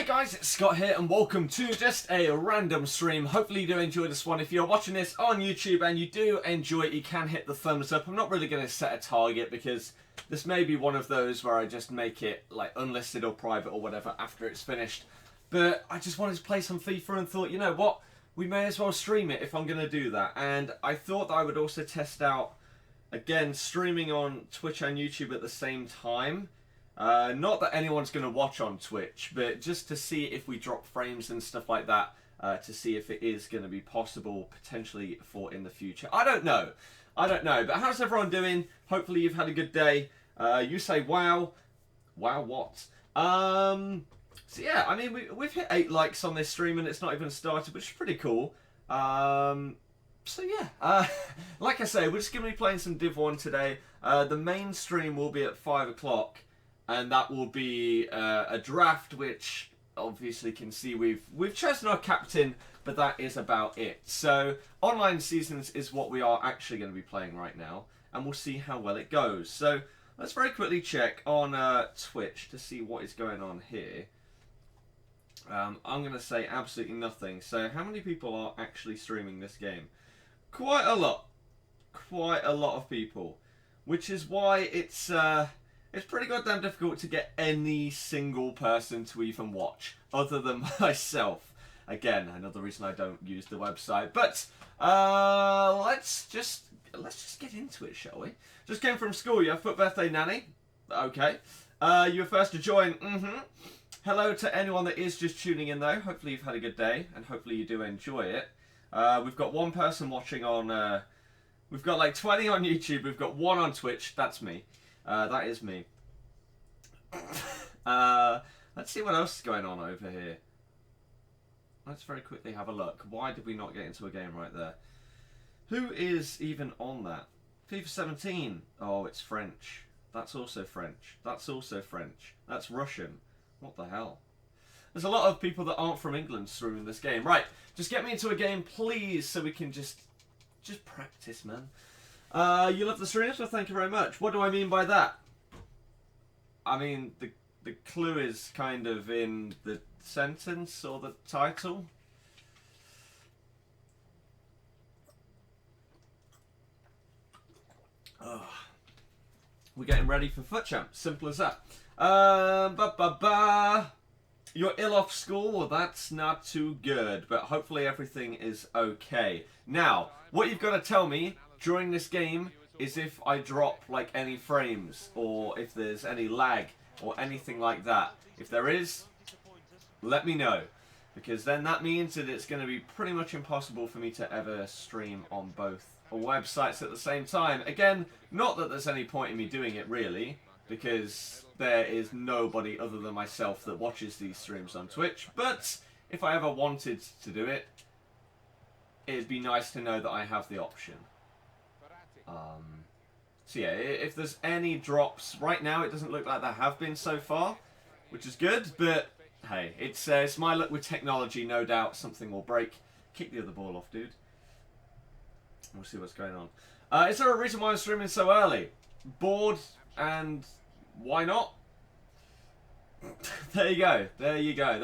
Hey guys, it's Scott here and welcome to just a random stream. Hopefully you do enjoy this one. If you're watching this on YouTube and you do enjoy it, you can hit the thumbs up. I'm not really going to set a target because this may be one of those where I just make it like unlisted or private or whatever after it's finished. But I just wanted to play some FIFA and thought, you know what, we may as well stream it if I'm going to do that. And I thought that I would also test out, again, streaming on Twitch and YouTube at the same time. Not that anyone's going to watch on Twitch, but just to see if we drop frames and stuff like that, to see if it is going to be possible potentially for in the future. I don't know, but how's everyone doing? Hopefully you've had a good day. You say wow. Wow what? So yeah, I mean we've hit 8 likes on this stream and it's not even started, which is pretty cool. So yeah, like I say, we're just going to be playing some Div 1 today. The main stream will be at 5 o'clock. And that will be a draft, which obviously can see we've chosen our captain, but that is about it. So online seasons is what we are actually going to be playing right now, and we'll see how well it goes. So let's very quickly check on Twitch to see what is going on here. I'm going to say absolutely nothing. So how many people are actually streaming this game? Quite a lot of people, which is why it's pretty goddamn difficult to get any single person to even watch, other than myself. Again, another reason I don't use the website. But let's just get into it, shall we? Just came from school. You have foot birthday, nanny. Okay. You were first to join. Hello to anyone that is just tuning in, though. Hopefully you've had a good day, and hopefully you do enjoy it. We've got one person watching on. We've got like 20 on YouTube. We've got 1 on Twitch. That's me. That is me. Let's see what else is going on over here. Let's very quickly have a look. Why did we not get into a game right there? Who is even on that? FIFA 17. Oh, it's French. That's also French. That's also French. That's Russian. What the hell? There's a lot of people that aren't from England streaming this game. Right, just get me into a game, please, so we can just practice, man. You love the stream, so thank you very much. What do I mean by that? I mean, the clue is kind of in the sentence or the title. Oh. We're getting ready for Foot Champ. Simple as that. You're ill off school? Well, that's not too good, but hopefully everything is okay. Now, what you've got to tell me during this game is if I drop like any frames or if there's any lag or anything like that. If there is, let me know, because then that means that it's going to be pretty much impossible for me to ever stream on both websites at the same time. Again, not that there's any point in me doing it really, because there is nobody other than myself that watches these streams on Twitch, but if I ever wanted to do it, it'd be nice to know that I have the option. So yeah, if there's any drops right now, it doesn't look like there have been so far, which is good, but hey, it's my luck with technology. No doubt something will break. Kick the other ball off, dude. We'll see what's going on. Is there a reason why I'm streaming so early? Bored, and why not? There you go. There you go.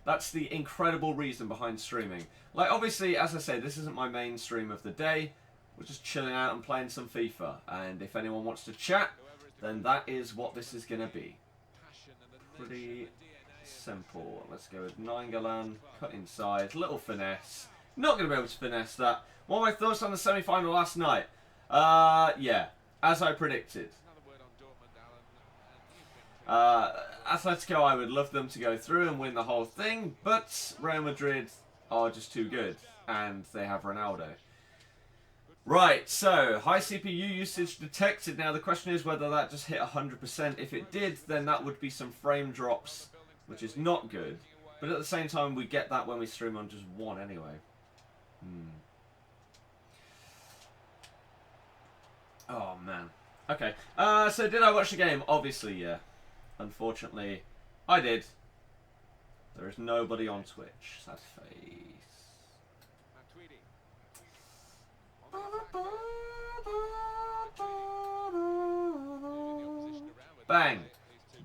That's the incredible reason behind streaming. Like, obviously, as I say, this isn't my main stream of the day. We're just chilling out and playing some FIFA. And if anyone wants to chat, then that is what this is going to be. Pretty simple. Let's go with Nainggolan, cut inside, little finesse. Not going to be able to finesse that. What are my thoughts on the semi-final last night? Yeah, as I predicted. Atletico, I would love them to go through and win the whole thing, but Real Madrid are just too good, and they have Ronaldo. Right, so high CPU usage detected. Now the question is whether that just hit 100%. If it did, then that would be some frame drops, which is not good. But at the same time, we get that when we stream on just 1 anyway. Oh man. Okay. So did I watch the game? Obviously, yeah. Unfortunately, I did. There is nobody on Twitch. Sad face. Bang.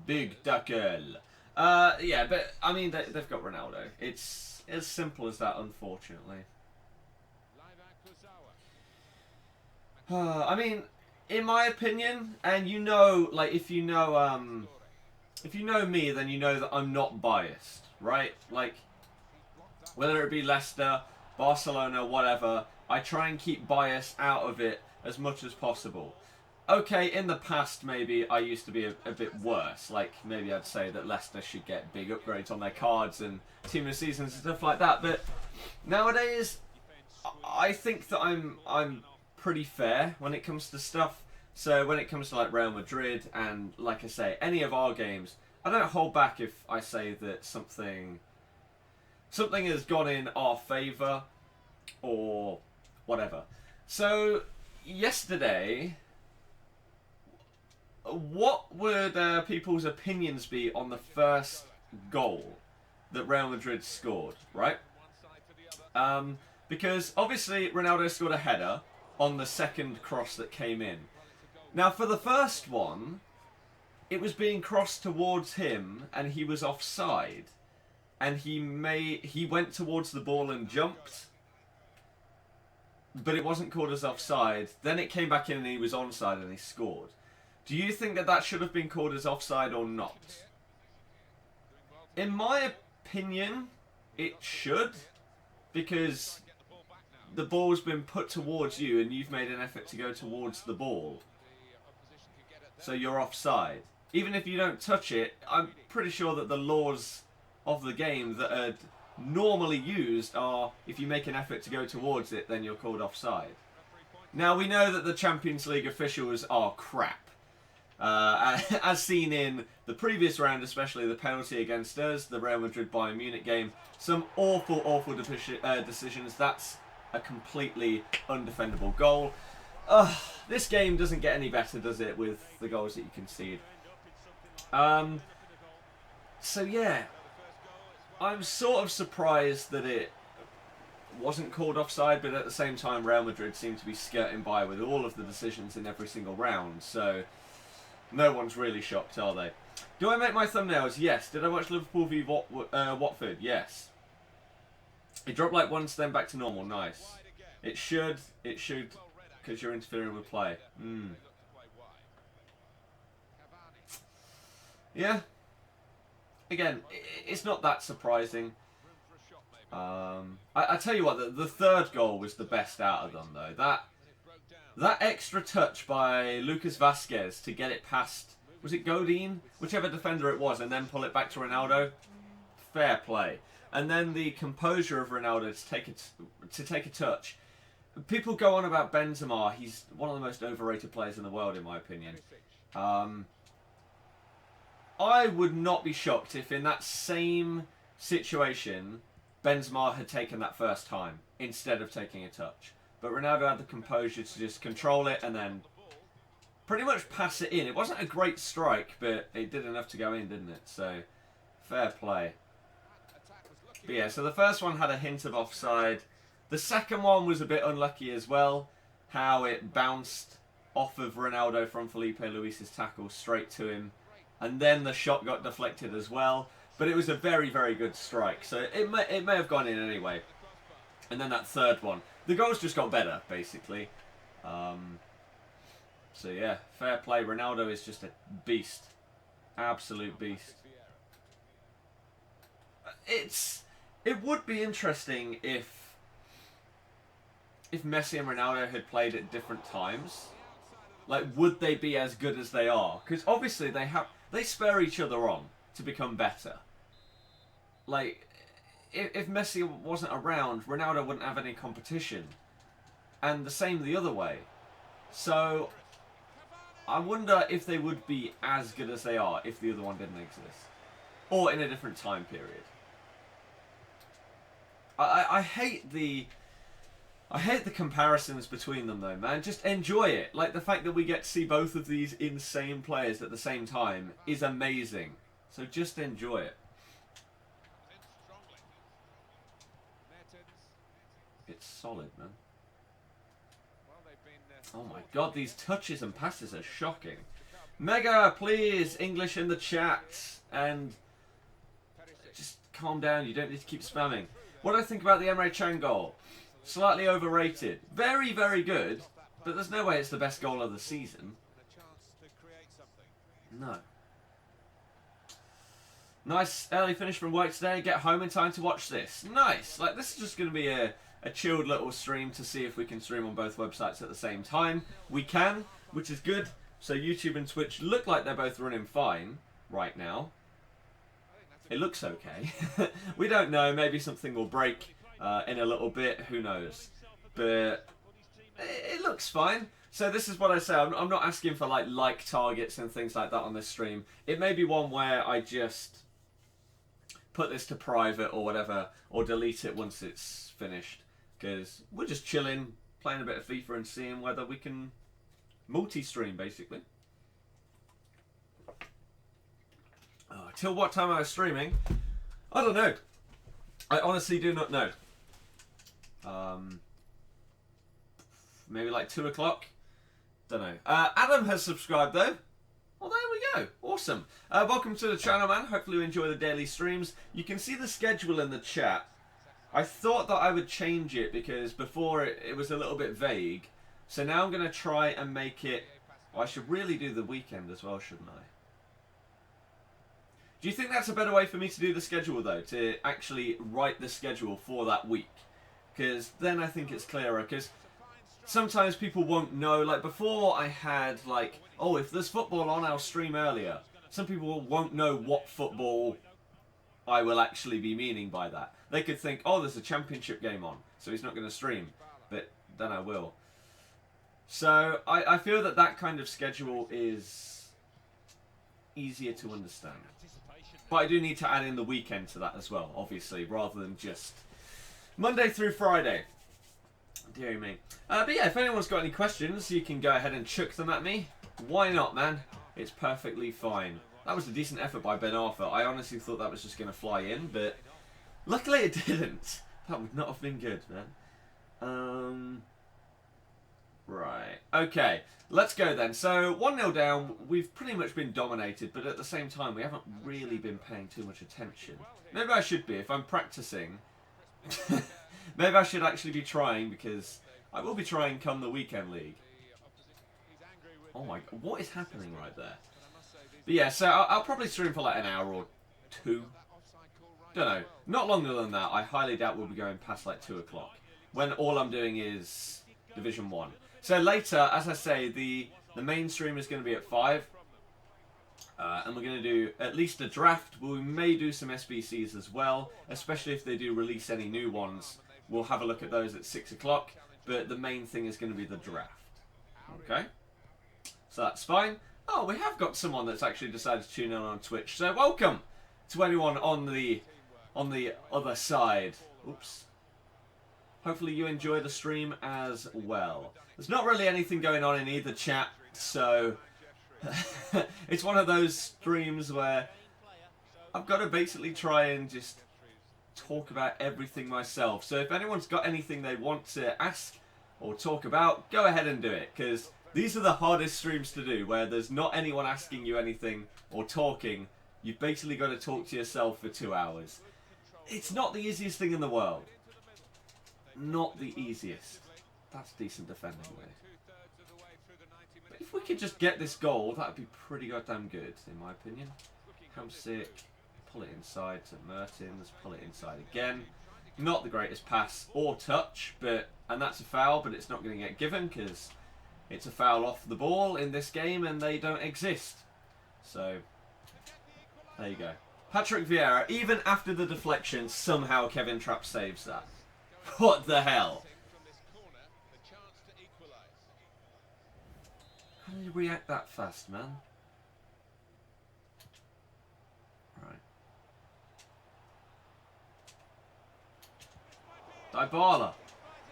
Big Duckle. Yeah, but I mean they've got Ronaldo. It's as simple as that, unfortunately. I mean, in my opinion, and you know, like if you know me, then you know that I'm not biased, right? Like whether it be Leicester, Barcelona, whatever, I try and keep bias out of it as much as possible. Okay, in the past, maybe I used to be a bit worse. Like, maybe I'd say that Leicester should get big upgrades on their cards and team of seasons and stuff like that. But nowadays, I think that I'm pretty fair when it comes to stuff. So when it comes to like Real Madrid and, like I say, any of our games, I don't hold back if I say that something has gone in our favour or whatever. So yesterday, what would people's opinions be on the first goal that Real Madrid scored, right? Because obviously Ronaldo scored a header on the second cross that came in. Now for the first one, it was being crossed towards him and he was offside. And he went towards the ball and jumped, but it wasn't called as offside. Then it came back in and he was onside and he scored. Do you think that that should have been called as offside or not? In my opinion, it should, because the ball's been put towards you and you've made an effort to go towards the ball. So you're offside. Even if you don't touch it, I'm pretty sure that the laws of the game that are normally used are if you make an effort to go towards it, then you're called offside. Now we know that the Champions League officials are crap. As seen in the previous round, especially the penalty against us, the Real Madrid-Bayern Munich game, some awful decisions. That's a completely undefendable goal. This game doesn't get any better, does it, with the goals that you concede? So yeah, I'm sort of surprised that it wasn't called offside, but at the same time Real Madrid seem to be skirting by with all of the decisions in every single round, so no one's really shocked, are they? Do I make my thumbnails? Yes. Did I watch Liverpool v Watford? Yes. It dropped like once, then back to normal. Nice. It should, because you're interfering with play. Yeah. Again, it's not that surprising. I tell you what, the third goal was the best out of them, though. That extra touch by Lucas Vazquez to get it past, was it Godin? Whichever defender it was, and then pull it back to Ronaldo. Fair play. And then the composure of Ronaldo to take a touch. People go on about Benzema. He's one of the most overrated players in the world, in my opinion. I would not be shocked if in that same situation Benzema had taken that first time instead of taking a touch. But Ronaldo had the composure to just control it and then pretty much pass it in. It wasn't a great strike, but it did enough to go in, didn't it? So, fair play. But yeah, so the first one had a hint of offside. The second one was a bit unlucky as well. How it bounced off of Ronaldo from Felipe Luis's tackle straight to him. And then the shot got deflected as well. But it was a very, very good strike. So it may have gone in anyway. And then that third one. The goals just got better, basically. So yeah, fair play. Ronaldo is just a beast. Absolute beast. It would be interesting if Messi and Ronaldo had played at different times. Like, would they be as good as they are? Because obviously they spur each other on to become better. Like, if Messi wasn't around, Ronaldo wouldn't have any competition. And the same the other way. So, I wonder if they would be as good as they are if the other one didn't exist. Or in a different time period. I hate the comparisons between them though, man. Just enjoy it. Like, the fact that we get to see both of these insane players at the same time is amazing. So just enjoy it. It's solid, man. Oh my god, these touches and passes are shocking. Mega, please, English in the chat. And calm down. You don't need to keep spamming. What do I think about the Emre Can goal? Slightly overrated. Very, very good. But there's no way it's the best goal of the season. No. Nice early finish from work today. Get home in time to watch this. Nice. Like, this is just going to be a chilled little stream to see if we can stream on both websites at the same time. We can, which is good. So YouTube and Twitch look like they're both running fine right now. It looks okay. We don't know. Maybe something will break in a little bit. Who knows? But it looks fine. So this is what I say. I'm not asking for like targets and things like that on this stream. It may be one where I just put this to private or whatever, or delete it once it's finished. Because we're just chilling, playing a bit of FIFA and seeing whether we can multi-stream, basically. Till what time I was streaming? I don't know. I honestly do not know. Maybe like 2 o'clock? Don't know. Adam has subscribed though. Well, there we go. Awesome. Welcome to the channel, man. Hopefully you enjoy the daily streams. You can see the schedule in the chat. I thought that I would change it because before it was a little bit vague. So now I'm going to try and make it... Well, I should really do the weekend as well, shouldn't I? Do you think that's a better way for me to do the schedule, though? To actually write the schedule for that week? Because then I think it's clearer. Because sometimes people won't know. Like, before I had, like, oh, if there's football on, I'll stream earlier. Some people won't know what football I will actually be meaning by that. They could think, oh, there's a championship game on, so he's not going to stream. But then I will. So I feel that that kind of schedule is easier to understand. But I do need to add in the weekend to that as well, obviously, rather than just Monday through Friday. Dear me. But yeah, if anyone's got any questions, you can go ahead and chuck them at me. Why not, man? It's perfectly fine. That was a decent effort by Ben Arthur. I honestly thought that was just going to fly in, but luckily it didn't. That would not have been good, man. Right. Okay. Let's go then. So 1-0 down. We've pretty much been dominated, but at the same time, we haven't really been paying too much attention. Maybe I should be. If I'm practicing, maybe I should actually be trying, because I will be trying come the weekend league. Oh my God. What is happening right there? But yeah, so I'll probably stream for like an hour or two. Don't know. Not longer than that. I highly doubt we'll be going past like 2 o'clock. When all I'm doing is Division 1. So later, as I say, the main stream is going to be at 5. And we're going to do at least a draft. We may do some SBCs as well, especially if they do release any new ones. We'll have a look at those at 6 o'clock. But the main thing is going to be the draft. Okay? So that's fine. Oh, we have got someone that's actually decided to tune in on Twitch. So welcome to anyone on the other side. Oops. Hopefully you enjoy the stream as well. There's not really anything going on in either chat, so it's one of those streams where I've got to basically try and just talk about everything myself. So if anyone's got anything they want to ask or talk about, go ahead and do it, because these are the hardest streams to do, where there's not anyone asking you anything or talking. You've basically got to talk to yourself for 2 hours. It's not the easiest thing in the world. Not the easiest. That's decent defending there. But if we could just get this goal, that would be pretty goddamn good, in my opinion. Hamsik, pull it inside to Mertens, pull it inside again. Not the greatest pass or touch, and that's a foul, but it's not going to get given because it's a foul off the ball in this game and they don't exist. So, there you go. Patrick Vieira, even after the deflection, somehow Kevin Trapp saves that. What the hell? How did he react that fast, man? Right. Dybala.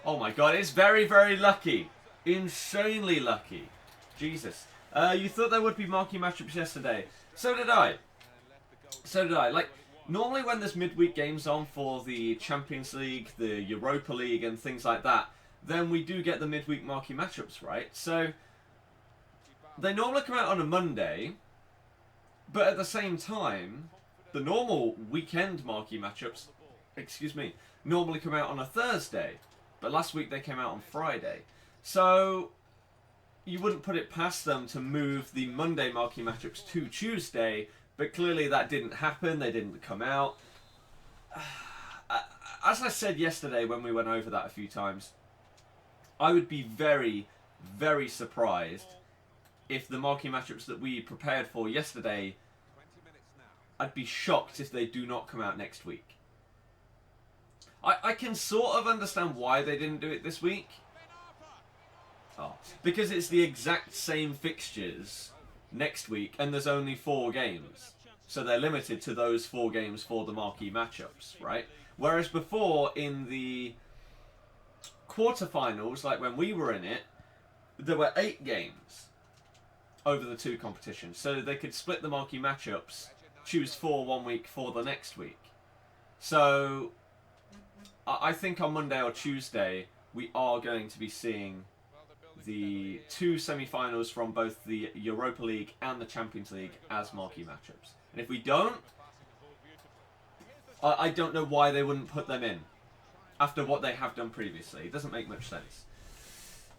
Oh my God, it's very, very lucky. Insanely lucky. Jesus. You thought there would be marquee matchups yesterday. So did I. So did I. Like, normally when there's midweek games on for the Champions League, the Europa League and things like that, then we do get the midweek marquee matchups, right? So, they normally come out on a Monday, but at the same time, the normal weekend marquee matchups, excuse me, normally come out on a Thursday. But last week they came out on Friday. So you wouldn't put it past them to move the Monday marquee matchups to Tuesday, but clearly that didn't happen. They didn't come out. As I said yesterday when we went over that a few times, I would be very, very surprised if the marquee matchups that we prepared for yesterday, I'd be shocked if they do not come out next week. I can sort of understand why they didn't do it this week. Oh, because it's the exact same fixtures next week and there's only 4 games. So they're limited to those 4 games for the marquee matchups, right? Whereas before, in the quarterfinals, like when we were in it, there were 8 games over the 2 competitions. So they could split the marquee matchups, choose 4 one week, 4 the next week. So I think on Monday or Tuesday, we are going to be seeing the 2 semi-finals from both the Europa League and the Champions League as marquee matchups. And if we don't, I don't know why they wouldn't put them in after what they have done previously. It doesn't make much sense.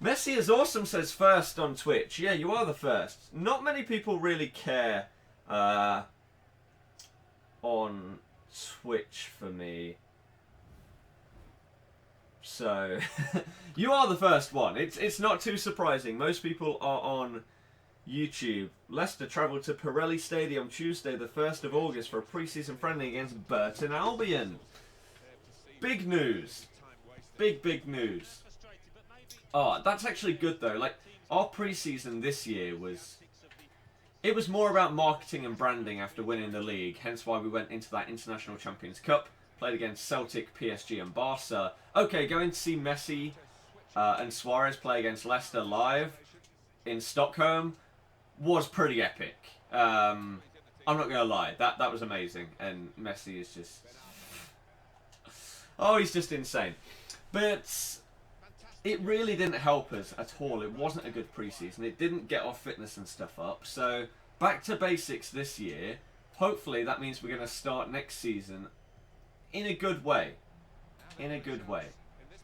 Messi is awesome, says first on Twitch. Yeah, you are the first. Not many people really care on Twitch for me. So, you are the first one. It's not too surprising. Most people are on YouTube. Leicester travelled to Pirelli Stadium Tuesday, the 1st of August for a pre-season friendly against Burton Albion. Big news. Big news. Oh, that's actually good though. Like, our pre-season this year was... It was more about marketing and branding after winning the league, hence why we went into that International Champions Cup. Played against Celtic, PSG and Barca. Okay, going to see Messi and Suarez play against Leicester live in Stockholm was pretty epic. I'm not going to lie, that was amazing. And Messi is just... Oh, he's just insane. But it really didn't help us at all. It wasn't a good preseason. It didn't get our fitness and stuff up. So, back to basics this year. Hopefully that means we're going to start next season in a good way. In a good way.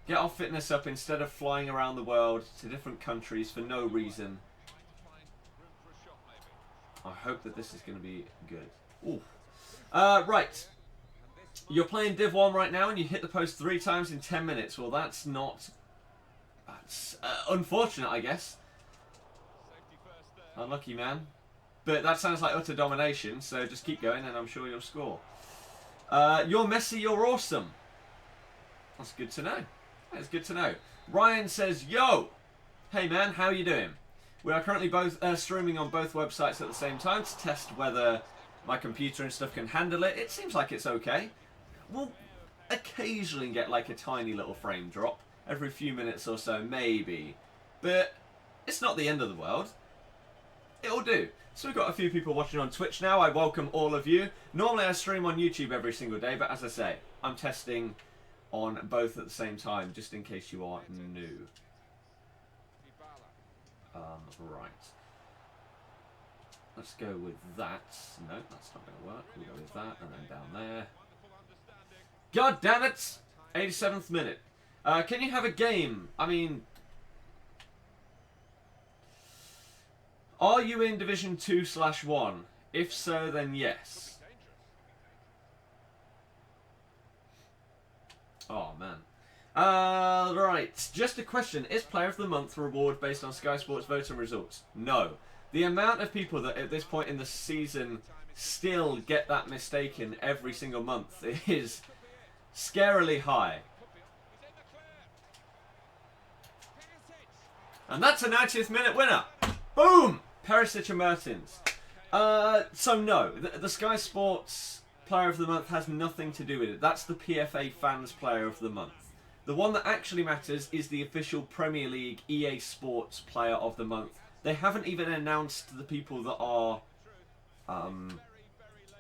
Get our fitness up instead of flying around the world to different countries for no reason. I hope that this is going to be good. Ooh. Right. You're playing Div 1 right now and you hit the post 3 times in 10 minutes. Well, that's not... That's unfortunate, I guess. Unlucky, man. But that sounds like utter domination, so just keep going and I'm sure you'll score. You're Messi, you're awesome. That's good to know. That's good to know. Ryan says, yo! Hey man, how you doing? We are currently both streaming on both websites at the same time to test whether my computer and stuff can handle it. It seems like it's okay. We'll occasionally get like a tiny little frame drop. Every few minutes or so, maybe. But it's not the end of the world. It'll do. So we've got a few people watching on Twitch now. I welcome all of you. Normally I stream on YouTube every single day, but as I say, I'm testing on both at the same time, just in case you are new. Right. Let's go with that. No, that's not going to work. We'll go with that, and then down there. God damn it! 87th minute. Can you have a game? I mean... Are you in Division 2/1? If so, then yes. Oh, man. Right. Just a question. Is Player of the Month reward based on Sky Sports voting results? No. The amount of people that at this point in the season still get that mistaken every single month is scarily high. And that's a 90th minute winner. Boom! Perisic and Mertens. So no, the Sky Sports Player of the Month has nothing to do with it. That's the PFA Fans Player of the Month. The one that actually matters is the official Premier League EA Sports Player of the Month. They haven't even announced the people that are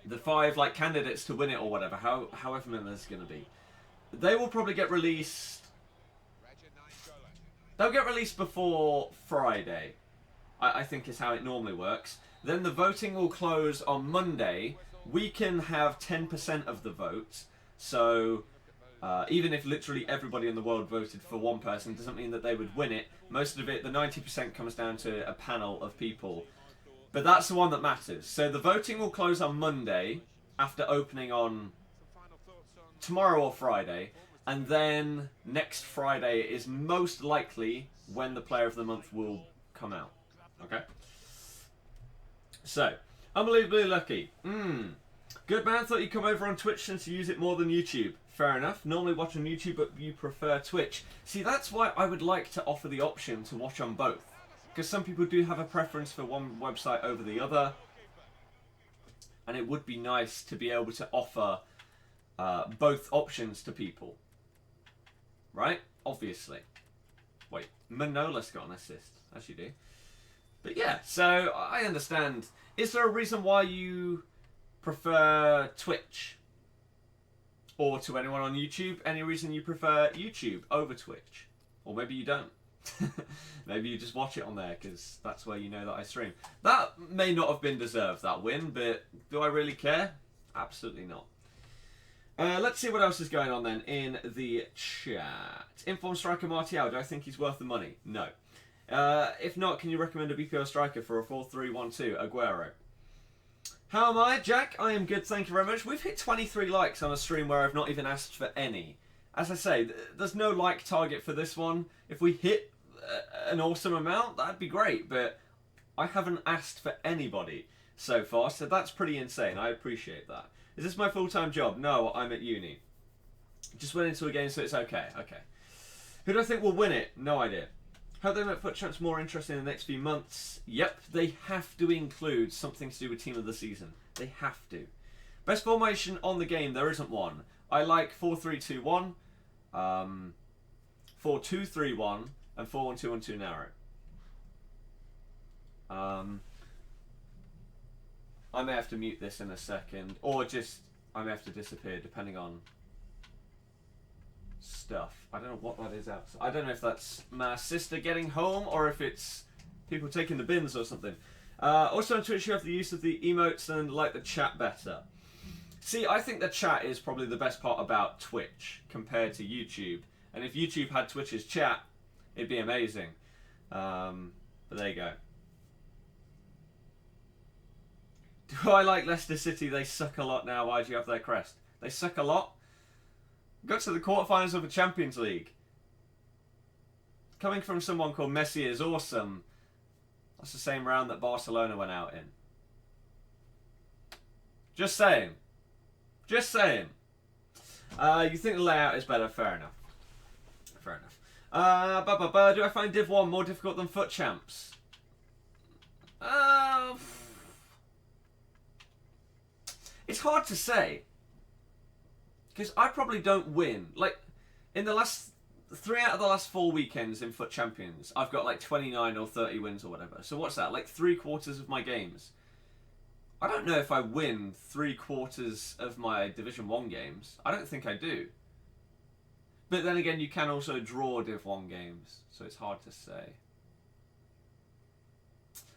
the 5 like candidates to win it or whatever, however many there's going to be. They will probably get released. They'll get released before Friday, I think is how it normally works. Then the voting will close on Monday, we can have 10% of the vote. So even if literally everybody in the world voted for one person, it doesn't mean that they would win it. Most of it, the 90%, comes down to a panel of people. But that's the one that matters. So the voting will close on Monday after opening on tomorrow or Friday. And then next Friday is most likely when the Player of the Month will come out. Okay? So, unbelievably lucky. Good man, thought you'd come over on Twitch since you use it more than YouTube. Fair enough. Normally watch on YouTube, but you prefer Twitch. See, that's why I would like to offer the option to watch on both. Because some people do have a preference for one website over the other. And it would be nice to be able to offer both options to people. Right? Obviously. Wait, Manola's got an assist. As you do. But yeah, so I understand. Is there a reason why you prefer Twitch? Or to anyone on YouTube, any reason you prefer YouTube over Twitch? Or maybe you don't. Maybe you just watch it on there because that's where you know that I stream. That may not have been deserved, that win, but do I really care? Absolutely not. Let's see what else is going on then in the chat. Inform striker Martial, do I think he's worth the money? No. If not, can you recommend a BPL striker for a 4-3-1-2? Aguero. How am I, Jack? I am good, thank you very much. We've hit 23 likes on a stream where I've not even asked for any. As I say, there's no like target for this one. If we hit an awesome amount, that'd be great, but I haven't asked for anybody so far, so that's pretty insane. I appreciate that. Is this my full-time job? No, I'm at uni. Just went into a game, so it's okay. Okay. Who do I think will win it? No idea. How they make FUT Champs more interesting in the next few months? Yep, they have to include something to do with Team of the Season. They have to. Best formation on the game, there isn't one. I like 4-3-2-1, 4-2-3-1, and 4-1-2-1-2 narrow. I may have to mute this in a second, or just I may have to disappear depending on stuff. I don't know what that is outside. I don't know if that's my sister getting home or if it's people taking the bins or something. Also on Twitch you have the use of the emotes and like the chat better. See, I think the chat is probably the best part about Twitch compared to YouTube. And if YouTube had Twitch's chat, it'd be amazing. But there you go. Do I like Leicester City? They suck a lot now. Why do you have their crest? They suck a lot? Got to the quarterfinals of the Champions League. Coming from someone called Messi is awesome. That's the same round that Barcelona went out in. Just saying. Just saying. You think the layout is better? Fair enough. Fair enough. Do I find Div 1 more difficult than FUT Champs? It's hard to say. Because I probably don't win. Like, in the last 3 out of the last 4 weekends in FUT Champions, I've got like 29 or 30 wins or whatever. So what's that? Like 3/4 of my games. I don't know if I win 3/4 of my Division 1 games. I don't think I do. But then again, you can also draw Div 1 games. So it's hard to say.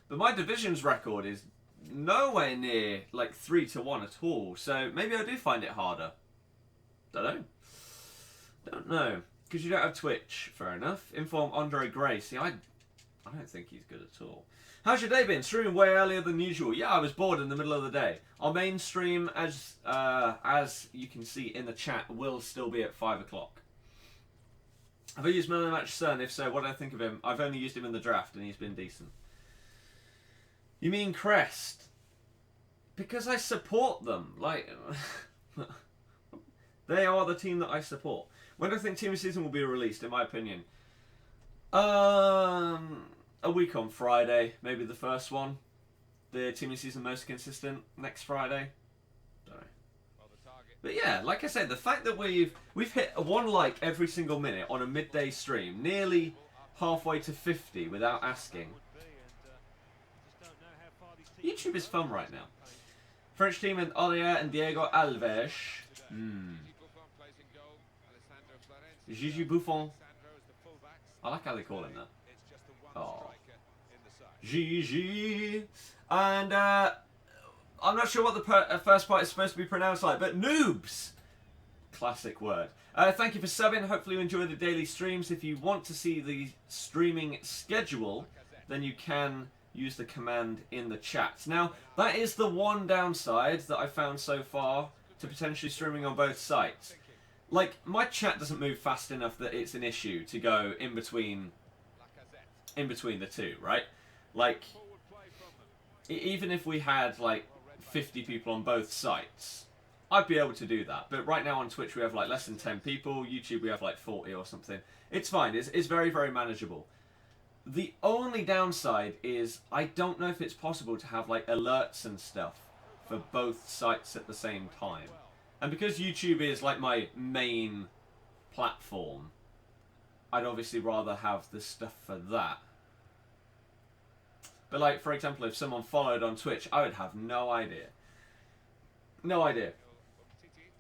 But my Divisions record is nowhere near like 3-1 at all. So maybe I do find it harder. Don't know. Because you don't have Twitch. Fair enough. Inform Andre Gray. See, I don't think he's good at all. How's your day been? Streaming way earlier than usual. Yeah, I was bored in the middle of the day. Our main stream, as you can see in the chat, will still be at 5 o'clock. Have I used Man of the Match Son? If so, what do I think of him? I've only used him in the draft and he's been decent. You mean Crest? Because I support them. Like, they are the team that I support. When do I think Team of the Season will be released, in my opinion? A week on Friday, maybe the first one. The Team of the Season most consistent next Friday. Don't know. But yeah, like I said, the fact that we've hit 1 like every single minute on a midday stream, nearly halfway to 50 without asking. YouTube is fun right now. French team and Alia and Diego Alves. Gigi Buffon. I like how they call him that. Oh. Gigi. And I'm not sure what the first part is supposed to be pronounced like, but noobs! Classic word. Thank you for subbing. Hopefully you enjoy the daily streams. If you want to see the streaming schedule, then you can use the command in the chat. Now, that is the one downside that I found so far to potentially streaming on both sites. Like, my chat doesn't move fast enough that it's an issue to go in between the two, right? Like, even if we had, like, 50 people on both sites, I'd be able to do that. But right now on Twitch we have, like, less than 10 people. YouTube we have, like, 40 or something. It's fine. It's very, very manageable. The only downside is I don't know if it's possible to have, like, alerts and stuff for both sites at the same time. And because YouTube is, like, my main platform, I'd obviously rather have the stuff for that. But, like, for example, if someone followed on Twitch, I would have no idea. No idea.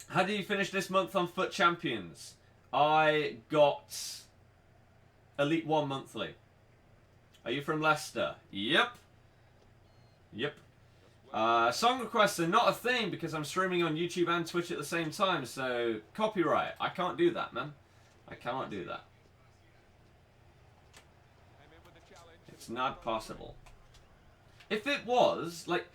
How did you finish this month on Foot Champions? I got Elite 1 monthly. Are you from Leicester? Yep. Yep. Song requests are not a thing because I'm streaming on YouTube and Twitch at the same time, so copyright. I can't do that, man. I cannot do that. It's not possible. If it was, like,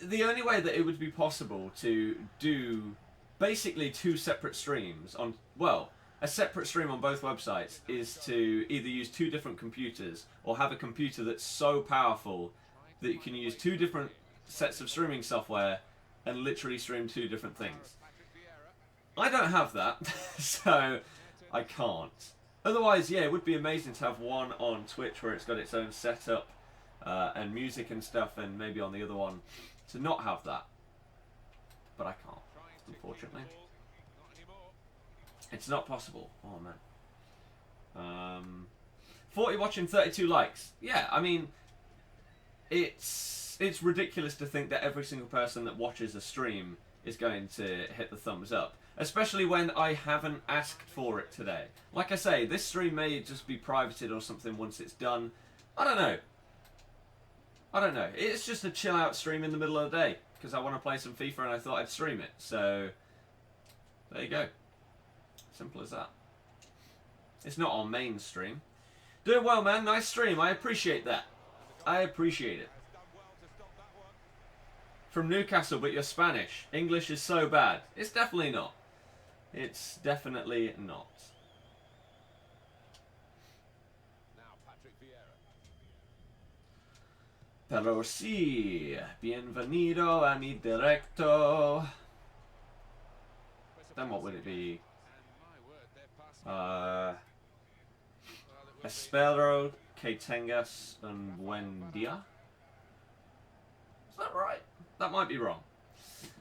the only way that it would be possible to do basically 2 separate streams on, well, a separate stream on both websites is to either use 2 different computers or have a computer that's so powerful that you can use 2 different sets of streaming software and literally stream 2 different things. I don't have that, so I can't. Otherwise, yeah, it would be amazing to have one on Twitch where it's got its own setup and music and stuff, and maybe on the other one to not have that. But I can't, unfortunately. It's not possible. Oh, man. 40 watching, 32 likes. Yeah, I mean, it's ridiculous to think that every single person that watches a stream is going to hit the thumbs up. Especially when I haven't asked for it today. Like I say, this stream may just be privated or something once it's done. I don't know. I don't know. It's just a chill out stream in the middle of the day because I want to play some FIFA and I thought I'd stream it. So, there you go. Simple as that. It's not our main stream. Doing well, man. Nice stream. I appreciate that. I appreciate it. From Newcastle, but you're Spanish. English is so bad. It's definitely not. It's definitely not. Pero sí, bienvenido a mi directo. Then what would it be? Espero que tengas un buen día. Is that right? That might be wrong.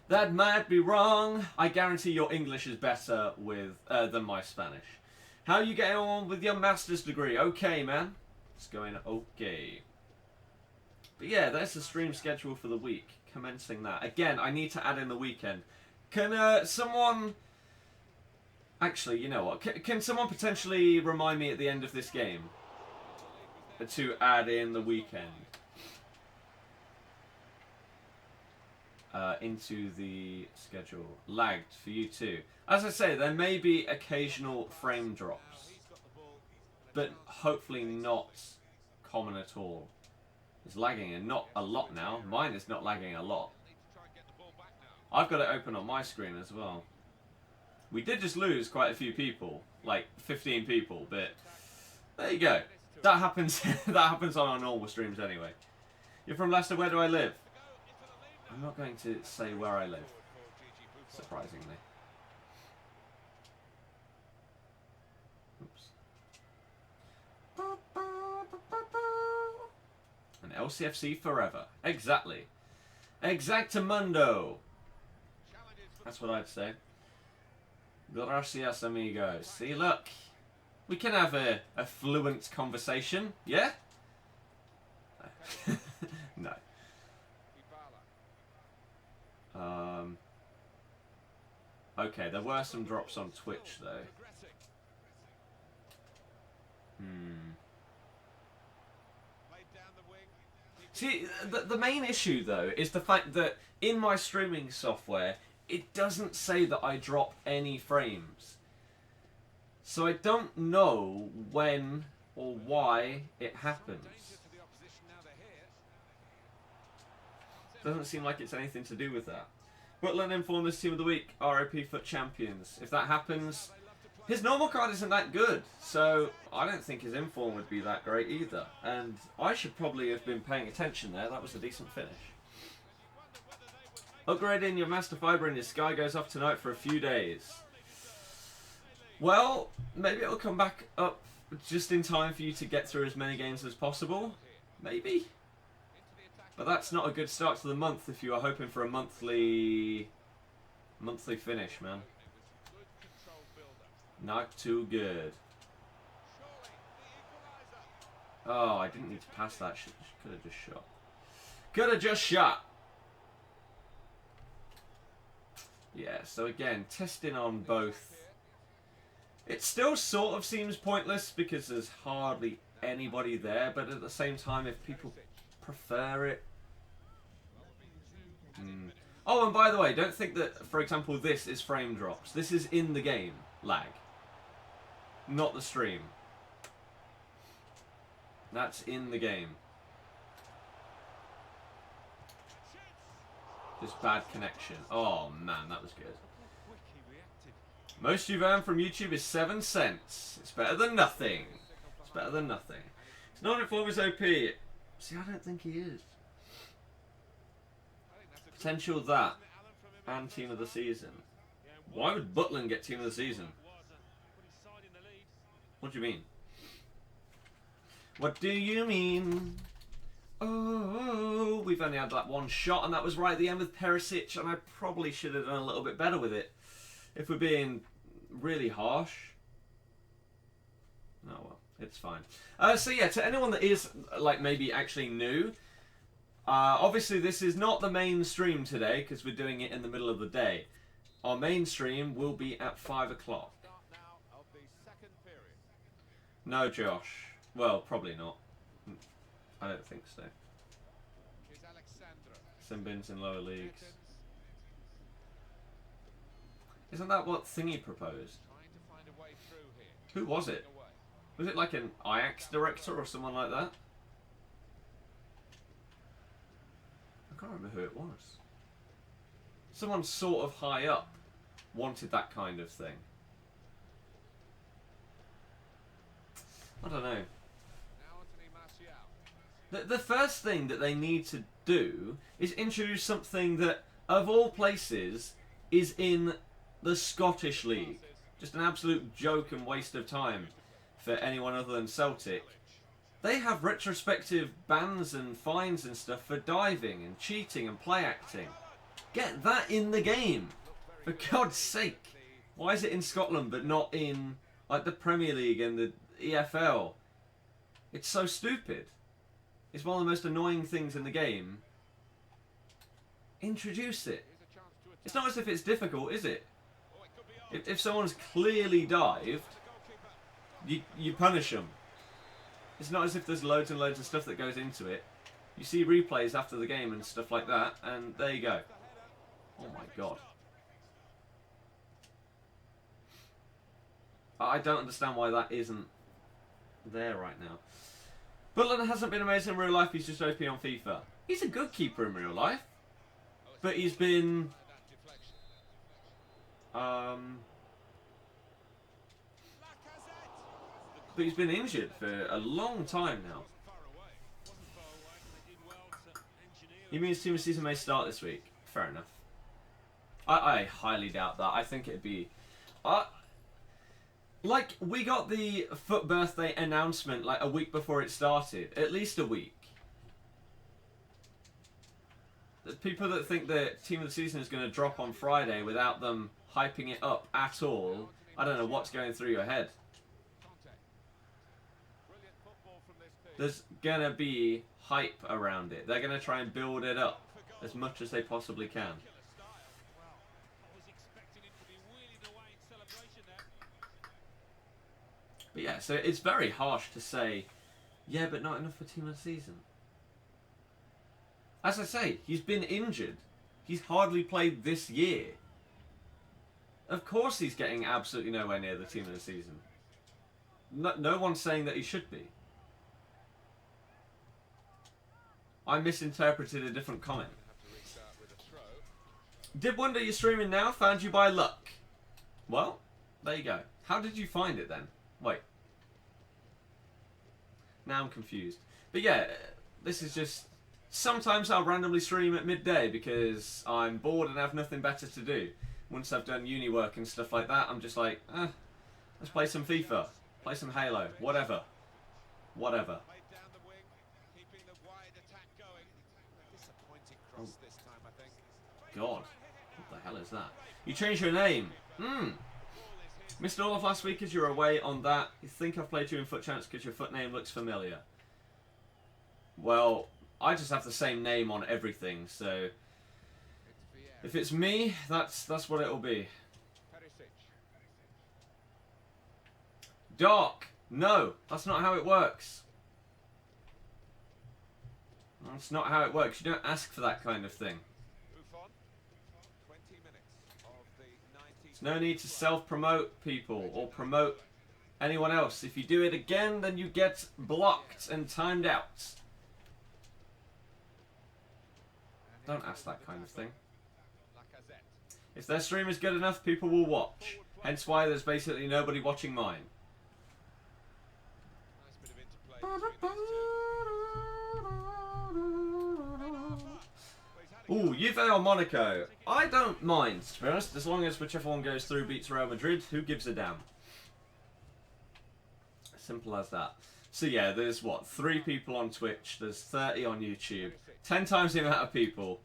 That might be wrong. I guarantee your English is better with than my Spanish. How are you getting on with your master's degree? Okay, man. It's going okay. But yeah, there's the stream schedule for the week. Commencing that. Again, I need to add in the weekend. Can someone... Actually, you know what? Can someone potentially remind me at the end of this game to add in the weekend into the schedule? Lagged for you too. As I say, there may be occasional frame drops, but hopefully not common at all. It's lagging and not a lot now. Mine is not lagging a lot. I've got it open on my screen as well. We did just lose quite a few people, like 15 people, but there you go. That happens. That happens on our normal streams anyway. You're from Leicester. Where do I live? I'm not going to say where I live, surprisingly. Oops. An LCFC forever. Exactly. Exactamundo. That's what I'd say. Gracias, amigos. See, look. We can have a fluent conversation, yeah? No. Okay, there were some drops on Twitch, though. See, the main issue though is the fact that in my streaming software, it doesn't say that I drop any frames. So I don't know when or why it happens. Doesn't seem like it's anything to do with that. Butland informed this team of the week, RIP FUT champions. If that happens, his normal card isn't that good, so I don't think his inform would be that great either. And I should probably have been paying attention there. That was a decent finish. Upgrading your Master Fiber and your Sky goes off tonight for a few days. Well, maybe it'll come back up just in time for you to get through as many games as possible. Maybe. But that's not a good start to the month if you are hoping for a monthly finish, man. Not too good. Oh, I didn't need to pass that. Could have just shot. Could have just shot. Yeah, so again, testing on both. It still sort of seems pointless because there's hardly anybody there, but at the same time, if people prefer it. Oh, and by the way, don't think that, for example, this is frame drops. This is in the game lag, not the stream. That's in the game. Just bad connection. Oh man, that was good. Most you've earned from YouTube is 7 cents. It's better than nothing. It's better than nothing. It's not informed as OP. See, I don't think he is. Potential that. And team of the season. Why would Butland get team of the season? What do you mean? What do you mean? Oh, we've only had that one shot, and that was right at the end with Perisic, and I probably should have done a little bit better with it. If we're being really harsh. Oh well, it's fine. So yeah, to anyone that is like maybe actually new, obviously this is not the main stream today because we're doing it in the middle of the day. Our main stream will be at 5 o'clock. No, Josh. Well, probably not. I don't think so. Simbin's in lower leagues. Isn't that what Thingy proposed? Who was it? Was it like an Ajax director or someone like that? I can't remember who it was. Someone sort of high up wanted that kind of thing. I don't know. The first thing that they need to do is introduce something that, of all places, is in the Scottish League. Just an absolute joke and waste of time for anyone other than Celtic. They have retrospective bans and fines and stuff for diving and cheating and play acting. Get that in the game, for God's sake. Why is it in Scotland but not in like the Premier League and the EFL? It's so stupid. It's one of the most annoying things in the game. Introduce it. It's not as if it's difficult, is it? If someone's clearly dived, you punish them. It's not as if there's loads and loads of stuff that goes into it. You see replays after the game and stuff like that, and there you go. Oh my god. I don't understand why that isn't there right now. Butland hasn't been amazing in real life, he's just OP on FIFA. He's a good keeper in real life. But he's been... But he's been injured for a long time now. He means team of season may start this week. Fair enough. I highly doubt that. I think it'd be... like, we got the FUT birthday announcement like a week before it started. At least a week. The people that think that team of the season is going to drop on Friday without them hyping it up at all, I don't know what's going through your head. There's going to be hype around it. They're going to try and build it up as much as they possibly can. But yeah, so it's very harsh to say, yeah, but not enough for team of the season. As I say, he's been injured. He's hardly played this year. Of course he's getting absolutely nowhere near the team of the season. No one's saying that he should be. I misinterpreted a different comment. Did wonder you're streaming now? Found you by luck. Well, there you go. How did you find it then? Wait. Now I'm confused. But yeah, this is just... Sometimes I'll randomly stream at midday because I'm bored and have nothing better to do. Once I've done uni work and stuff like that, I'm just like, let's play some FIFA. Play some Halo. Whatever. Whatever. Oh. God. What the hell is that? You changed your name. Missed all of last week as you were away on that. You think I've played you in Foot Champs because your foot name looks familiar. Well, I just have the same name on everything, so... If it's me, that's what it'll be. Dark! No, that's not how it works. That's not how it works. You don't ask for that kind of thing. There's no need to self-promote people or promote anyone else. If you do it again, then you get blocked and timed out. Don't ask that kind of thing. If their stream is good enough, people will watch. Hence why there's basically nobody watching mine. Ooh, Juve or Monaco. I don't mind, to be honest. As long as whichever one goes through beats Real Madrid, who gives a damn? Simple as that. So yeah, there's what? 3 people on Twitch. There's 30 on YouTube. 10 times the amount of people.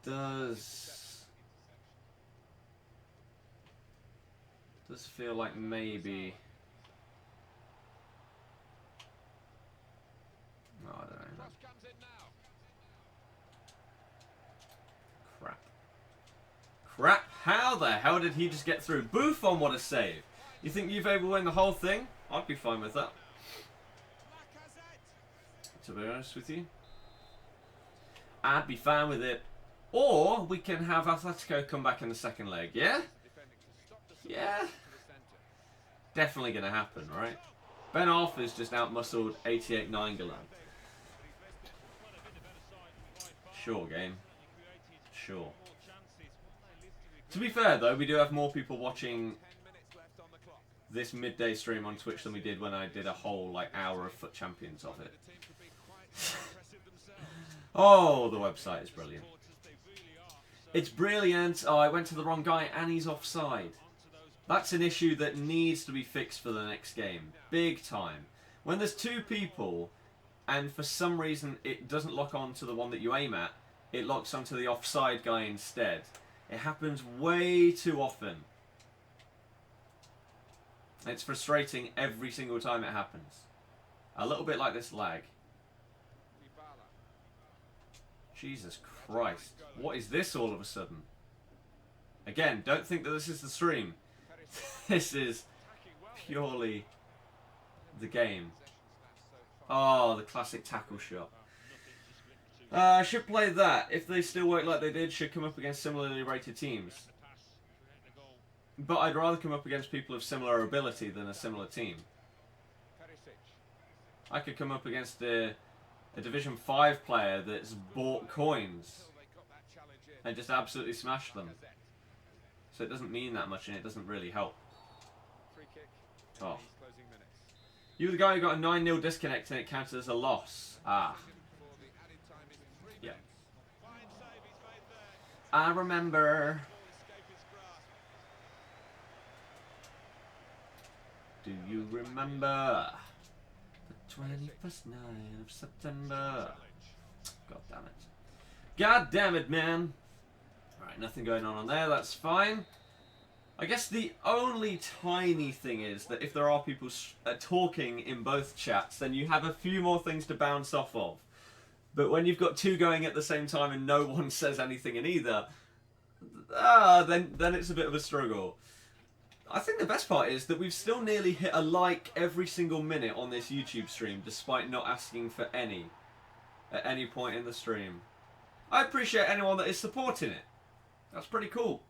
Does feel like maybe... No, I don't know. Crap. How the hell did he just get through? Buffon, what a save. You think Juve will win the whole thing? I'd be fine with that. To be honest with you. I'd be fine with it. Or we can have Atletico come back in the second leg, yeah? Yeah. Definitely going to happen, right? Ben Arthur's just out-muscled 88 Nainggolan. Sure, game. Sure. To be fair, though, we do have more people watching this midday stream on Twitch than we did when I did a whole, hour of Foot Champions of it. Oh, the website is brilliant. It's brilliant. Oh, I went to the wrong guy and he's offside. That's an issue that needs to be fixed for the next game. Big time. When there's 2 people and for some reason it doesn't lock on to the one that you aim at, it locks onto the offside guy instead. It happens way too often. It's frustrating every single time it happens. A little bit like this lag. Jesus Christ. What is this all of a sudden? Again, don't think that this is the stream. This is purely the game. Oh, the classic tackle shot. I should play that. If they still work like they did, should come up against similarly rated teams. But I'd rather come up against people of similar ability than a similar team. I could come up against a Division 5 player that's bought coins and just absolutely smash them. So it doesn't mean that much and it doesn't really help. Oh. You were the guy who got a 9-0 disconnect and it counted as a loss. Ah. Yeah. I remember. Do you remember the 21st night of September? God damn it. God damn it, man. Alright, nothing going on there, that's fine. I guess the only tiny thing is that if there are people talking in both chats, then you have a few more things to bounce off of. But when you've got 2 going at the same time and no one says anything in either, then it's a bit of a struggle. I think the best part is that we've still nearly hit a like every single minute on this YouTube stream, despite not asking for any at any point in the stream. I appreciate anyone that is supporting it. That's pretty cool.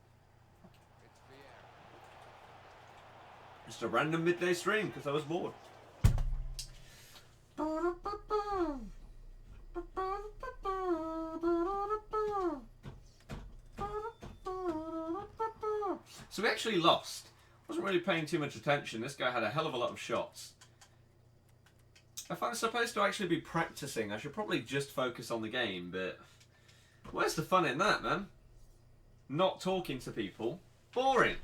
Just a random midday stream because I was bored. So we actually lost. Wasn't really paying too much attention. This guy had a hell of a lot of shots. If I'm supposed to actually be practicing, I should probably just focus on the game, but where's the fun in that, man? Not talking to people. Boring.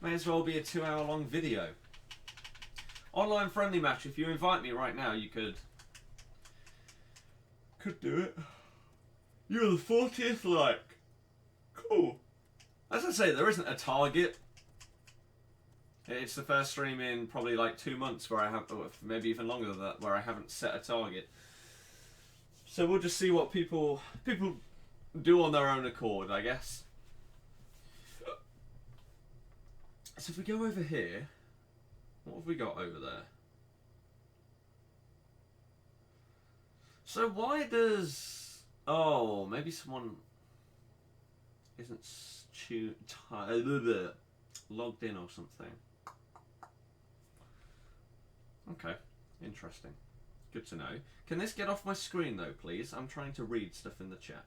May as well be a 2-hour-long video. Online friendly match. If you invite me right now, you could do it. You're the 40th like. Cool. As I say, there isn't a target. It's the first stream in probably like 2 months where I have, or maybe even longer than that, where I haven't set a target. So we'll just see what people do on their own accord, I guess. So if we go over here, what have we got over there? So why does... Oh, maybe someone isn't logged in or something. Okay, interesting. Good to know. Can this get off my screen though, please? I'm trying to read stuff in the chat.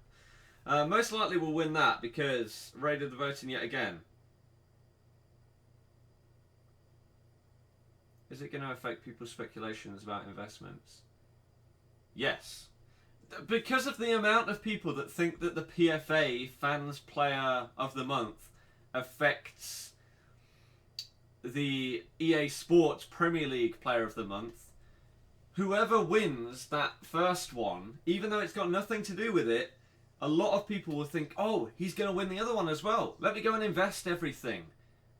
Most likely we'll win that because raided the voting yet again. Is it going to affect people's speculations about investments? Yes. Because of the amount of people that think that the PFA Fans Player of the Month affects the EA Sports Premier League Player of the Month, whoever wins that first one, even though it's got nothing to do with it, a lot of people will think, oh, he's going to win the other one as well. Let me go and invest everything.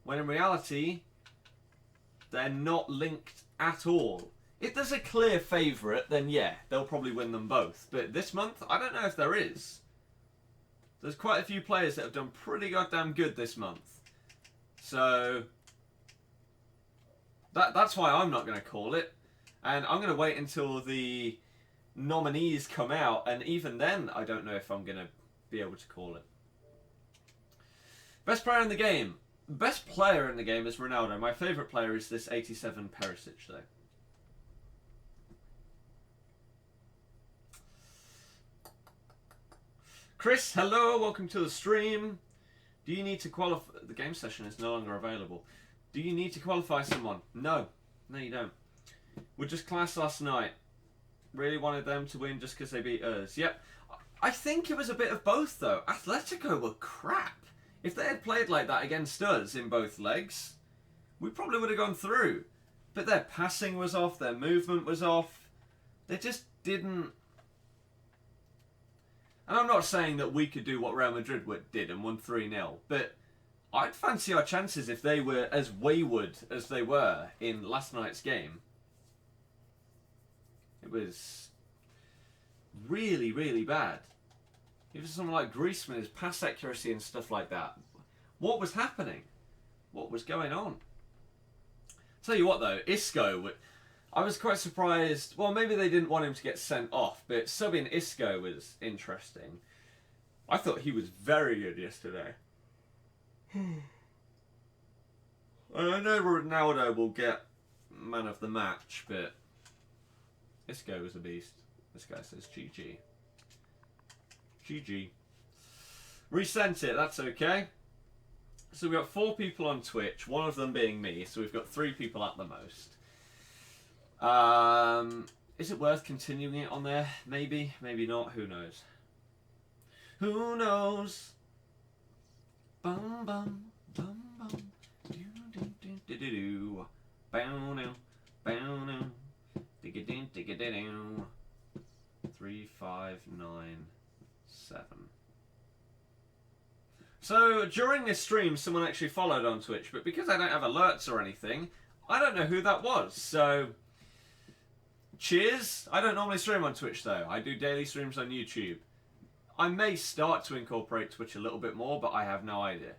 When in reality, they're not linked at all. If there's a clear favourite, then yeah, they'll probably win them both. But this month, I don't know if there is. There's quite a few players that have done pretty goddamn good this month. So that's why I'm not going to call it. And I'm going to wait until the nominees come out. And even then, I don't know if I'm going to be able to call it. Best player in the game. Best player in the game is Ronaldo. My favourite player is this 87 Perisic, though. Chris, hello, welcome to the stream. Do you need to qualify? The game session is no longer available. Do you need to qualify someone? No. No, you don't. We're just class last night. Really wanted them to win just because they beat us. Yep. I think it was a bit of both, though. Atletico were crap. If they had played like that against us in both legs, we probably would have gone through. But their passing was off, their movement was off. They just didn't... And I'm not saying that we could do what Real Madrid did and won 3-0, but I'd fancy our chances if they were as wayward as they were in last night's game. It was really, really bad. Even someone like Griezmann, his pass accuracy and stuff like that. What was happening? What was going on? Tell you what though, Isco, I was quite surprised. Well, maybe they didn't want him to get sent off, but subbing Isco was interesting. I thought he was very good yesterday. I know Ronaldo will get man of the match, but Isco was a beast. This guy says GG. GG. Resent it, that's okay. So we've got 4 people on Twitch, one of them being me, so we've got 3 people at the most. Is it worth continuing it on there? Maybe, maybe not, who knows? Who knows? Bum bum bum bum do do do do do do bow now bow now dig it in dig it in 3 5 9 7. So during this stream someone actually followed on Twitch, but because I don't have alerts or anything, I don't know who that was. So cheers. I don't normally stream on Twitch though. I do daily streams on YouTube. I may start to incorporate Twitch a little bit more, but I have no idea.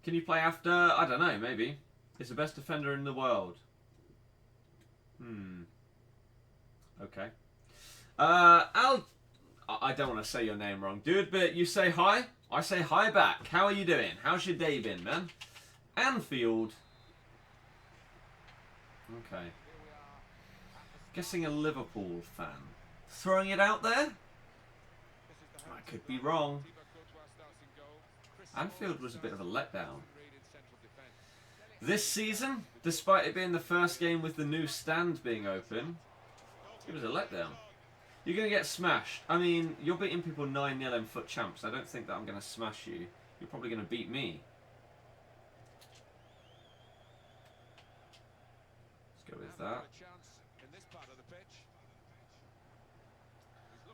Can you play after? I don't know, maybe. He's the best defender in the world. Okay. I don't want to say your name wrong, dude, but you say hi. I say hi back. How are you doing? How's your day been, man? Anfield. Okay. Guessing a Liverpool fan. Throwing it out there? I could be wrong. Anfield was a bit of a letdown. This season, despite it being the first game with the new stand being open, it was a letdown. You're going to get smashed. I mean, you're beating people 9-0 in Foot Champs. I don't think that I'm going to smash you. You're probably going to beat me. Let's go with that.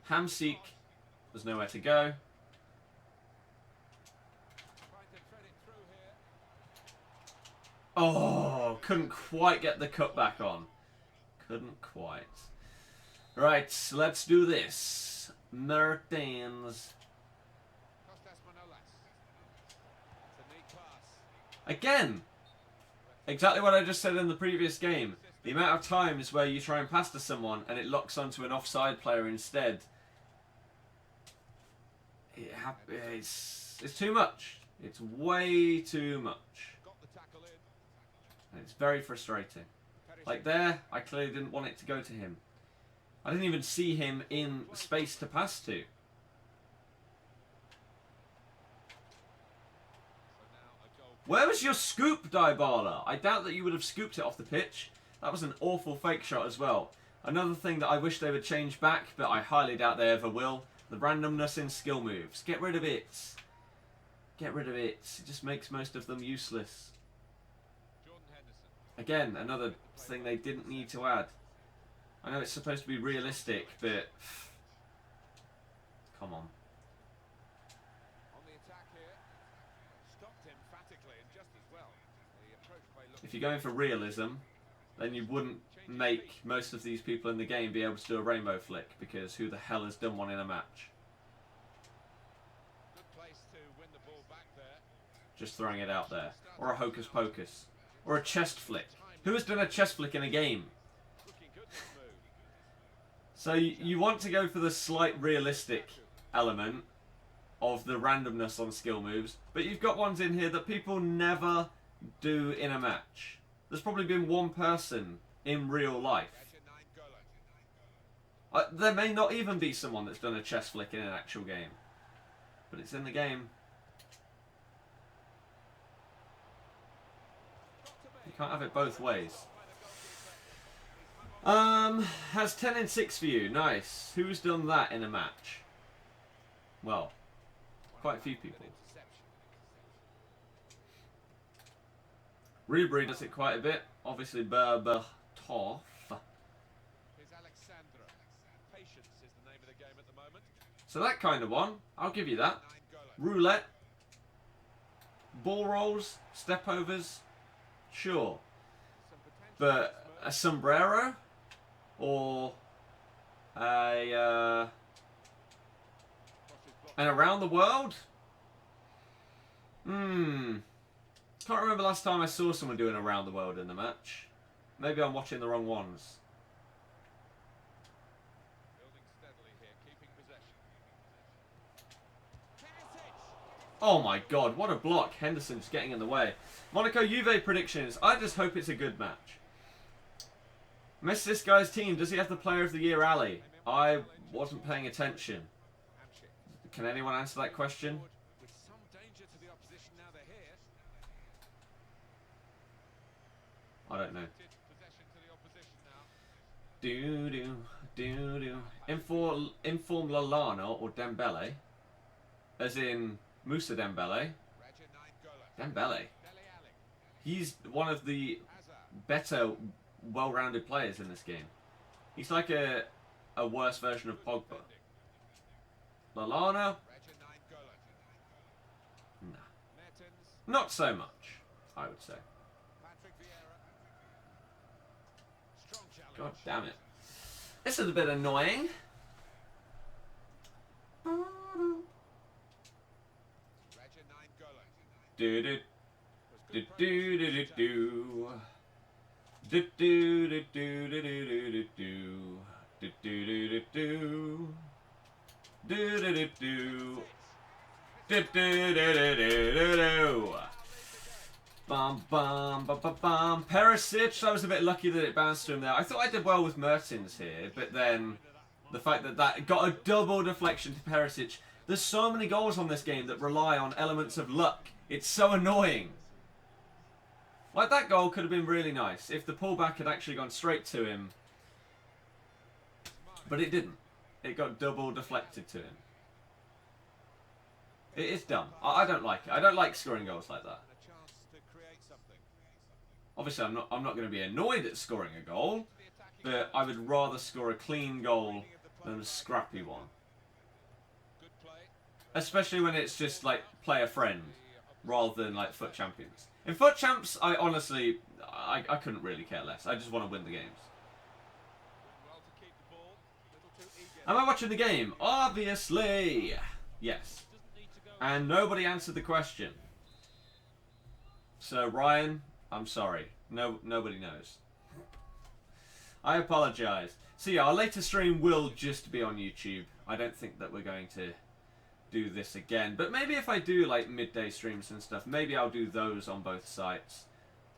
Hamsik. There's nowhere to go. Oh, couldn't quite get the cut back on. Couldn't quite. Right, let's do this. Mertens. Again, exactly what I just said in the previous game. The amount of times where you try and pass to someone and it locks onto an offside player instead. It's too much. It's way too much. And it's very frustrating. Like there, I clearly didn't want it to go to him. I didn't even see him in space to pass to. Where was your scoop, Dybala? I doubt that you would have scooped it off the pitch. That was an awful fake shot as well. Another thing that I wish they would change back, but I highly doubt they ever will. The randomness in skill moves. Get rid of it. Get rid of it. It just makes most of them useless. Again, another thing they didn't need to add. I know it's supposed to be realistic, but come on. If you're going for realism, then you wouldn't make most of these people in the game be able to do a rainbow flick, because who the hell has done one in a match? Just throwing it out there. Or a hocus pocus. Or a chest flick. Who has done a chest flick in a game? So you want to go for the slight realistic element of the randomness on skill moves, but you've got ones in here that people never do in a match. There's probably been one person in real life. There may not even be someone that's done a chest flick in an actual game, but it's in the game. You can't have it both ways. Has 10 and 6 for you. Nice. Who's done that in a match? Well, quite a few people. Ribery does it quite a bit. Obviously, Berbatov. So that kind of one, I'll give you that. Roulette. Ball rolls, step overs, sure. But a sombrero? Or an around the world? Can't remember last time I saw someone doing around the world in the match. Maybe I'm watching the wrong ones. Oh my god, what a block. Henderson's getting in the way. Monaco Juve predictions. I just hope it's a good match. Miss this guy's team. Does he have the player of the year, Ali? I wasn't paying attention. Can anyone answer that question? I don't know. Inform Lallana or Dembele. As in Moussa Dembele. Dembele. He's one of the better, well-rounded players in this game. He's like a worse version of Pogba. Lallana? Nah. Not so much, I would say. God damn it. This is a bit annoying. Do do do do do. Do do do do do do do do. Do do do do do. Do do do do. Do do do do do do. Bum bum bum bum bum. Perisic, I was a bit lucky that it bounced to him there. I thought I did well with Mertens here, but then the fact that that got a double deflection to Perisic. There's so many goals on this game that rely on elements of luck. It's so annoying. Like, that goal could have been really nice if the pullback had actually gone straight to him. But it didn't. It got double deflected to him. It is dumb. I don't like it. I don't like scoring goals like that. Obviously, I'm not going to be annoyed at scoring a goal, but I would rather score a clean goal than a scrappy one. Especially when it's just like play a friend rather than like FUT Champions. In FUT Champs, I honestly, I couldn't really care less. I just want to win the games. Am I watching the game? Obviously! Yes. And nobody answered the question. So, Ryan, I'm sorry. Nobody knows. I apologise. So yeah, our latest stream will just be on YouTube. I don't think that we're going to do this again. But maybe if I do like midday streams and stuff, maybe I'll do those on both sites.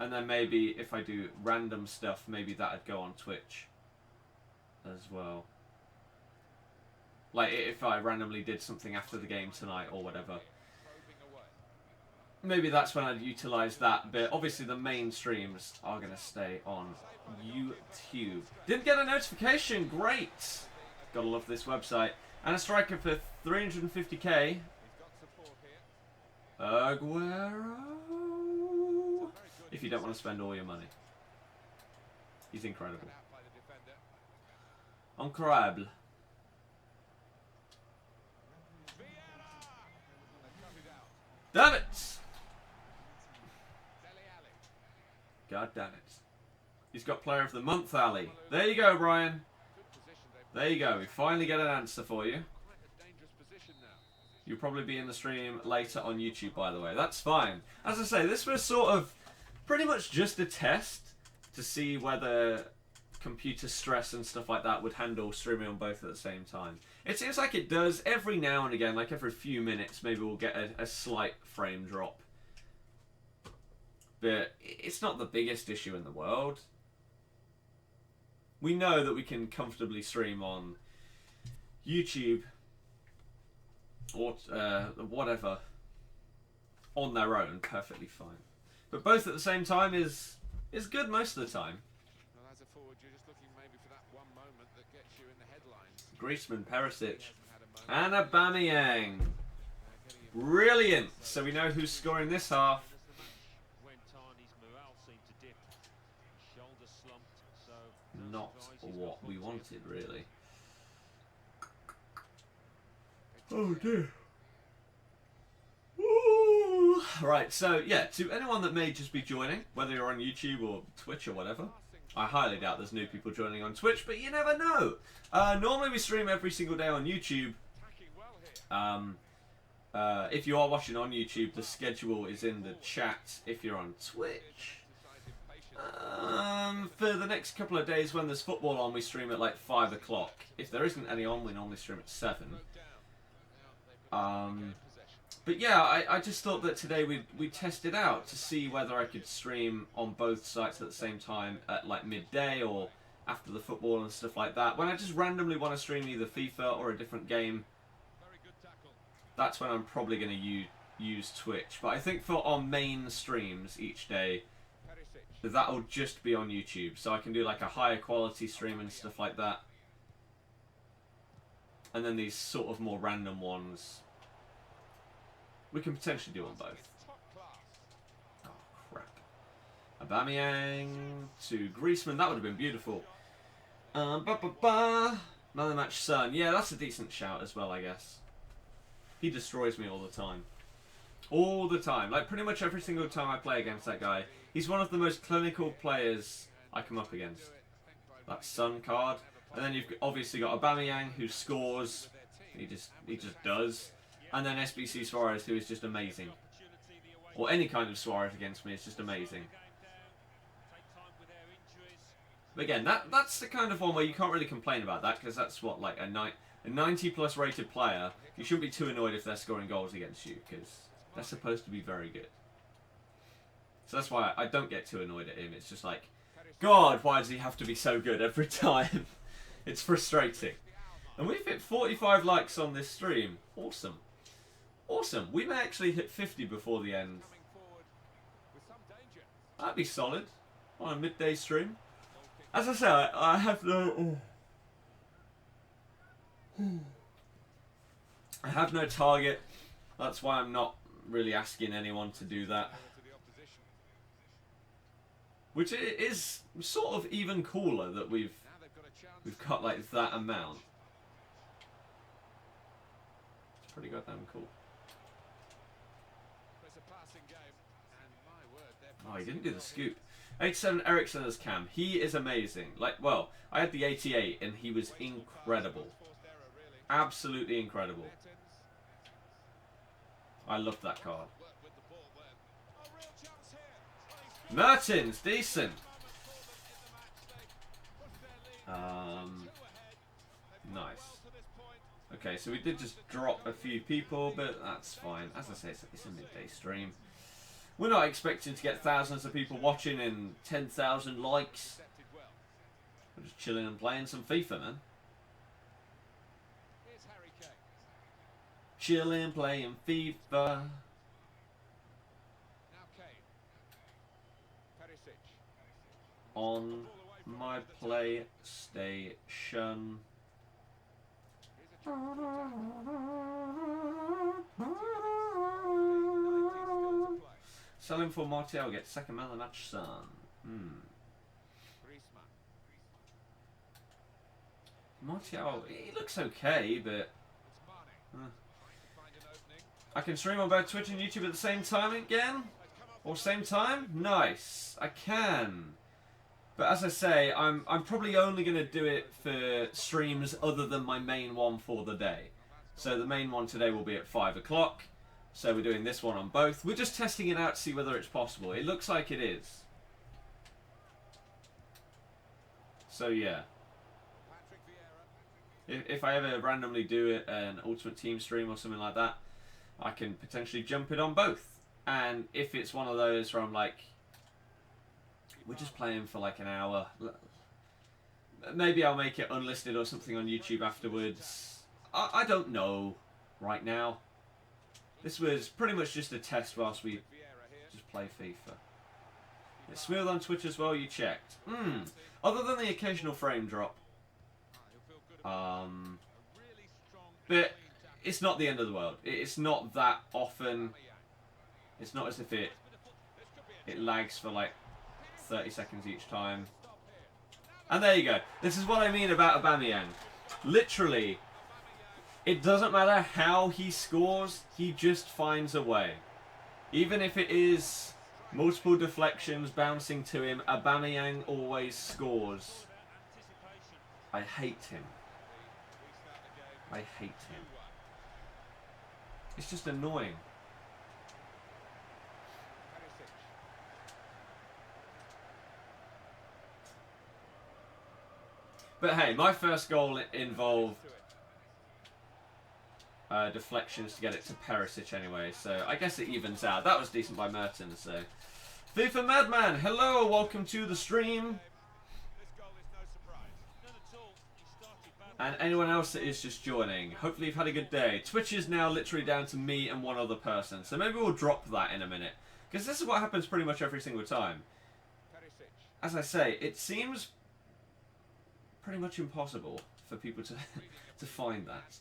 And then maybe if I do random stuff, maybe that'd go on Twitch as well. Like if I randomly did something after the game tonight or whatever. Maybe that's when I'd utilise that, but obviously the main streams are going to stay on YouTube. Didn't get a notification, great! Gotta love this website. And a striker for 350k. Aguero. If you don't want to spend all your money. He's incredible. Incredible. Damn it! God damn it. He's got Player of the Month, Ali. There you go, Brian. There you go. We finally get an answer for you. You'll probably be in the stream later on YouTube, by the way. That's fine. As I say, this was sort of pretty much just a test to see whether computer stress and stuff like that would handle streaming on both at the same time. It seems like it does every now and again, like every few minutes, maybe we'll get a slight frame drop. But it's not the biggest issue in the world. We know that we can comfortably stream on YouTube or whatever on their own, perfectly fine. But both at the same time is good most of the time. Well, as a forward, you're just looking maybe for that one moment that gets you in the headlines. Griezmann, Perisic, and Aubameyang. Brilliant. So we know who's scoring this half. Not what we wanted, really. Oh dear. Ooh. Right, so yeah, to anyone that may just be joining, whether you're on YouTube or Twitch or whatever, I highly doubt there's new people joining on Twitch, but you never know. Normally we stream every single day on YouTube. If you are watching on YouTube, the schedule is in the chat. If you're on Twitch, for the next couple of days when there's football on, we stream at like 5 o'clock. If there isn't any on, we normally stream at 7. But yeah, I just thought that today we'd test it out to see whether I could stream on both sites at the same time at like midday or after the football and stuff like that. When I just randomly want to stream either FIFA or a different game, that's when I'm probably going to use Twitch. But I think for our main streams each day, that'll just be on YouTube. So I can do like a higher quality stream and stuff like that. And then these sort of more random ones, we can potentially do on both. Oh, crap. Aubameyang to Griezmann. That would have been beautiful. Man of the match, Son. Yeah, that's a decent shout as well, I guess. He destroys me all the time. All the time. Like, pretty much every single time I play against that guy. He's one of the most clinical players I come up against. That Son card. And then you've obviously got Aubameyang, who scores. He just does. And then SBC Suarez, who is just amazing. or any kind of Suarez against me is just amazing. But again, that's the kind of one where you can't really complain about that, because that's what, like a 90 plus rated player. You shouldn't be too annoyed if they're scoring goals against you, because they're supposed to be very good. So that's why I don't get too annoyed at him. It's just like, God, why does he have to be so good every time? It's frustrating. And we've hit 45 likes on this stream. Awesome. Awesome. We may actually hit 50 before the end. That'd be solid on a midday stream. As I say, I have no... I have no target. That's why I'm not really asking anyone to do that. Which is sort of even cooler that we've got like that amount. It's pretty goddamn cool. Oh, he didn't do the scoop. 87 Ericsson as Cam. He is amazing. Like, well, I had the 88 and he was incredible. Absolutely incredible. I loved that card. Mertens, decent. Nice. Okay, so we did just drop a few people, but that's fine. As I say, it's a midday stream. We're not expecting to get thousands of people watching and 10,000 likes. We're just chilling and playing some FIFA, man. Chilling, playing FIFA. On my PlayStation. Sell him for Martial, get second man of the match, son. Martial, he looks okay, but... I can stream on both Twitch and YouTube at the same time again? Or same time? Nice. I can. But as I say, I'm probably only going to do it for streams other than my main one for the day. So the main one today will be at 5 o'clock. So we're doing this one on both. We're just testing it out to see whether it's possible. It looks like it is. So yeah. If I ever randomly do an Ultimate Team stream or something like that, I can potentially jump it on both. And if it's one of those where I'm like, we're just playing for like an hour, maybe I'll make it unlisted or something on YouTube afterwards. I don't know right now. This was pretty much just a test whilst we just play FIFA. It's smooth on Twitch as well, you checked. Other than the occasional frame drop. But it's not the end of the world. It's not that often. It's not as if it lags for like 30 seconds each time. And there you go. This is what I mean about Aubameyang. Literally, it doesn't matter how he scores, he just finds a way. Even if it is multiple deflections bouncing to him, Aubameyang always scores. I hate him. I hate him. It's just annoying. But hey, my first goal involved deflections to get it to Perisic anyway, so I guess it evens out. That was decent by Mertens, so. FIFA Madman, hello, welcome to the stream. And anyone else that is just joining, hopefully you've had a good day. Twitch is now literally down to me and one other person, so maybe we'll drop that in a minute. Because this is what happens pretty much every single time. As I say, it seems pretty much impossible for people to to find that.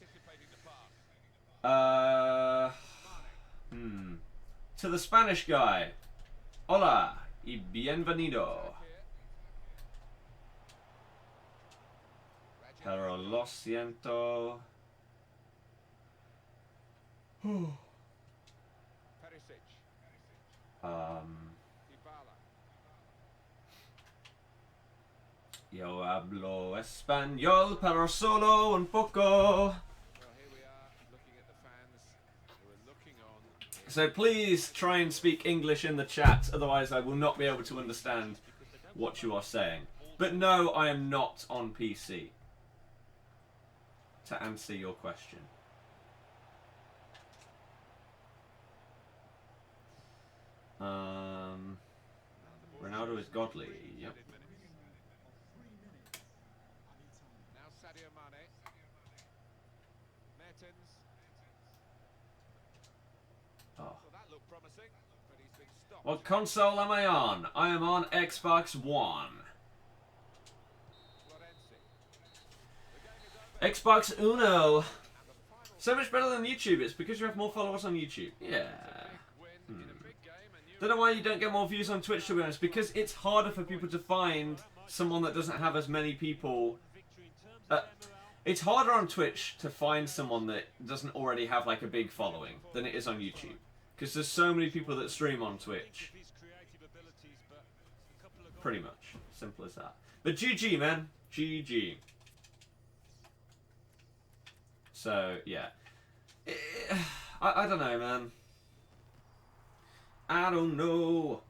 To the Spanish guy. Hola y bienvenido. Pero lo siento. Yo hablo español, pero solo un poco. So please try and speak English in the chat, otherwise I will not be able to understand what you are saying. But no, I am not on PC. To answer your question. Ronaldo is godly. Yep. Now Sadio Mane. Mertens. Oh. Well, that looked promising, but he's been stopped. What console am I on? I am on Xbox One. Florenzi. The game is over. Xbox Uno. So much better than YouTube. It's because you have more followers on YouTube. Yeah. Don't know why you don't get more views on Twitch, to be honest. Because it's harder for people to find someone that doesn't have as many people. It's harder on Twitch to find someone that doesn't already have like a big following than it is on YouTube. Because there's so many people that stream on Twitch. Pretty much. Simple as that. But GG, man. GG. So, yeah. I don't know, man. I don't know.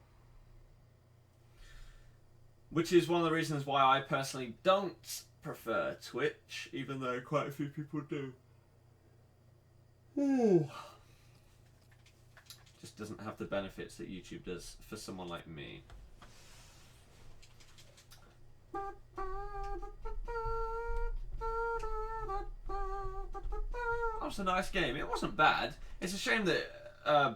Which is one of the reasons why I personally don't prefer Twitch, even though quite a few people do. Ooh. Just doesn't have the benefits that YouTube does for someone like me. That was a nice game. It wasn't bad. It's a shame that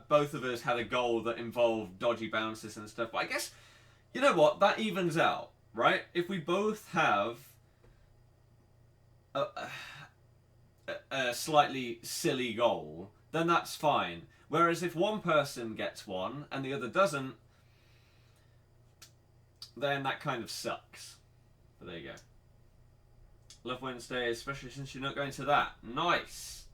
both of us had a goal that involved dodgy bounces and stuff. But I guess, you know what? That evens out, right? If we both have a slightly silly goal, then that's fine. Whereas if one person gets one and the other doesn't, then that kind of sucks. But there you go. Love Wednesday, especially since you're not going to that. Nice.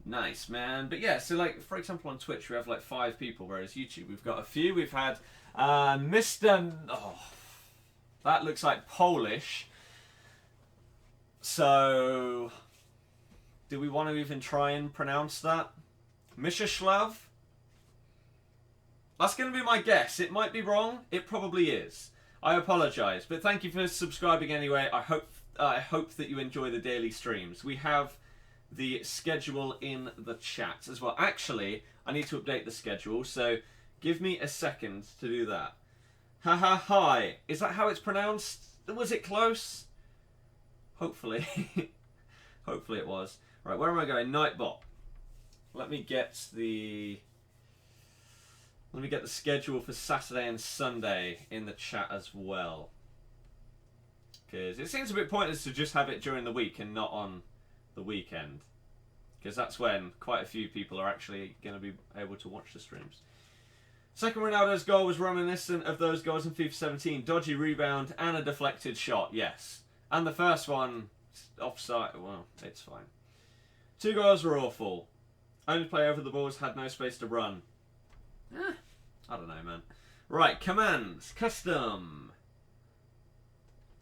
Nice, man. But yeah, so like, for example, on Twitch we have like 5 people, whereas YouTube we've got a few. We've had Mr. Oh, that looks like Polish. So, do we want to even try and pronounce that? Mishishlav? That's going to be my guess. It might be wrong. It probably is. I apologise, but thank you for subscribing anyway. I hope that you enjoy the daily streams. We have the schedule in the chat as well. Actually, I need to update the schedule, so give me a second to do that. Haha, hi. Is that how it's pronounced? Was it close? Hopefully. Hopefully it was. Right, where am I going? Nightbot. Let me get the schedule for Saturday and Sunday in the chat as well. Because it seems a bit pointless to just have it during the week and not on the weekend. Because that's when quite a few people are actually going to be able to watch the streams. Second Ronaldo's goal was reminiscent of those goals in FIFA 17. Dodgy rebound and a deflected shot, yes. And the first one, offside, well, it's fine. 2 goals were awful. Only play over the balls, had no space to run. I don't know, man. Right, commands. Custom.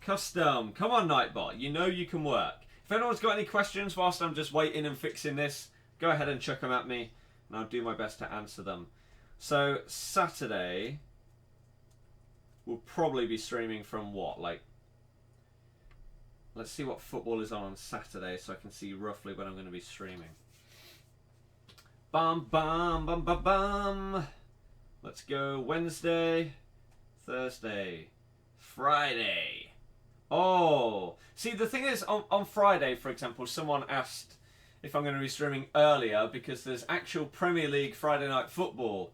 Custom. Come on, Nightbot. You know you can work. If anyone's got any questions whilst I'm just waiting and fixing this, go ahead and chuck them at me, and I'll do my best to answer them. So, Saturday, we'll probably be streaming from what? Like, let's see what football is on Saturday so I can see roughly when I'm going to be streaming. Bam, bam, bam, bam, bam. Let's go Wednesday, Thursday, Friday. Oh, see, the thing is, on Friday, for example, someone asked if I'm going to be streaming earlier because there's actual Premier League Friday night football.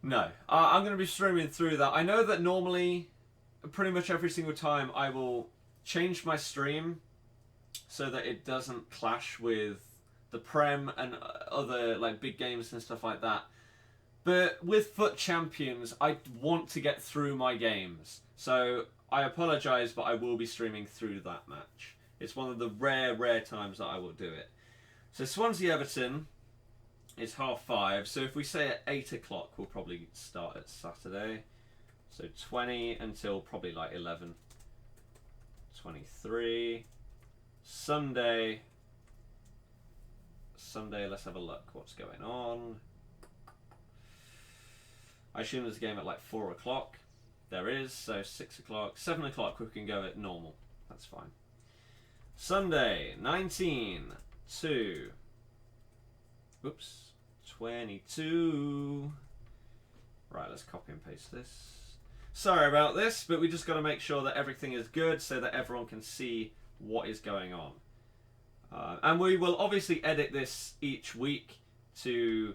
No, I'm going to be streaming through that. I know that normally, pretty much every single time, I will change my stream so that it doesn't clash with the Prem and other like big games and stuff like that. But with Foot Champions, I want to get through my games. So I apologise, but I will be streaming through that match. It's one of the rare times that I will do it. So Swansea Everton is 5:30. So if we say at 8 o'clock, we'll probably start at Saturday. So 20 until probably like 11. 23. Sunday, let's have a look what's going on. I assume there's a game at like 4 o'clock. There is, so 6 o'clock, 7 o'clock we can go at normal. That's fine. Sunday, 19 to... Oops. 22. Right, let's copy and paste this. Sorry about this, but we just got to make sure that everything is good so that everyone can see what is going on. And we will obviously edit this each week to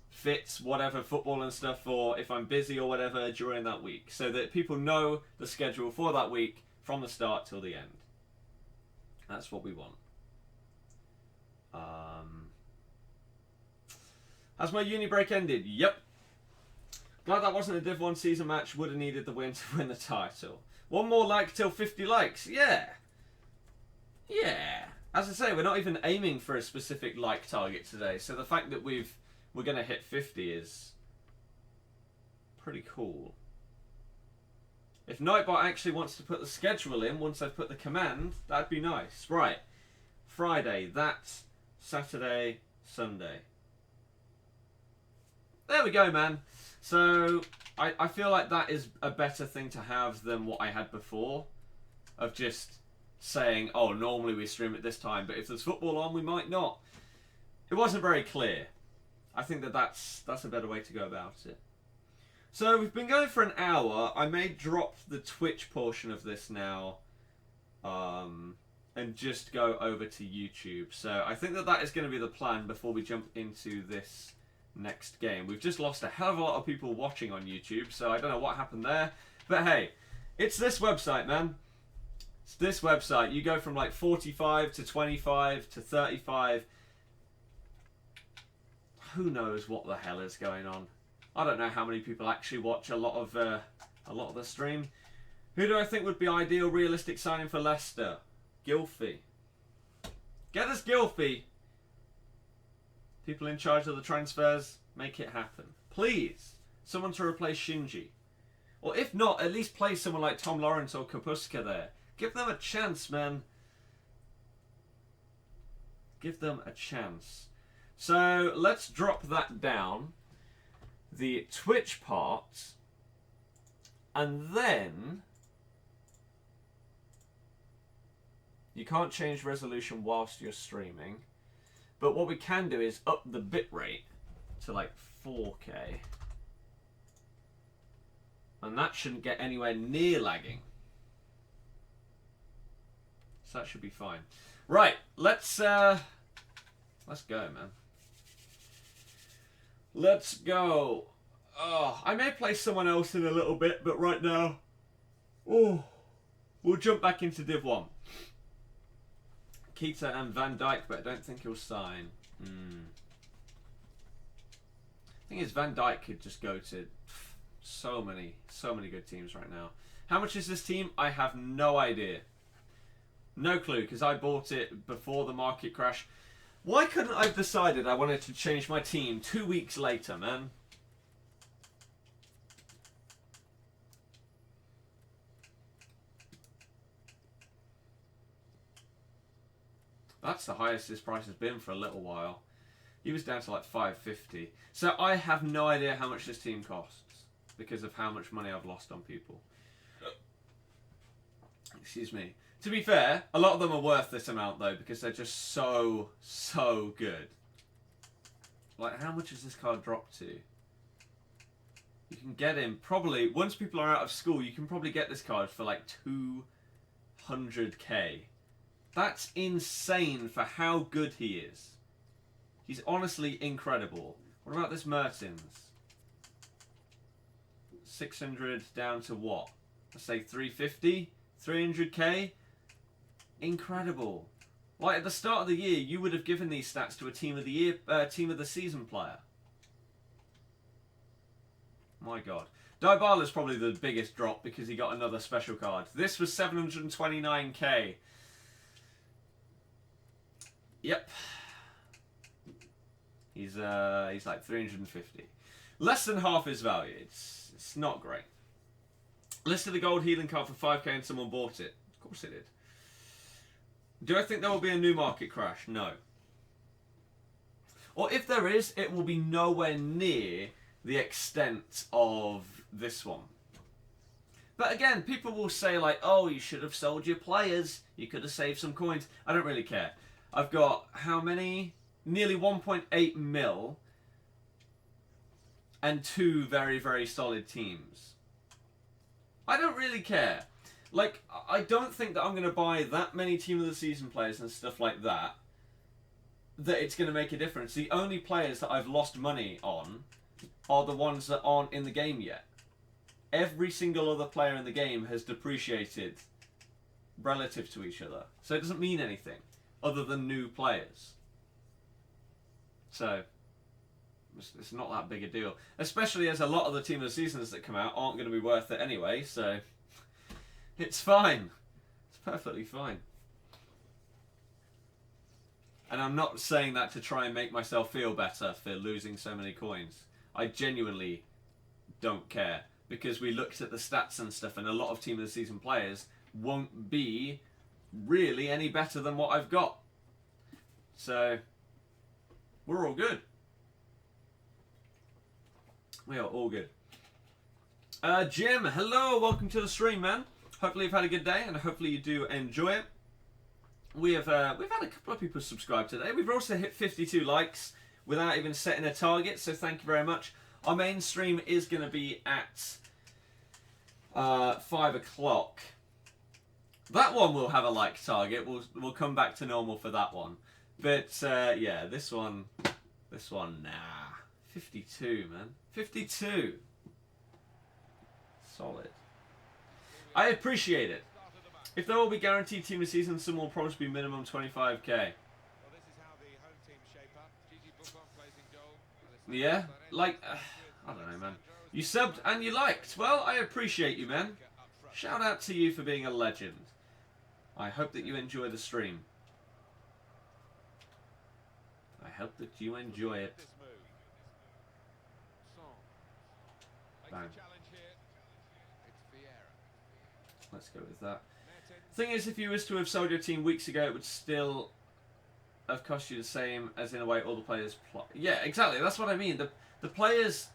fit whatever football and stuff, or if I'm busy or whatever during that week, so that people know the schedule for that week from the start till the end. That's what we want. Has my uni break ended? Yep. Glad that wasn't a Div 1 season match. Would have needed the win to win the title. One more like till 50 likes. Yeah. Yeah. As I say, we're not even aiming for a specific like target today. So the fact that we're going to hit 50 is pretty cool. If Nightbot actually wants to put the schedule in once I've put the command, that'd be nice. Right. Friday, that's Saturday, Sunday. There we go, man. So, I feel like that is a better thing to have than what I had before. Of just saying, oh, normally we stream at this time, but if there's football on, we might not. It wasn't very clear. I think that's a better way to go about it. So, we've been going for an hour. I may drop the Twitch portion of this now. And just go over to YouTube. So, I think that is going to be the plan before we jump into this next game. We've just lost a hell of a lot of people watching on YouTube, so I don't know what happened there. But hey, it's this website, man. It's this website. You go from like 45 to 25 to 35. Who knows what the hell is going on? I don't know how many people actually watch a lot of the stream. Who do I think would be ideal realistic signing for Leicester? Gylfi. Get us Gylfi. People in charge of the transfers, make it happen. Please, someone to replace Shinji. Or if not, at least play someone like Tom Lawrence or Kapuska there. Give them a chance, man. Give them a chance. So, let's drop that down. The Twitch part. And then... You can't change resolution whilst you're streaming. But what we can do is up the bitrate to like 4K. And that shouldn't get anywhere near lagging. So that should be fine. Right, let's go, man. Let's go. Oh, I may play someone else in a little bit, but right now, we'll jump back into Div 1. Keita and Van Dijk, but I don't think he'll sign. Thing is, Van Dijk could just go to so many good teams right now. How much is this team? I have no idea. No clue, because I bought it before the market crash. Why couldn't I have decided I wanted to change my team 2 weeks later, man? That's the highest this price has been for a little while. He was down to like 550. So I have no idea how much this team costs because of how much money I've lost on people. Excuse me. To be fair, a lot of them are worth this amount though because they're just so good. Like, how much has this card dropped to? You can get him probably, once people are out of school, you can probably get this card for like 200k. That's insane for how good he is. He's honestly incredible. What about this Mertens? 600 down to what? Let's say 350? 300k? Incredible. Like at the start of the year, you would have given these stats to a team of the year, team of the season player. My God. Dybala's probably the biggest drop because he got another special card. This was 729k. Yep. He's like 350. Less than half his value. It's not great. Listed a gold healing card for 5k and someone bought it. Of course it did. Do I think there will be a new market crash? No. Or if there is, it will be nowhere near the extent of this one. But again, people will say like, oh, you should have sold your players. You could have saved some coins. I don't really care. I've got how many? Nearly 1.8 mil and 2 very, very solid teams. I don't really care. Like, I don't think that I'm going to buy that many Team of the Season players and stuff like that it's going to make a difference. The only players that I've lost money on are the ones that aren't in the game yet. Every single other player in the game has depreciated relative to each other. So it doesn't mean anything other than new players. So it's not that big a deal. Especially as a lot of the Team of the Seasons that come out aren't going to be worth it anyway. So it's fine. It's perfectly fine. And I'm not saying that to try and make myself feel better for losing so many coins. I genuinely don't care. Because we looked at the stats and stuff, and a lot of Team of the Season players won't be really any better than what I've got. So, we're all good. We are all good. Jim, hello, welcome to the stream, man. Hopefully you've had a good day, and hopefully you do enjoy it. We've had a couple of people subscribe today. We've also hit 52 likes without even setting a target, so thank you very much. Our main stream is going to be at 5 o'clock. That one will have a like target. We'll come back to normal for that one. But yeah, this one, nah. 52, man. 52. Solid. I appreciate it. If there will be guaranteed Team of the Season, some will probably be minimum 25k. Yeah, like, I don't know, man. You subbed and you liked. Well, I appreciate you, man. Shout out to you for being a legend. I hope that you enjoy the stream. I hope that you enjoy it. Bang. Let's go with that. Thing is, if you was to have sold your team weeks ago, it would still have cost you the same as in a way all the players yeah, exactly. That's what I mean. The players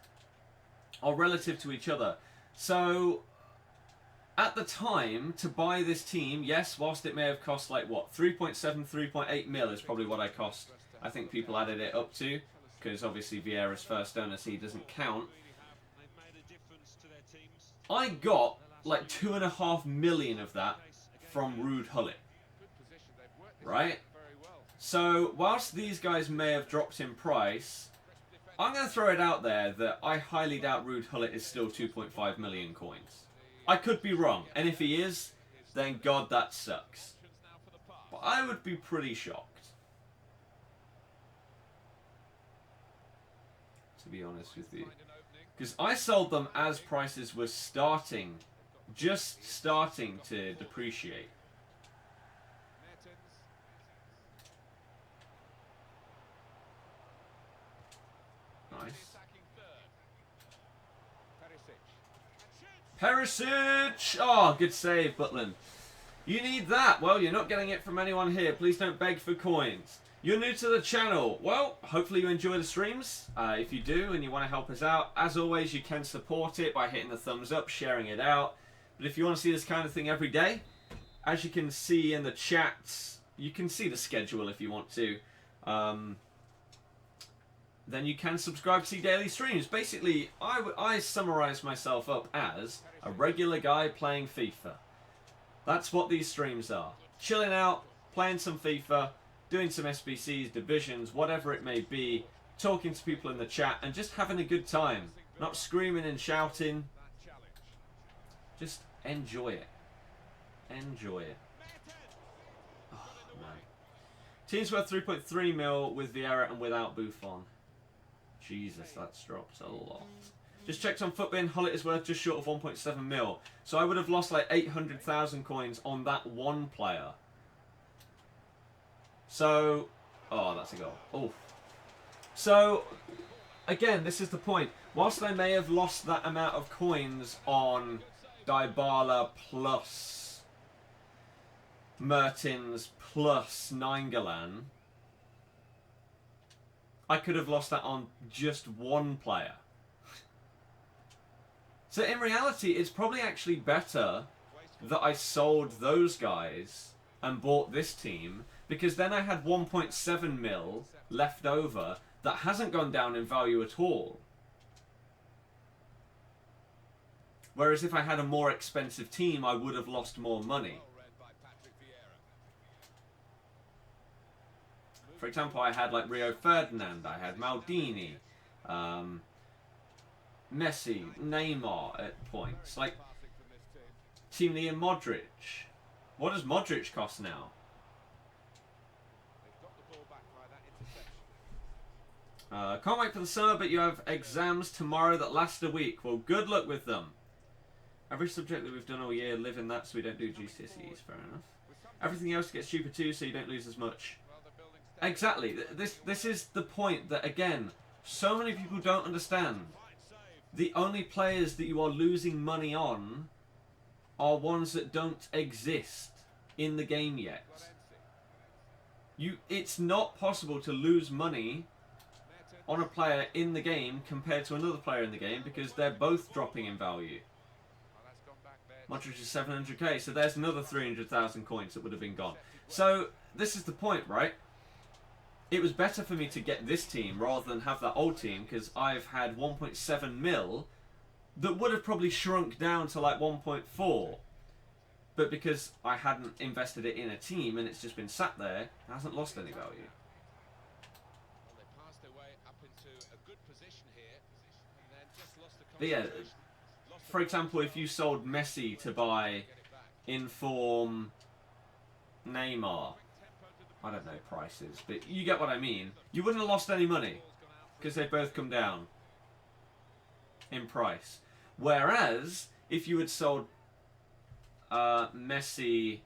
are relative to each other. So at the time to buy this team, yes, whilst it may have cost like what 3.7, 3.8 mil is probably what I cost. I think people added it up to because obviously Vieira's first owner, so he doesn't count. I got like 2.5 million of that from Ruud Gullit, right? So, whilst these guys may have dropped in price, I'm going to throw it out there that I highly doubt Ruud Gullit is still 2.5 million coins. I could be wrong, and if he is, then God, that sucks. But I would be pretty shocked, to be honest with you. Because I sold them as prices were just starting to depreciate. Nice. Perisic! Oh, good save, Butland. You need that. Well, you're not getting it from anyone here. Please don't beg for coins. You're new to the channel. Well, hopefully you enjoy the streams. If you do and you want to help us out, as always, you can support it by hitting the thumbs up, sharing it out. But if you want to see this kind of thing every day, as you can see in the chats, you can see the schedule if you want to. Then you can subscribe to see daily streams. Basically, I summarise myself up as a regular guy playing FIFA. That's what these streams are. Chilling out, playing some FIFA, doing some SBCs, divisions, whatever it may be, talking to people in the chat, and just having a good time. Not screaming and shouting. Just enjoy it. Enjoy it. Oh, man. Team's worth 3.3 mil with Vieira and without Buffon. Jesus, that's dropped a lot. Just checked on Footbin, Gullit is worth just short of 1.7 mil. So I would have lost like 800,000 coins on that one player. So, oh, that's a goal. Oh. So, again, this is the point. Whilst I may have lost that amount of coins on Dybala plus Mertens plus Nainggolan, I could have lost that on just one player. So in reality, it's probably actually better that I sold those guys and bought this team, because then I had 1.7 mil left over that hasn't gone down in value at all. Whereas if I had a more expensive team, I would have lost more money. For example, I had like Rio Ferdinand, I had Maldini, Messi, Neymar at points. Like, Team Liam Modric. What does Modric cost now? Can't wait for the summer, but you have exams tomorrow that last a week. Well, good luck with them. Every subject that we've done all year, live in that so we don't do GCSEs. Fair enough. Everything else gets cheaper too, so you don't lose as much. Exactly. This is the point that, again, so many people don't understand. The only players that you are losing money on are ones that don't exist in the game yet. It's not possible to lose money on a player in the game compared to another player in the game, because they're both dropping in value. Modric is 700k, so there's another 300,000 coins that would have been gone. So this is the point, right? It was better for me to get this team rather than have that old team, because I've had 1.7 mil that would have probably shrunk down to like 1.4. But because I hadn't invested it in a team and it's just been sat there, it hasn't lost any value. But yeah, for example, if you sold Messi to buy in-form Neymar, I don't know prices, but you get what I mean. You wouldn't have lost any money because they both come down in price. Whereas if you had sold Messi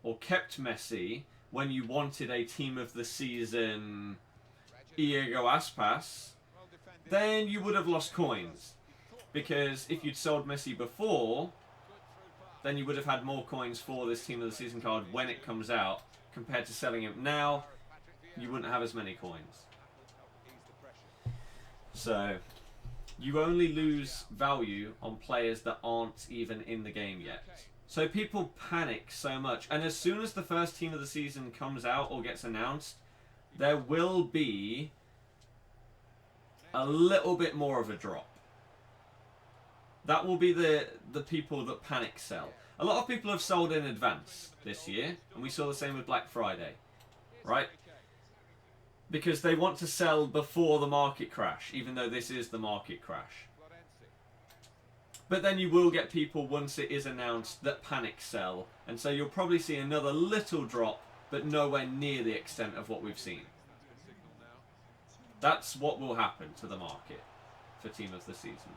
or kept Messi when you wanted a team of the season Iago Aspas, then you would have lost coins. Because if you'd sold Messi before, then you would have had more coins for this team of the season card when it comes out, compared to selling him now. You wouldn't have as many coins. So you only lose value on players that aren't even in the game yet. So people panic so much, and as soon as the first team of the season comes out or gets announced, there will be a little bit more of a drop. That will be the people that panic sell. A lot of people have sold in advance this year, and we saw the same with Black Friday, right? Because they want to sell before the market crash, even though this is the market crash. But then you will get people, once it is announced, that panic sell, and so you'll probably see another little drop, but nowhere near the extent of what we've seen. That's what will happen to the market for Team of the Season.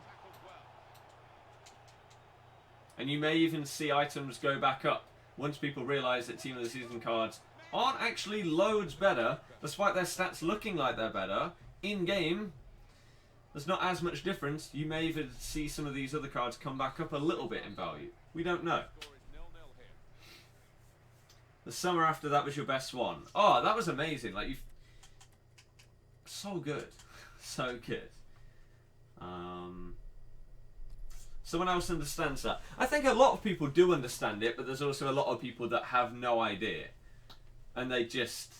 And you may even see items go back up once people realise that Team of the Season cards aren't actually loads better, despite their stats looking like they're better. In-game, there's not as much difference. You may even see some of these other cards come back up a little bit in value. We don't know. The summer after that was your best one. Oh, that was amazing. Like, so good. So good. Someone else understands that. I think a lot of people do understand it, but there's also a lot of people that have no idea. And they just,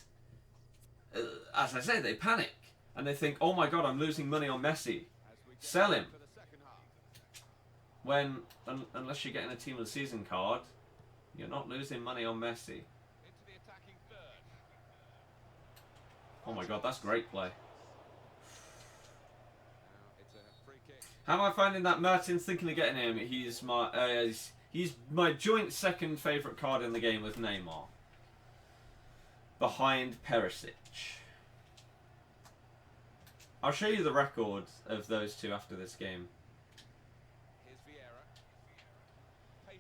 as I say, they panic. And they think, oh my god, I'm losing money on Messi. Sell him. When, unless you're getting a Team of the Season card, you're not losing money on Messi. Oh my god, that's great play. How am I finding that Mertens thinking of getting him? He's my joint second favourite card in the game with Neymar. Behind Perisic. I'll show you the record of those two after this game.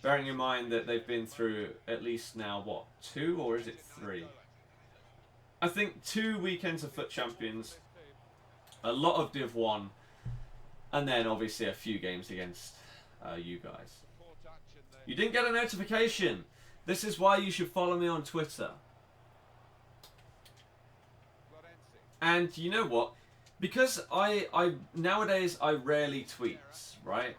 Bearing in mind that they've been through at least now, what, 2 or is it 3? I think 2 weekends of FUT Champions, a lot of Div 1, and then obviously a few games against you guys. You didn't get a notification. This is why you should follow me on Twitter. And you know what? Because I nowadays I rarely tweet, right?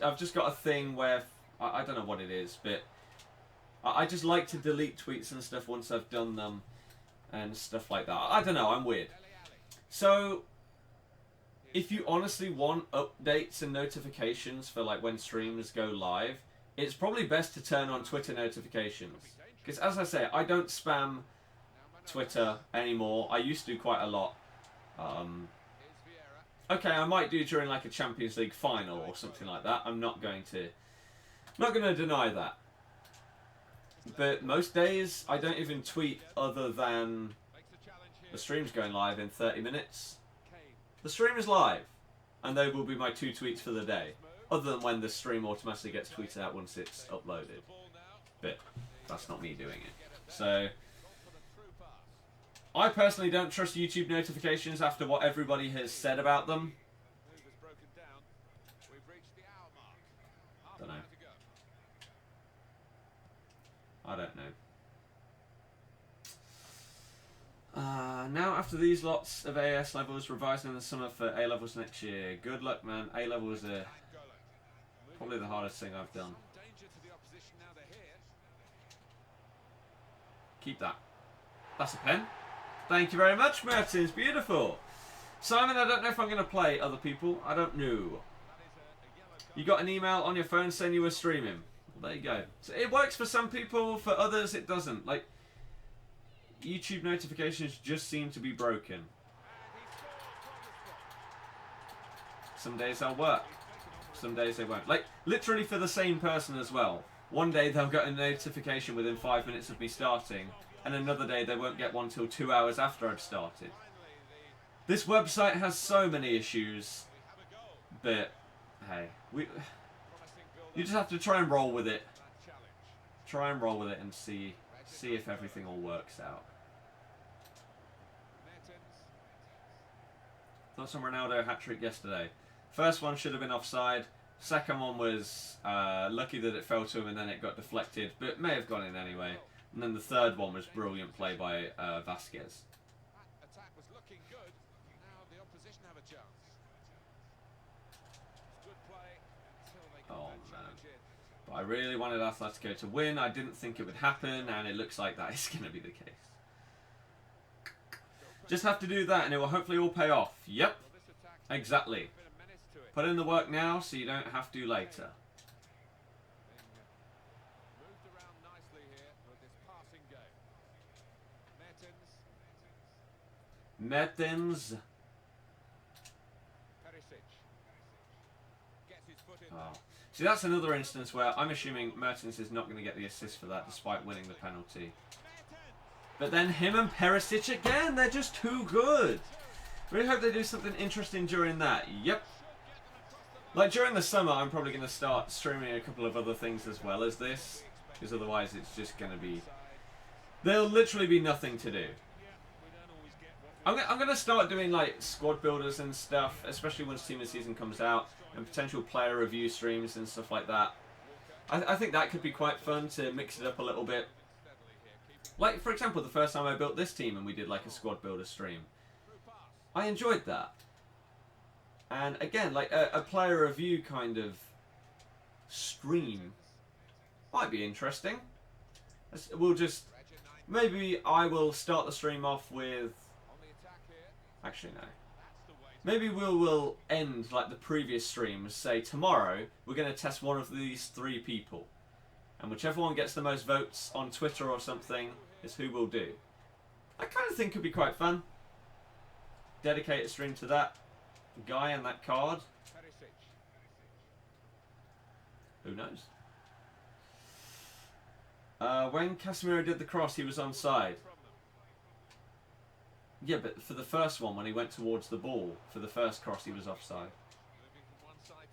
I've just got a thing where I don't know what it is, but I just like to delete tweets and stuff once I've done them and stuff like that. I don't know, I'm weird. So if you honestly want updates and notifications for like when streams go live, it's probably best to turn on Twitter notifications. Because as I say, I don't spam Twitter anymore. I used to quite a lot. Okay, I might do during like a Champions League final or something like that. I'm not going to deny that. But most days, I don't even tweet other than the stream's going live in 30 minutes. The stream is live, and they will be my 2 tweets for the day. Other than when the stream automatically gets tweeted out once it's uploaded. But that's not me doing it. So I personally don't trust YouTube notifications after what everybody has said about them. Don't know. I don't know. Now after these lots of AS levels, revising in the summer for A levels next year. Good luck, man. A levels are probably the hardest thing I've done. Keep that. That's a pen. Thank you very much, Mertens. Beautiful. Simon, I don't know if I'm going to play other people. I don't know. You got an email on your phone saying you were streaming. Well, there you go. So it works for some people, for others it doesn't. Like, YouTube notifications just seem to be broken. Some days they'll work. Some days they won't. Like, literally for the same person as well. One day they'll get a notification within 5 minutes of me starting, and another day they won't get one till 2 hours after I've started. This website has so many issues, but hey, you just have to try and roll with it. Try and roll with it and see if everything all works out. Thoughts on Ronaldo hat-trick yesterday. First one should have been offside. Second one was lucky that it fell to him and then it got deflected, but may have gone in anyway. And then the third one was brilliant play by Vasquez. That attack was looking good. Now the opposition have a chance. Good play until they got that challenge in. But I really wanted Atletico to win. I didn't think it would happen, and it looks like that is going to be the case. Just have to do that, and it will hopefully all pay off. Yep, exactly. Put in the work now, so you don't have to later. Moved around nicely here with this passing game. Mertens. Perisic. Gets his foot in. Oh. See, that's another instance where I'm assuming Mertens is not going to get the assist for that despite winning the penalty. But then him and Perisic again, they're just too good. Really hope they do something interesting during that. Yep. Like during the summer, I'm probably going to start streaming a couple of other things as well as this. Because otherwise it's just going to be... There'll literally be nothing to do. I'm going to start doing like squad builders and stuff, especially once Team of the Season comes out. And potential player review streams and stuff like that. I think that could be quite fun to mix it up a little bit. Like, for example, the first time I built this team and we did like a squad builder stream. I enjoyed that. And again, like a player review kind of stream might be interesting. We'll just... Maybe I will start the stream off with... Actually, no. Maybe we'll end like the previous streams. Say tomorrow we're going to test one of these 3 people. And whichever one gets the most votes on Twitter or something is who we'll do. I kind of think could be quite fun. Dedicate a stream to that guy and that card. Who knows? When Casemiro did the cross, he was onside. Yeah, but for the first one, when he went towards the ball, for the first cross, he was offside.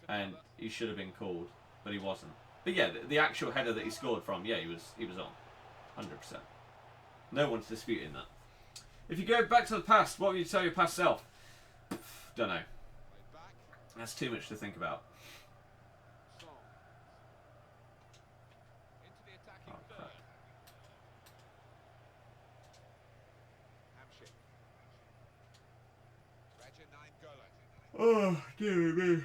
And he should have been called, but he wasn't. But yeah, the actual header that he scored from, yeah, he was on. 100%. No one's disputing that. If you go back to the past, what would you tell your past self? Don't know. That's too much to think about. Oh, crap. Oh, dear me.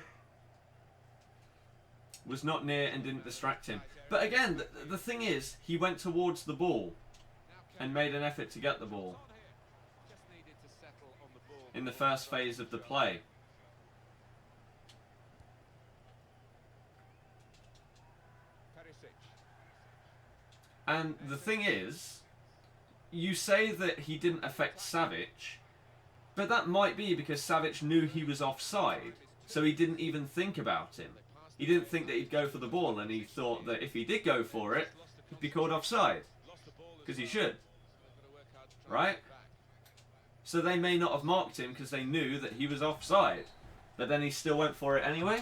was not near and didn't distract him. But again, the thing is, he went towards the ball and made an effort to get the ball in the first phase of the play. And the thing is, you say that he didn't affect Savic, but that might be because Savic knew he was offside, so he didn't even think about him. He didn't think that he'd go for the ball, and he thought that if he did go for it, he'd be called offside. Because he should. Right? So they may not have marked him because they knew that he was offside. But then he still went for it anyway?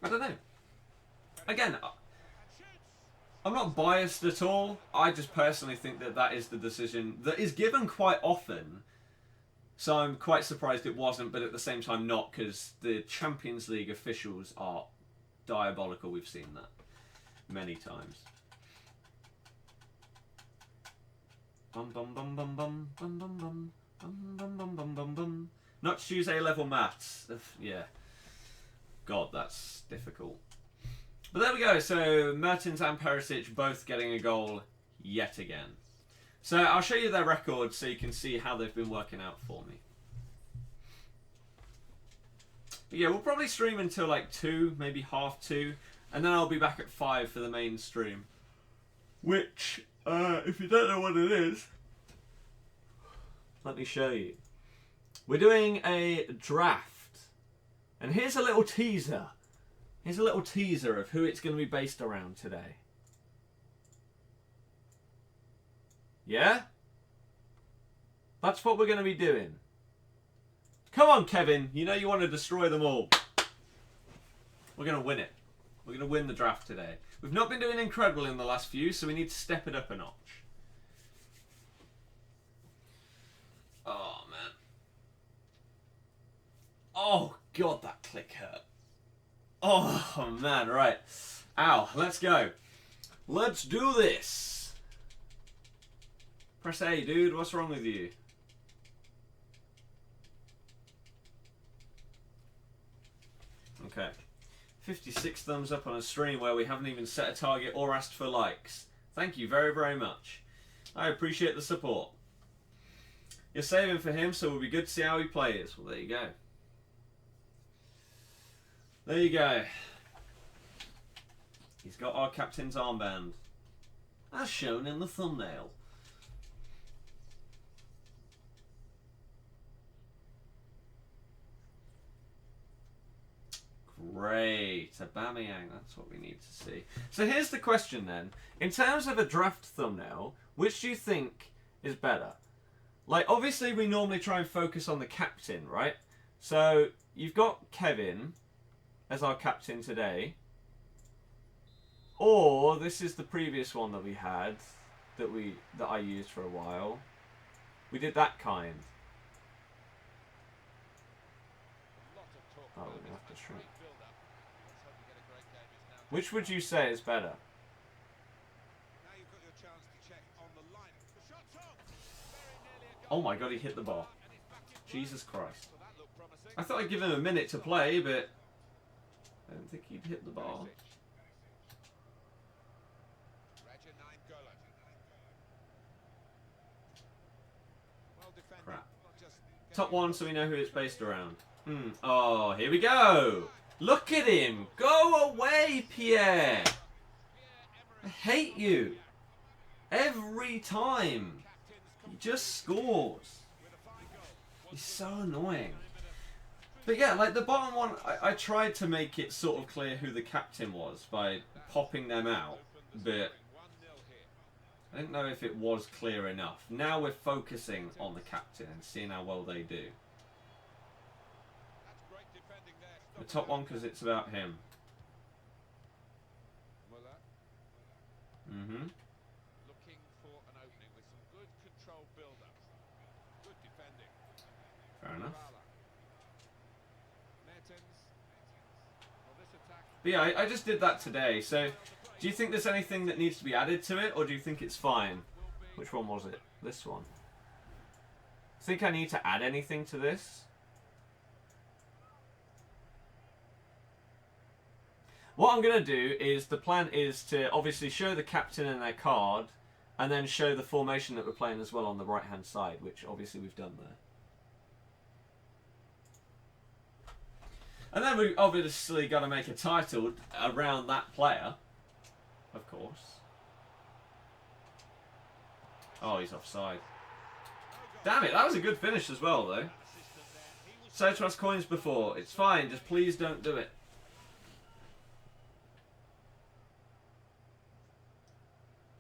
I don't know. Again, I'm not biased at all. I just personally think that that is the decision that is given quite often. So I'm quite surprised it wasn't, but at the same time not, because the Champions League officials are diabolical. We've seen that many times. Bum bum bum bum bum bum bum bum bum bum bum bum bum bum. Not to choose A-level maths. Yeah. God, that's difficult. But there we go. So Mertens and Perisic both getting a goal yet again. So I'll show you their records so you can see how they've been working out for me. But yeah, we'll probably stream until like 2, maybe half 2, and then I'll be back at 5 for the main stream. Which, if you don't know what it is, let me show you. We're doing a draft, and here's a little teaser. Here's a little teaser of who it's going to be based around today. Yeah? That's what we're going to be doing. Come on, Kevin. You know you want to destroy them all. We're going to win it. We're going to win the draft today. We've not been doing incredible in the last few, so we need to step it up a notch. Oh, man. Oh, God, that click hurt. Oh, man, right. Ow, let's go. Let's do this. Press A, dude. What's wrong with you? Okay. 56 thumbs up on a stream where we haven't even set a target or asked for likes. Thank you very, very much. I appreciate the support. You're saving for him, so it'll be good to see how he plays. Well, there you go. There you go. He's got our captain's armband, as shown in the thumbnail. Great. Aubameyang, that's what we need to see. So here's the question then. In terms of a draft thumbnail, which do you think is better? Like, obviously we normally try and focus on the captain, right? So you've got Kevin as our captain today. Or this is the previous one that we had that I used for a while. We did that kind. Oh, we're gonna have to shrink. Which would you say is better? Oh my god, he hit the bar. Jesus Christ. I thought I'd give him a minute to play, but I don't think he'd hit the bar. Crap. Top one so we know who it's based around. Oh, here we go. Look at him. Go away, Pierre. I hate you. Every time. He just scores. He's so annoying. But yeah, like the bottom one, I tried to make it sort of clear who the captain was by popping them out. But I didn't know if it was clear enough. Now we're focusing on the captain and seeing how well they do. The top one because it's about him. Mm-hmm. Looking for an opening with some good control build-up. Good defending. Fair enough. Well, this attack... But yeah, I just did that today. So, do you think there's anything that needs to be added to it, or do you think it's fine? Which one was it? This one. Think I need to add anything to this? What I'm going to do is, the plan is to obviously show the captain and their card, and then show the formation that we're playing as well on the right-hand side, which obviously we've done there. And then we've obviously got to make a title around that player, of course. Oh, he's offside. Damn it, that was a good finish as well, though. So trust coins before. It's fine, just please don't do it.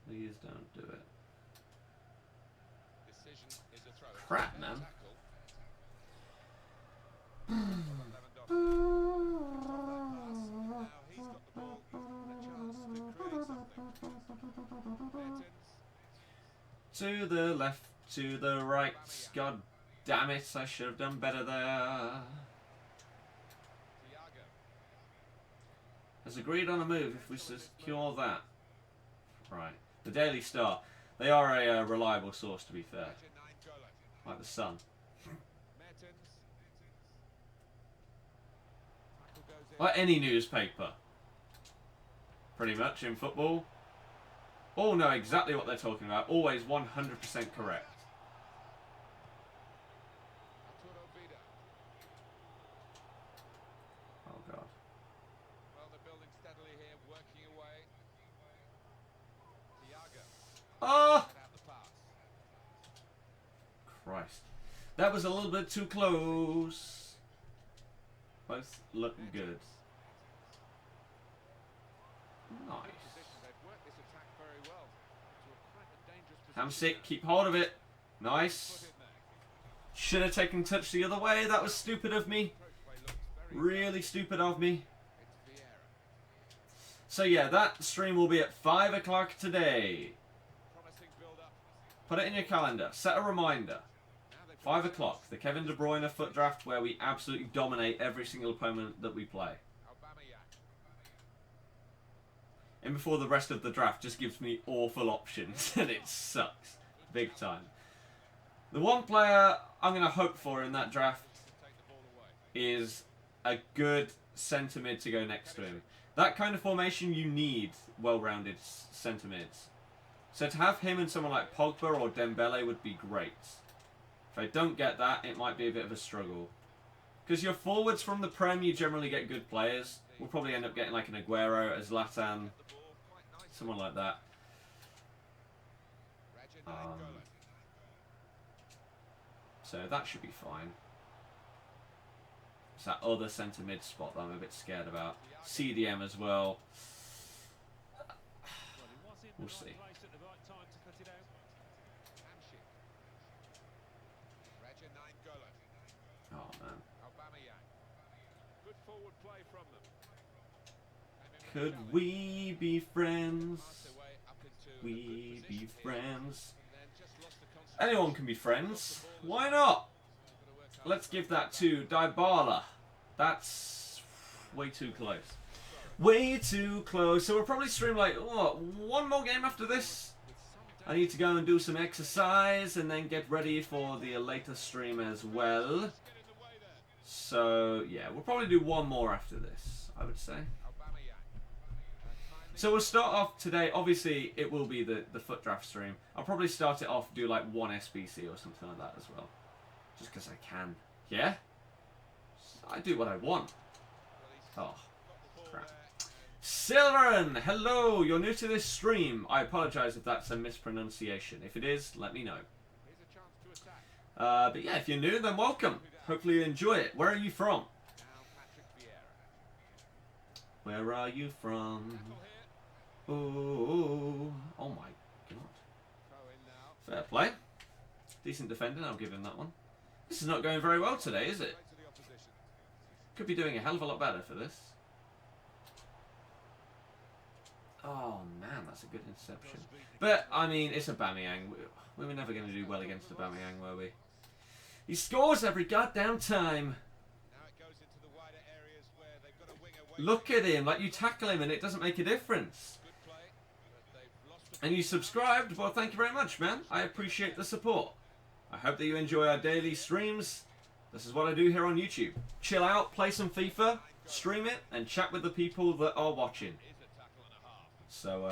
Please don't do it. Crap, man. To the left, to the right. God damn it, I should have done better there. Has agreed on a move if we secure that. Right. The Daily Star. They are a reliable source, to be fair. Like the Sun. Like any newspaper. Pretty much in football. All know exactly what they're talking about. Always 100% correct. Oh god. Well, they're building steadily here, working away. Oh! Christ. That was a little bit too close. Both look good. Nice. Hamsik, keep hold of it. Nice. Should have taken touch the other way. That was stupid of me. Really stupid of me. So yeah, that stream will be at 5 o'clock today. Put it in your calendar. Set a reminder. 5 o'clock. The Kevin De Bruyne foot draft where we absolutely dominate every single opponent that we play. And before the rest of the draft just gives me awful options and it sucks. Big time. The one player I'm going to hope for in that draft is a good centre mid to go next to him. That kind of formation you need well-rounded centre mids. So to have him and someone like Pogba or Dembele would be great. If I don't get that, it might be a bit of a struggle. Because your forwards from the Prem, you generally get good players. We'll probably end up getting like an Aguero, a Zlatan, someone like that. So that should be fine. It's that other centre mid spot that I'm a bit scared about. CDM as well. We'll see. Oh man. Could we be friends? We be friends. Anyone can be friends. Why not? Let's give that to Dybala. That's way too close. Way too close. So we'll probably stream like, what, one more game after this? I need to go and do some exercise and then get ready for the later stream as well. So, yeah, we'll probably do one more after this, I would say. So we'll start off today. Obviously, it will be the foot draft stream. I'll probably start it off, do like one SBC or something like that as well. Just because I can. Yeah? I do what I want. Oh, crap. Silverin, hello. You're new to this stream. I apologize if that's a mispronunciation. If it is, let me know. But yeah, if you're new, then welcome. Hopefully you enjoy it. Where are you from? Where are you from? Oh, oh my god. Fair play. Decent defending, I'll give him that one. This is not going very well today, is it? Could be doing a hell of a lot better for this. Oh man, that's a good interception. But, I mean, it's Aubameyang. We were never going to do well against Aubameyang, were we? He scores every goddamn time. Look at him, like you tackle him and it doesn't make a difference. And you subscribed, well thank you very much man, I appreciate the support. I hope that you enjoy our daily streams. This is what I do here on YouTube. Chill out, play some FIFA, stream it and chat with the people that are watching. So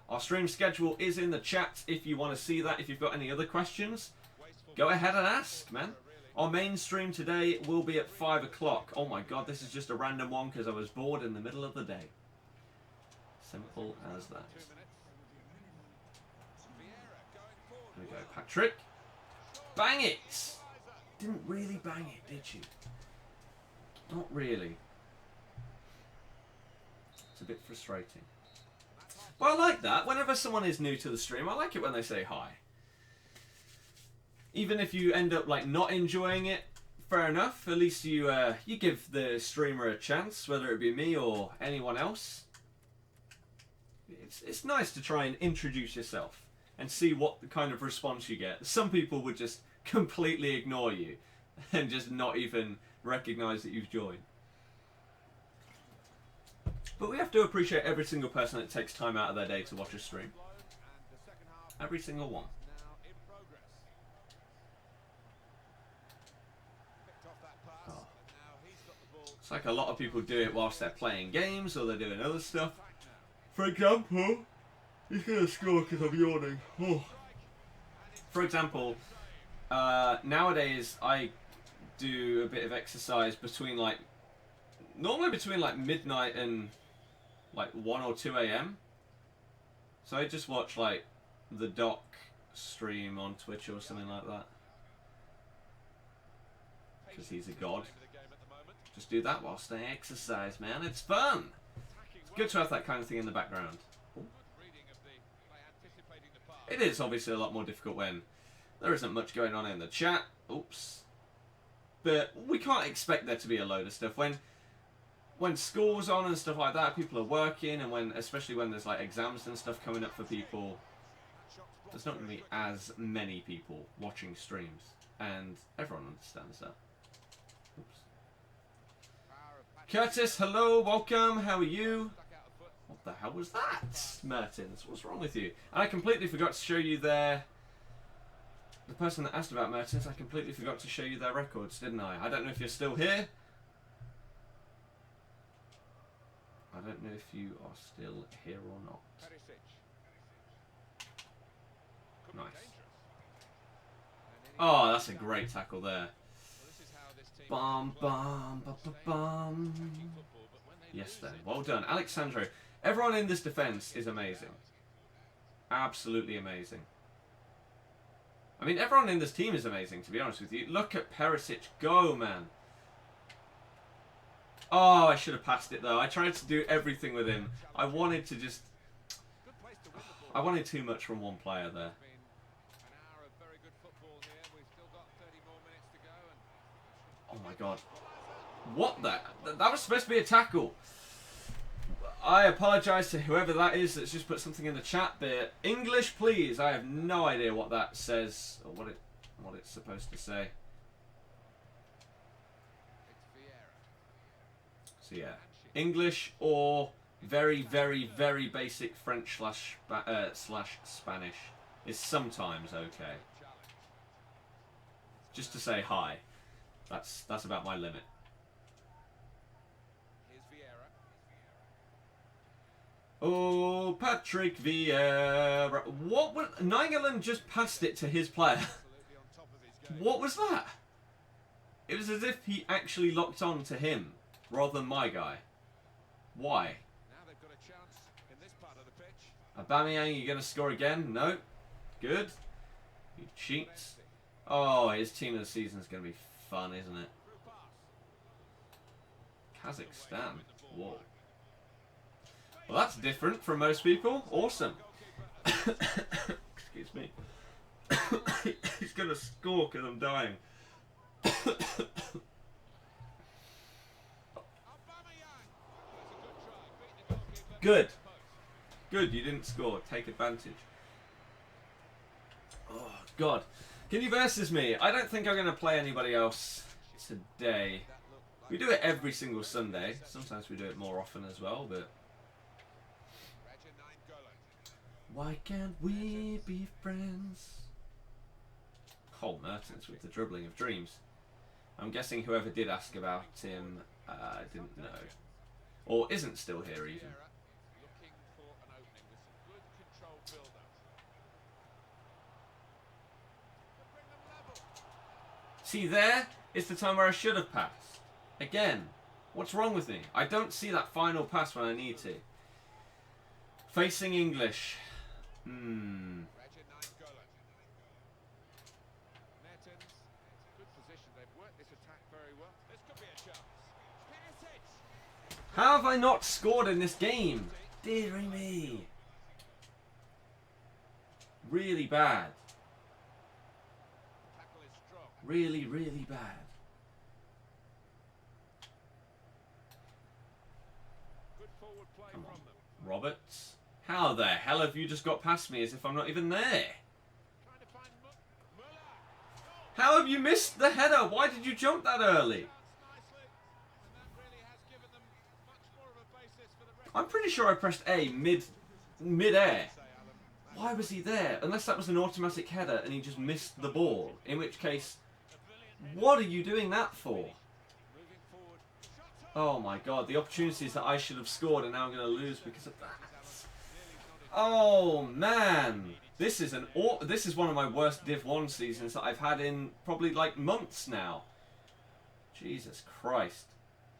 our stream schedule is in the chat if you want to see that. If you've got any other questions, go ahead and ask, man. Our main stream today will be at 5 o'clock. Oh my god, this is just a random one because I was bored in the middle of the day. Simple as that. There we go, Patrick. Bang it! Didn't really bang it, did you? Not really. It's a bit frustrating. But I like that. Whenever someone is new to the stream, I like it when they say hi. Even if you end up like not enjoying it, fair enough. At least you you give the streamer a chance, whether it be me or anyone else. It's nice to try and introduce yourself and see what kind of response you get. Some people would just completely ignore you and just not even recognize that you've joined. But we have to appreciate every single person that takes time out of their day to watch a stream. Every single one. Oh. It's like a lot of people do it whilst they're playing games or they're doing other stuff. For example, he's going to score because I'm yawning. Oh. For example, nowadays I do a bit of exercise between normally between midnight and 1 or 2 a.m. So I just watch the Doc stream on Twitch or something like that. Because he's a god. Just do that whilst I exercise, man. It's fun. It's good to have that kind of thing in the background. Ooh. It is obviously a lot more difficult when there isn't much going on in the chat. Oops. But we can't expect there to be a load of stuff. When school's on and stuff like that, people are working, and especially when there's exams and stuff coming up for people, there's not going to be as many people watching streams, and everyone understands that. Oops. Curtis, hello, welcome, how are you? What the hell was that, Mertens? What's wrong with you? And I completely forgot to show you the person that asked about Mertens, I completely forgot to show you their records, didn't I? I don't know if you're still here. I don't know if you are still here or not. Nice. Oh, that's a great tackle there. Bum, bum, bum, bum, bum. Yes then, well done. Alexandro, everyone in this defence is amazing. Absolutely amazing. I mean, everyone in this team is amazing, to be honest with you. Look at Perisic go, man. Oh, I should have passed it, though. I tried to do everything with him. I wanted to just... I wanted too much from one player there. Oh, my God. What the... That was supposed to be a tackle. I apologise to whoever that is that's just put something in the chat there. English, please. I have no idea what that says or what it's supposed to say. So yeah, English or very, very, very basic French slash Spanish is sometimes okay. Just to say hi. That's about my limit. Oh, Patrick Vieira. What was... Nainggolan just passed it to his player. What was that? It was as if he actually locked on to him rather than my guy. Why? Aubameyang, you going to score again? No. Good. You cheats. Oh, his team of the season is going to be fun, isn't it? Kazakhstan. Whoa. Well, that's different from most people. Awesome. Excuse me. He's going to score because I'm dying. Good. Good, you didn't score. Take advantage. Oh, God. Can you versus me? I don't think I'm going to play anybody else today. We do it every single Sunday. Sometimes we do it more often as well, but... Why can't we be friends? Oh, Mertens with the dribbling of dreams. I'm guessing whoever did ask about him didn't know. Or isn't still here even. Looking for an opening with some good controlled build-up. Bring them level. See, there is the time where I should have passed. Again, what's wrong with me? I don't see that final pass when I need to. Facing English. Good position. They've worked this attack very well. This could be a chance. How have I not scored in this game? Deary me. Really bad. Tackle is strong. Really, really bad. Good forward play Come from on, them. Roberts. How the hell have you just got past me as if I'm not even there? Trying to find Muller. How have you missed the header? Why did you jump that early? Nicely. And that really has given them much more of a basis for the rest. I'm pretty sure I pressed A mid-air. Why was he there? Unless that was an automatic header and he just missed the ball. In which case, what are you doing that for? Moving forward. Oh my god, the opportunities that I should have scored and now I'm going to lose because of that. Oh man, this is one of my worst Div 1 seasons that I've had in probably like months now. Jesus Christ.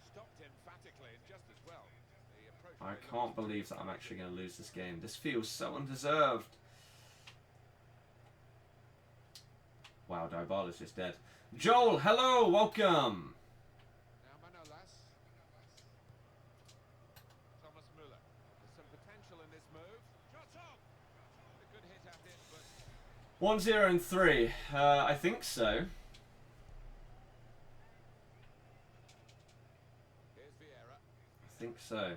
Stopped emphatically and just as well. The approach I really can't believe that I'm actually going to lose this game. This feels so undeserved. Wow, Dybala's just dead. Joel, hello, welcome. Now Manolas. Thomas Muller. There's some potential in this move. Shot on. A good hit at it, but 1-0 and 3. I think so. here's Vieira. I think so.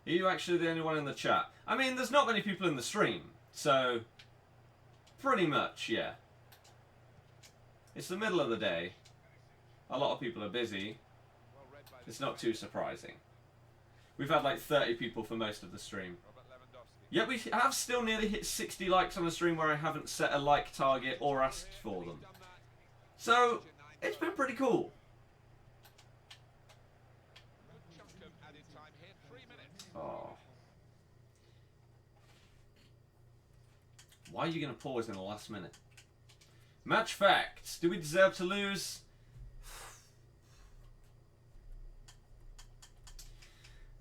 Are you actually the only one in the chat? I mean, there's not many people in the stream, so pretty much, yeah. It's the middle of the day. A lot of people are busy. Well read by It's not too surprising. We've had like 30 people for most of the stream. Robert Lewandowski. Yet we have still nearly hit 60 likes on a stream where I haven't set a like target or asked for them. Done that. So, it's been pretty cool. Good chunk of added time here. 3 minutes. Oh. Why are you going to pause in the last minute? Match facts. Do we deserve to lose?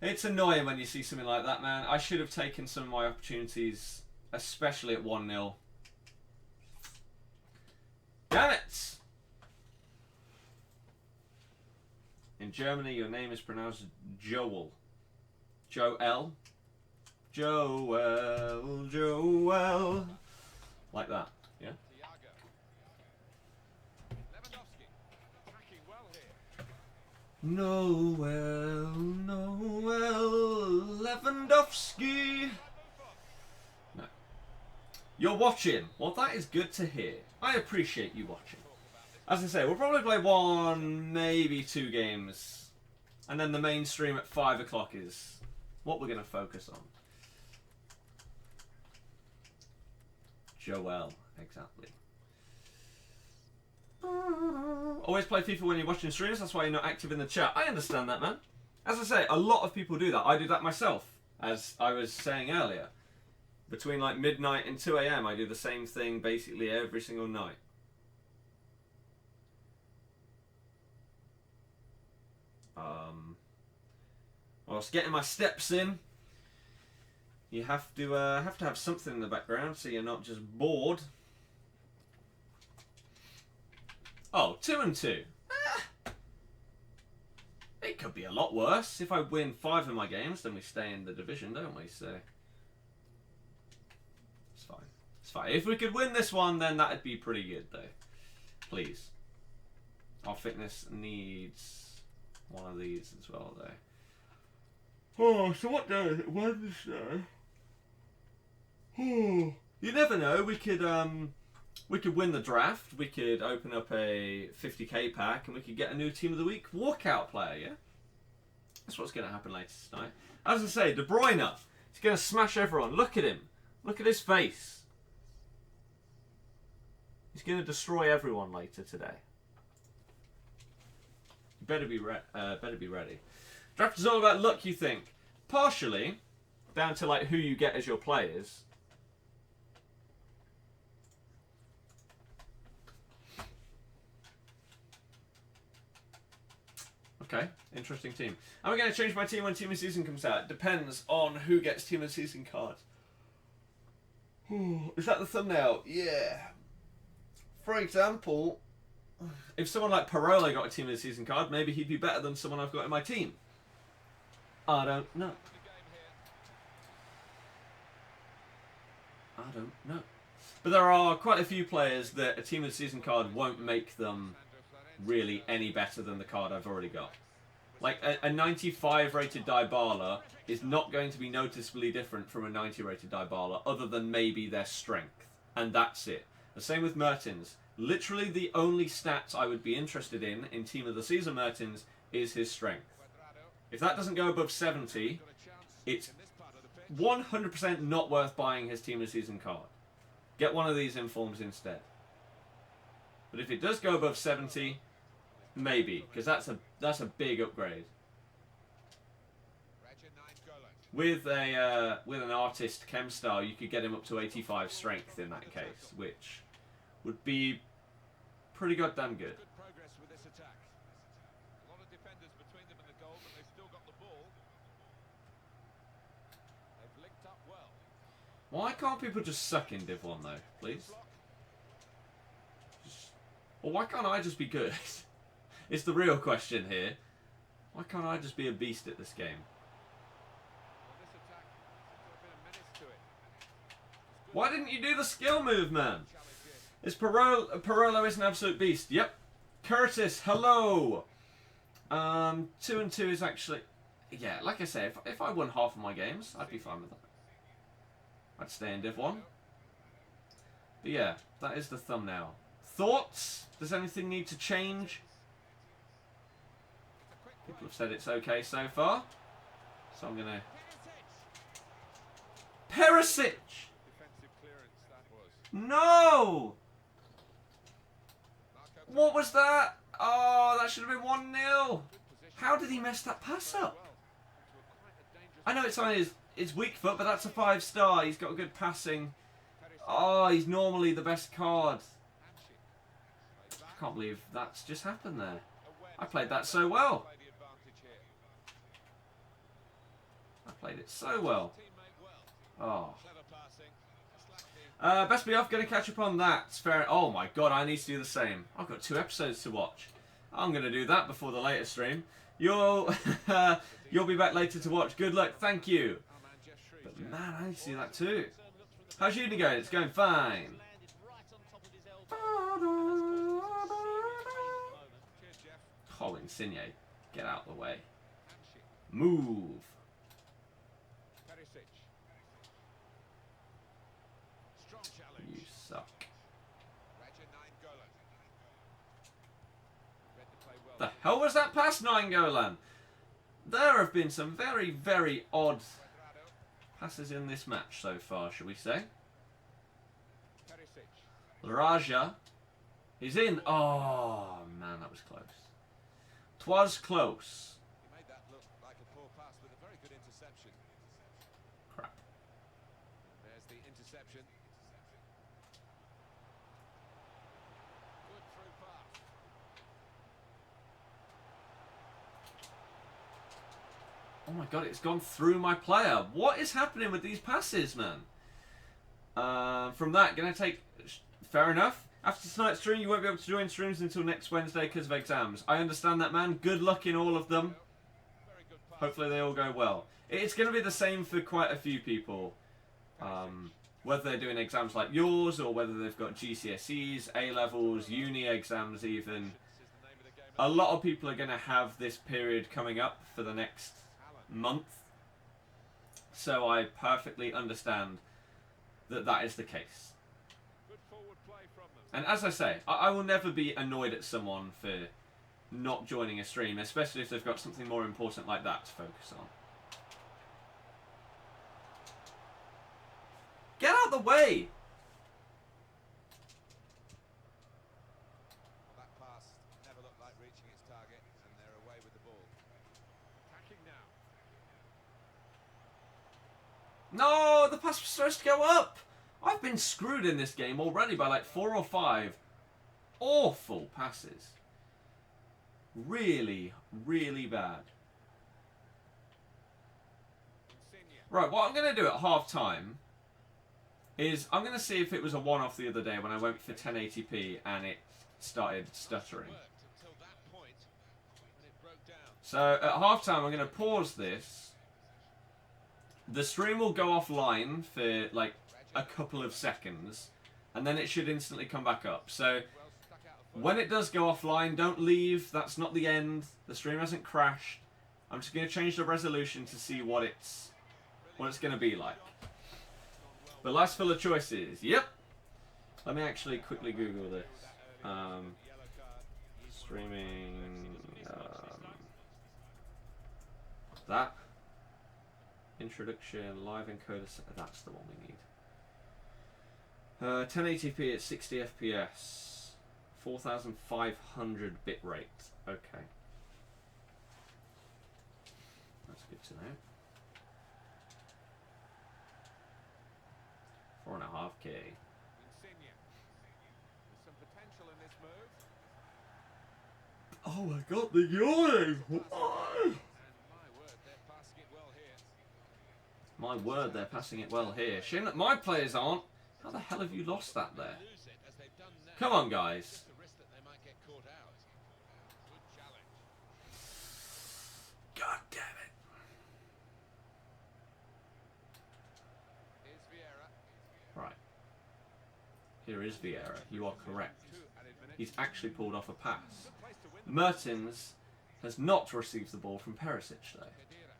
It's annoying when you see something like that, man. I should have taken some of my opportunities, especially at 1-0. Damn it! In Germany, your name is pronounced Joel. Joel? Joel. Like that, yeah? Thiago. Lewandowski. Attacking well here. Noel, Lewandowski. No. You're watching. Well, that is good to hear. I appreciate you watching. As I say, we'll probably play 1, maybe 2 games. And then the main stream at 5 o'clock is what we're going to focus on. Joel, exactly. Always play FIFA when you're watching streams, that's why you're not active in the chat. I understand that, man. As I say, a lot of people do that. I do that myself, as I was saying earlier. Between like midnight and 2 AM, I do the same thing basically every single night. Whilst getting my steps in, you have to have something in the background so you're not just bored. Oh, 2 and 2. It could be a lot worse. If I win 5 of my games, then we stay in the division, don't we? So it's fine. It's fine. If we could win this one, then that'd be pretty good, though. Please. Our fitness needs one of these as well, though. Oh, so what day is it? Wednesday. Oh, you never know. We could win the draft. We could open up a 50k pack, and we could get a new Team of the Week walkout player. Yeah, that's what's going to happen later tonight. As I say, De Bruyne, he's going to smash everyone. Look at him. Look at his face. He's going to destroy everyone later today. You better be ready. Draft is all about luck, you think? Partially, down to like who you get as your players. Okay, interesting team. Am I going to change my team when Team of the Season comes out? Depends on who gets Team of the Season cards. Is that the thumbnail? Yeah. For example, if someone like Parola got a Team of the Season card, maybe he'd be better than someone I've got in my team. I don't know. I don't know. But there are quite a few players that a Team of the Season card won't make them really any better than the card I've already got. Like a 95 rated Dybala is not going to be noticeably different from a 90 rated Dybala other than maybe their strength. And that's it. The same with Mertens. Literally the only stats I would be interested in Team of the Season Mertens is his strength. If that doesn't go above 70, it's 100% not worth buying his Team of the Season card. Get one of these informs instead. But if it does go above 70, maybe, because that's a big upgrade. With an artist chem style, you could get him up to 85 strength in that case, which would be pretty goddamn good. Why can't people just suck in Div 1 though, please? Well, why can't I just be good? It's the real question here. Why can't I just be a beast at this game? Why didn't you do the skill move, man? Is Parolo is an absolute beast. Yep. Curtis, hello. 2 and 2 is actually... Yeah, like I say, if I won half of my games, I'd be fine with that. I'd stay in Div 1. But yeah, that is the thumbnail. Thoughts? Does anything need to change? People have said it's okay so far. So I'm going to... Perisic! No! What was that? Oh, that should have been 1-0. How did he mess that pass up? I know it's on his weak foot, but that's a 5-star. He's got good passing. Oh, he's normally the best card. I can't believe that's just happened there. I played that so well. I played it so well. Oh. Best be off, going to catch up on that. It's fair. Oh my god, I need to do the same. I've got 2 episodes to watch. I'm going to do that before the later stream. You'll be back later to watch. Good luck, thank you. But man, I need to do that too. How's your evening going? It's going fine. Oh, Insigne, get out of the way. Move. You suck. The hell was that pass, Nainggolan? There have been some very, very odd passes in this match so far, shall we say? Raja is in. Oh, man, that was close. 'Twas close. He made that look like a poor pass with a very good interception. Crap. There's the interception. Good through pass. Oh my god, it's gone through my player. What is happening with these passes, man? From that, going to take... Fair enough. After tonight's stream, you won't be able to join streams until next Wednesday because of exams. I understand that, man. Good luck in all of them. Hopefully they all go well. It's going to be the same for quite a few people. Whether they're doing exams like yours or whether they've got GCSEs, A-levels, uni exams even. A lot of people are going to have this period coming up for the next month. So I perfectly understand that that is the case. And as I say, I will never be annoyed at someone for not joining a stream, especially if they've got something more important like that to focus on. Get out of the way! That pass never looked like reaching its target, and they're No, the pass was supposed to go up. I've been screwed in this game already by like 4 or 5 awful passes. Really, really bad. Right, what I'm going to do at half time is I'm going to see if it was a one-off the other day when I went for 1080p and it started stuttering. So at half time I'm going to pause this. The stream will go offline for like a couple of seconds and then it should instantly come back up. So when it does go offline, don't leave. That's not the end. The stream hasn't crashed. I'm just going to change the resolution to see what it's going to be like. But last full of choices. Yep. Let me actually quickly Google this. Streaming. That. Introduction. Live encoder. That's the one we need. 1080p at 60 FPS. 4,500 bit rate. Okay. That's good to know. 4.5K. Oh my god, the yawning! My word, they're passing it well here. Shame that my players aren't. How the hell have you lost that there? Come on, guys. God damn it. Right. Here is Vieira. You are correct. He's actually pulled off a pass. Mertens has not received the ball from Perisic, though.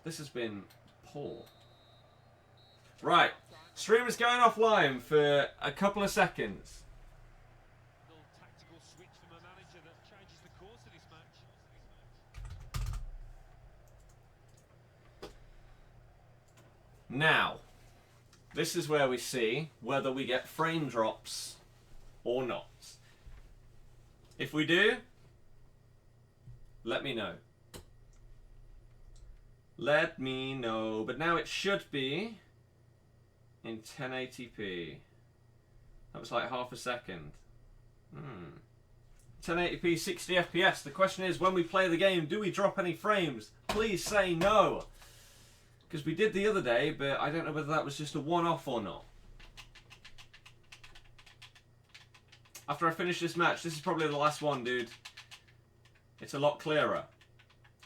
This has been poor. Right. Stream is going offline for a couple of seconds. Now, this is where we see whether we get frame drops or not. If we do, let me know. Let me know. But now it should be in 1080p. That was like half a second. 1080p, 60 FPS. The question is, when we play the game, do we drop any frames? Please say no. Because we did the other day, but I don't know whether that was just a one-off or not. After I finish this match, this is probably the last one, dude. It's a lot clearer.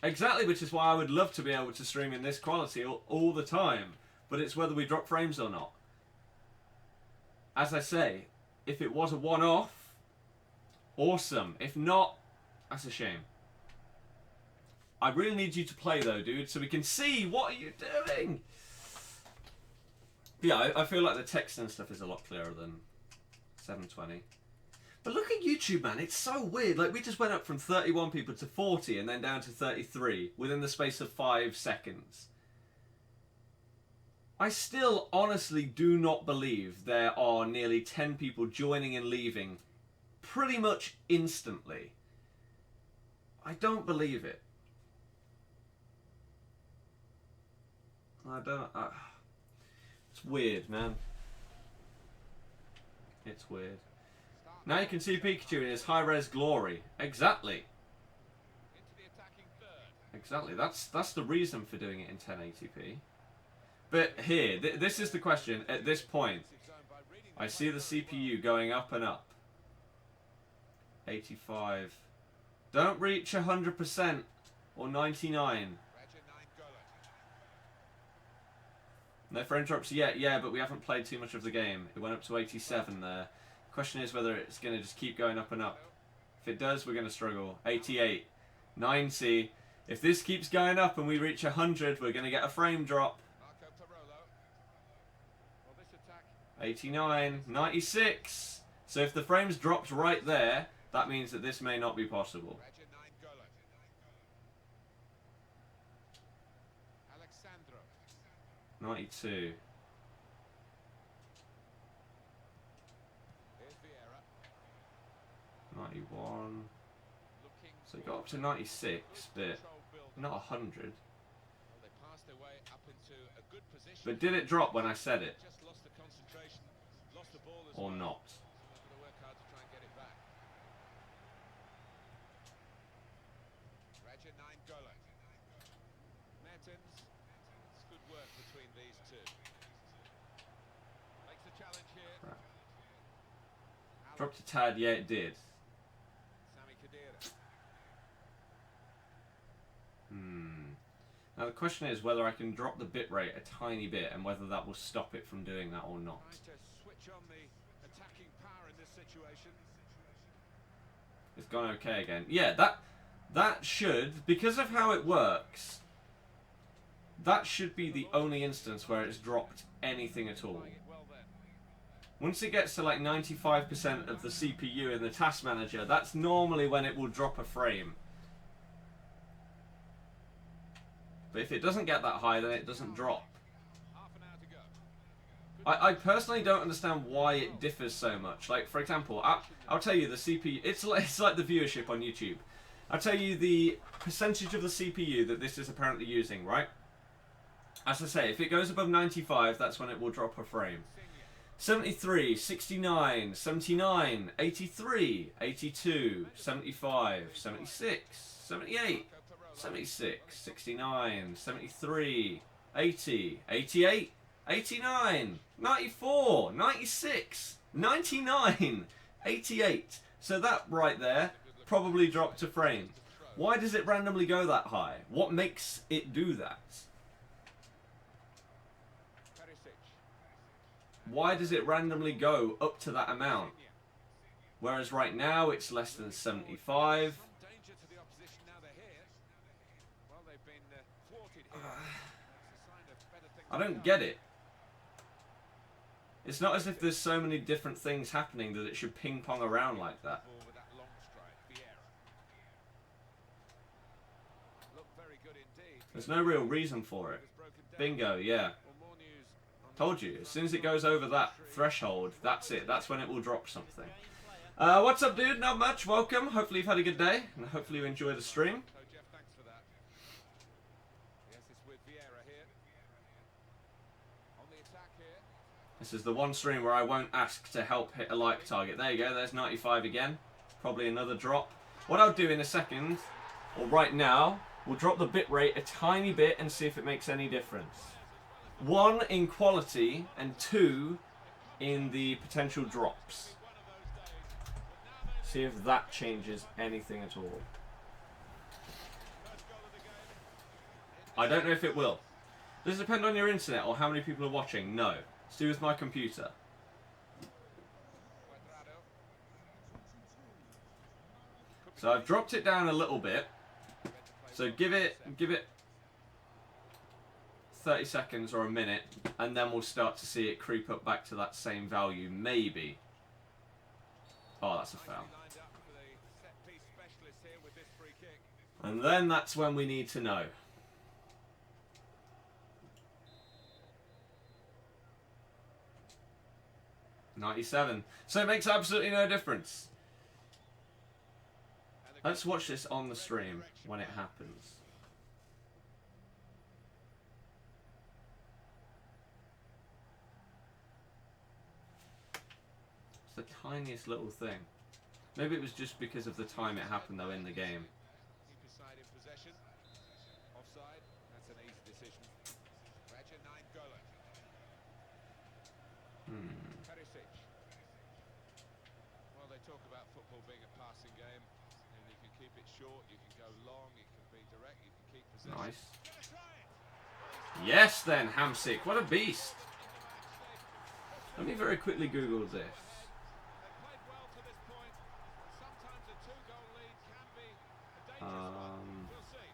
Exactly, which is why I would love to be able to stream in this quality all the time. But it's whether we drop frames or not. As I say, if it was a one-off, awesome. If not, that's a shame. I really need you to play though, dude, so we can see what are you doing. Yeah, I feel like the text and stuff is a lot clearer than 720. But look at YouTube, man. It's so weird. Like, we just went up from 31 people to 40 and then down to 33 within the space of 5 seconds. I still honestly do not believe there are nearly 10 people joining and leaving pretty much instantly. I don't believe it. I don't... it's weird, man. It's weird. Now you can see Pikachu in his high-res glory. Exactly. Exactly. That's the reason for doing it in 1080p. But here, this is the question. At this point, I see the CPU going up and up. 85. Don't reach 100% or 99. No frame drops yet, yeah, but we haven't played too much of the game. It went up to 87 there. Question is whether it's going to just keep going up and up. If it does, we're going to struggle. 88. 90. If this keeps going up and we reach 100, we're going to get a frame drop. 89. 96. So if the frames dropped right there, that means that this may not be possible. 92. 91. So it got up to 96, but not 100. position. But did it drop when I said it? Just lost the concentration, lost the ball as Or well. not? They're going to work hard to try and get it back. Raja Nainggolan. Mertens. It's good work between these two. Makes the challenge here. Right. Dropped a tad, yeah it did. Sami Khedira. Now the question is whether I can drop the bitrate a tiny bit and whether that will stop it from doing that or not. Trying to switch on the attacking power in this situation. It's gone okay again. Yeah, that should, because of how it works, that should be the only instance where it's dropped anything at all. Playing it well then. Once it gets to like 95% of the CPU in the task manager, that's normally when it will drop a frame. But if it doesn't get that high, then it doesn't drop. Half an hour to go. I personally don't understand why it differs so much. Like, for example, I'll tell you the CPU... It's like the viewership on YouTube. I'll tell you the percentage of the CPU that this is apparently using, right? As I say, if it goes above 95, that's when it will drop a frame. 73, 69, 79, 83, 82, 75, 76, 78, 76, 69, 73, 80, 88, 89, 94, 96, 99, 88. So that right there probably dropped a frame. Why does it randomly go that high? What makes it do that? Why does it randomly go up to that amount? Whereas right now it's less than 75. I don't get it. It's not as if there's so many different things happening that it should ping pong around like that. There's no real reason for it. Bingo, yeah. Told you, as soon as it goes over that threshold, that's it. That's when it will drop something. What's up, dude? Not much. Welcome. Hopefully you've had a good day, and hopefully you enjoy the stream. This is the one stream where I won't ask to help hit a like target. There you go. There's 95 again. Probably another drop. What I'll do in a second, or right now, we'll drop the bitrate a tiny bit and see if it makes any difference. 1 in quality and 2 in the potential drops. See if that changes anything at all. I don't know if it will. Does it depend on your internet or how many people are watching? No. It's to do with my computer. So I've dropped it down a little bit. So give it 30 seconds or a minute, and then we'll start to see it creep up back to that same value, maybe. Oh, that's a foul. And then that's when we need to know. $97. So it makes absolutely no difference. Let's watch this on the stream when it happens. It's the tiniest little thing. Maybe it was just because of the time it happened though in the game. Keep his side in possession. Offside. That's an easy decision. Raja Nainggolan. Perisic. Well, they talk about football being a passing game, and you can keep it short, you can go long, you can be direct, you can keep possession. Nice. Yes then, Hamsik. What a beast. Let me very quickly Google this. Played well to this point. Sometimes a 2-goal lead can be a dangerous one. We'll see.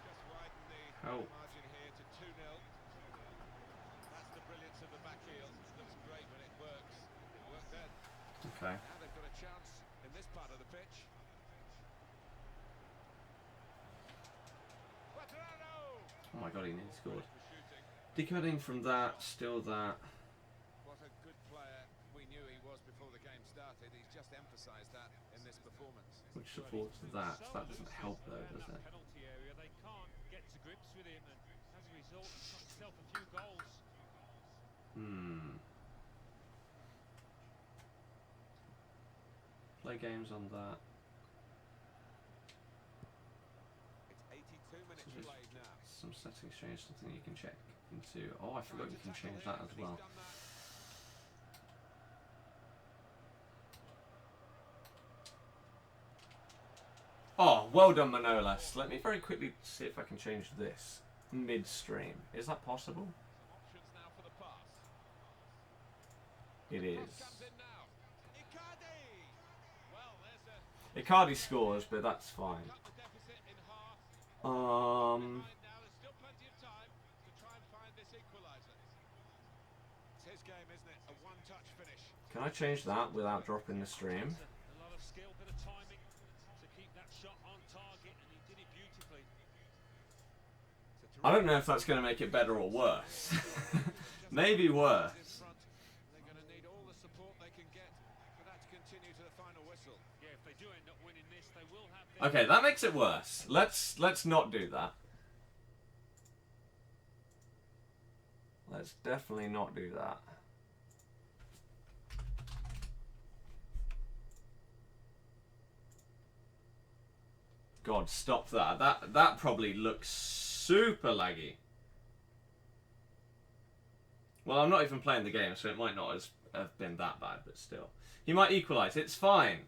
Just widen the margin here to 2-0. That's the brilliance of the back heel. It looks great when it works. It worked then. Okay. Now they've got a chance in this part of the pitch. Oh my god, he nearly scored. Decoding from that, still that. What a good player we knew he was before the game started. He's just emphasised that in this performance. Which supports that. That doesn't help though, does it? Play games on that. It's 82 minutes So played now. some settings change, something you can check into. Oh, I forgot you can change that as well. Oh, well done, Manolas. Let me very quickly see if I can change this midstream. Is that possible? Options now for the pass. It Cross is. comes in now. Icardi. Well, there's a Icardi scores, but that's fine. cut the deficit in half. Um, Behind now, there's still plenty of time to try and find this equaliser. It's his game, isn't it? A one-touch finish. can I change that without dropping the stream? A lot of skill, bit of timing to keep that shot on target, and he did it beautifully. I don't know if that's going to make it better or worse. Maybe worse. They're going to need all the support they can get for that to continue to the final whistle. Yeah, if they do end up winning this, they will have their Okay, that makes it worse. Let's not do that. Let's definitely not do that. God, stop that. That probably looks super laggy. Well, I'm not even playing the game, so it might not have been that bad, but still. He might equalise. It's fine.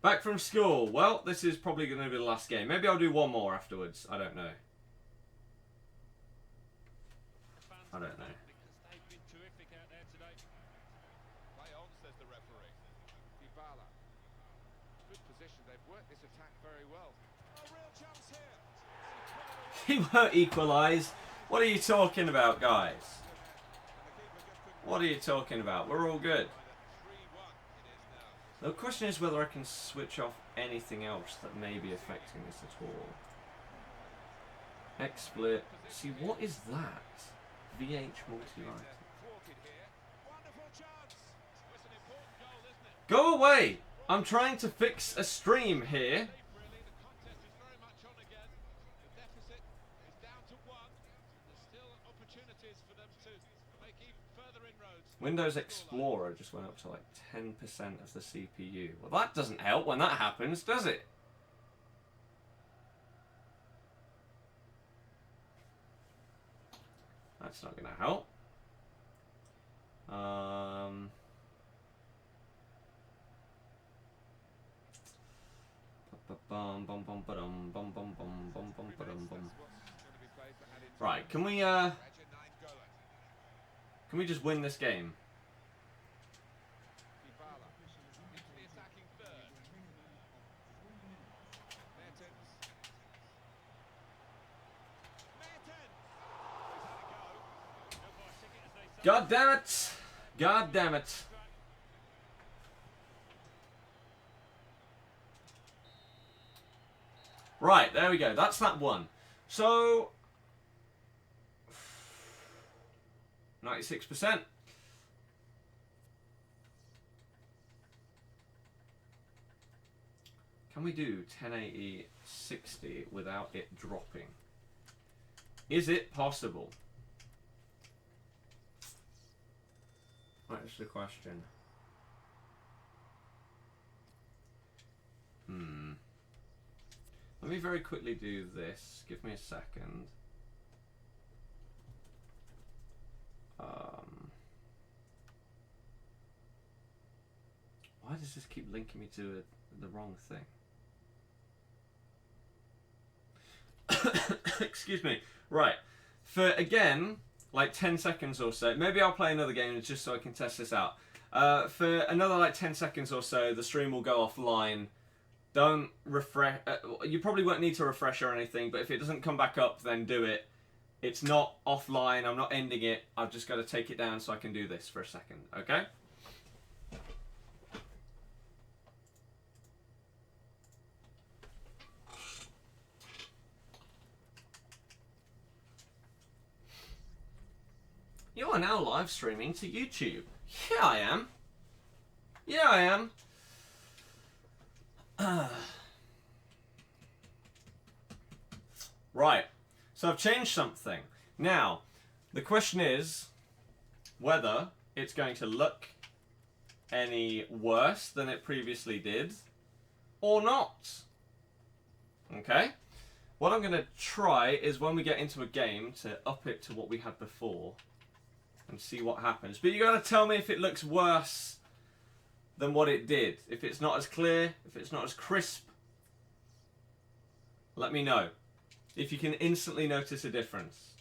Back from school. Well, this is probably going to be the last game. Maybe I'll do one more afterwards. I don't know. fans I don't know. because they've been terrific out there today. Play on, says the referee. Dybala. Good position. They've worked this attack very well. A real chance here. He won't equalise. What are you talking about, guys? What are you talking about? We're all good. 3-1 it is now. The question is whether I can switch off anything else that may be affecting this at all. XSplit. See, what is that? VH multi-light. Thwarted here. Wonderful chance. It's an important goal, isn't it? Go away! I'm trying to fix a stream here. Really, the contest is very much on again. The deficit is down to 1. There's still opportunities for them to make even further inroads. Windows Explorer just went up to like 10% of the CPU. Well, that doesn't help when that happens, does it? That's not going to help. Right, can we just win this game? Dybala into the attacking third. Mertens. Mertens. He's had a go. God damn it! God damn it! Right, there we go. That's that one. So 96%. Can we do 1080 60 without it dropping? Is it possible? That's the question. Let me very quickly do this. Give me a second. Why does this keep linking me to the wrong thing? Excuse me. Right. For, again, like 10 seconds or so, maybe I'll play another game just so I can test this out. For another like 10 seconds or so, the stream will go offline. Don't refresh. You probably won't need to refresh or anything, but if it doesn't come back up, then do it. It's not offline. I'm not ending it. I've just got to take it down so I can do this for a second. Okay? You are now live streaming to YouTube. Yeah, I am. Yeah, I am. Right. So I've changed something. Now, the question is whether it's going to look any worse than it previously did or not. Okay? What I'm going to try is when we get into a game to up it to what we had before and see what happens. But you got to tell me if it looks worse than what it did. If it's not as clear, if it's not as crisp, let me know. If you can instantly notice a difference.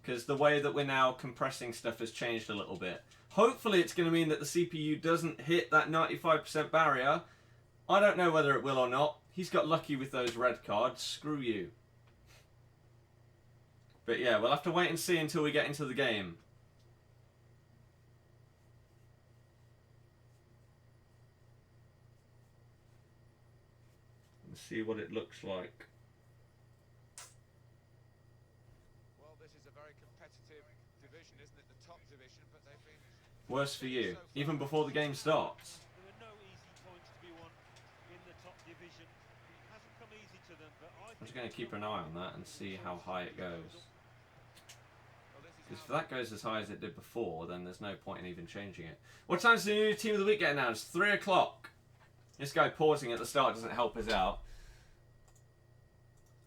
Because the way that we're now compressing stuff has changed a little bit. Hopefully it's going to mean that the CPU doesn't hit that 95% barrier. I don't know whether it will or not. He's got lucky with those red cards. Screw you. But yeah, we'll have to wait and see until we get into the game. Let's see what it looks like. Well, this is a very competitive division, isn't it? The top division, but they've been Worse for you, even before the game starts. There are no easy points to be won in the top division. It hasn't come easy to them, but I I'm just think going to keep an eye on that and see how high it goes. well, this is Because if that goes as high as it did before, then there's no point in even changing it. What time's the new team of the week get announced? 3 o'clock. This guy pausing at the start doesn't help us out.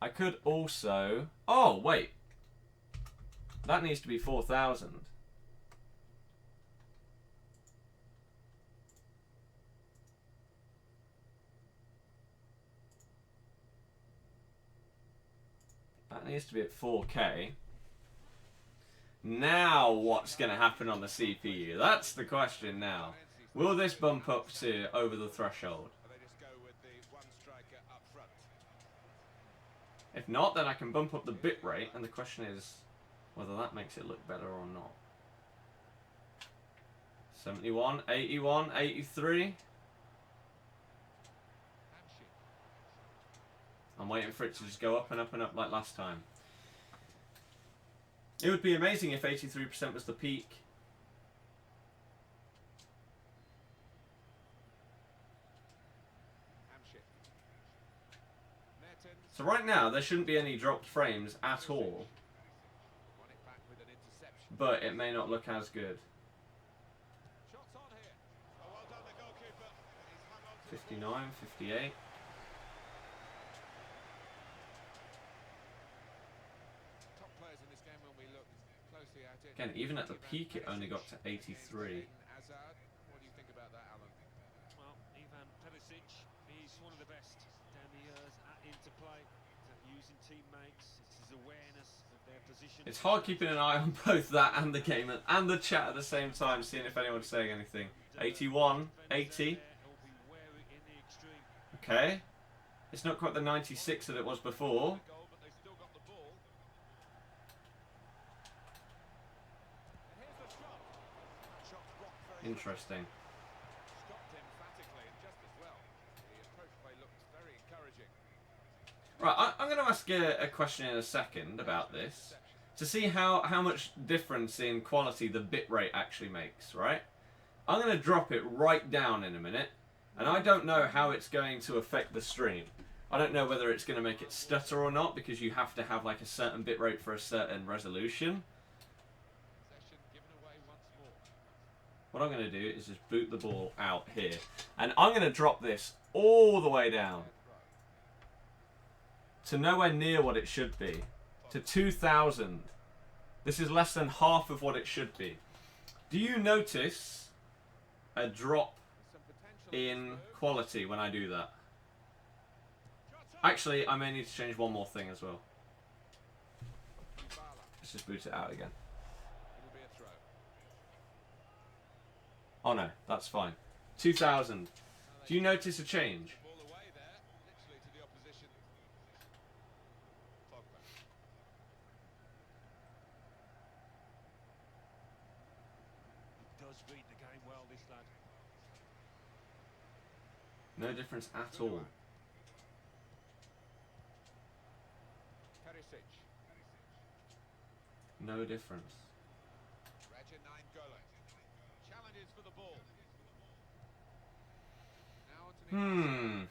I could also... Oh, wait. That needs to be 4,000. That needs to be at 4K. Now what's going to happen on the CPU? That's the question now. Will this bump up to over the threshold? they just go with the one striker up front. If not, then I can bump up the bitrate, and the question is whether that makes it look better or not. 71, 81, 83. I'm waiting for it to just go up and up and up like last time. It would be amazing if 83% was the peak. So right now, there shouldn't be any dropped frames at all. Won it back with an interception. But it may not look as good. Shots on here. Oh, well done, the goalkeeper. He's hung on to the 59, 58. top players in this game when we look closely at it. Again, even at the peak, it only got to 83. Hazard, what do you think about that, Alan? well, Ivan Perisic, he's one of the best down the years at interplay, at using teammates. It's his awareness of their position. It's hard keeping an eye on both that and the game and the chat at the same time, seeing if anyone's saying anything. 81, 80. Okay. It's not quite the 96 that it was before. Goal, but they've still got the ball. And here's the shot. That shot's blocked very Interesting. stopped emphatically and just as well. The approach play looks very encouraging. Right, I'm going to ask a question in a second about this to see how much difference in quality the bitrate actually makes, right? I'm going to drop it right down in a minute, and I don't know how it's going to affect the stream. I don't know whether it's going to make it stutter or not, because you have to have like a certain bitrate for a certain resolution. Possession given away once more. What I'm going to do is just boot the ball out here, and I'm going to drop this all the way down to nowhere near what it should be, to 2,000. This is less than half of what it should be. Do you notice a drop Some potential in quality when I do that? Actually, I may need to change one more thing as well. Dybala. Let's just boot it out again. It'll be a throw. Oh no, that's fine. 2,000. Do you notice a change? Ball away there, literally to the opposition. Pogba. He does read the game well, this lad. No difference at all. Perisic. No difference. Raja Nainggolan. Challenges for the ball. Now Anthony.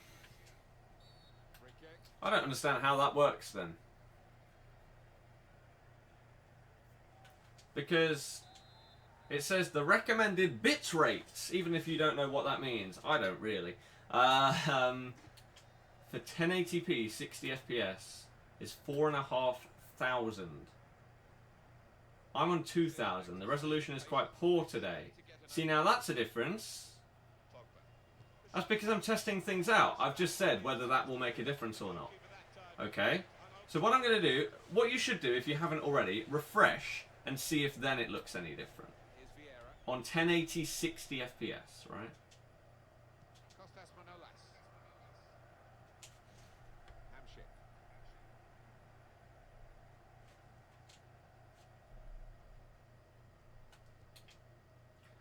Free kick. I don't understand how that works then. because it says the recommended bit rates, even if you don't know what that means. I don't really. For 1080p 60 FPS is 4,500. I'm on 2,000. The resolution is quite poor today. See, now that's a difference. That's because I'm testing things out. I've just said whether that will make a difference or not. Okay? So what I'm going to do, what you should do if you haven't already, refresh and see if then it looks any different. On 1080 60 FPS, right?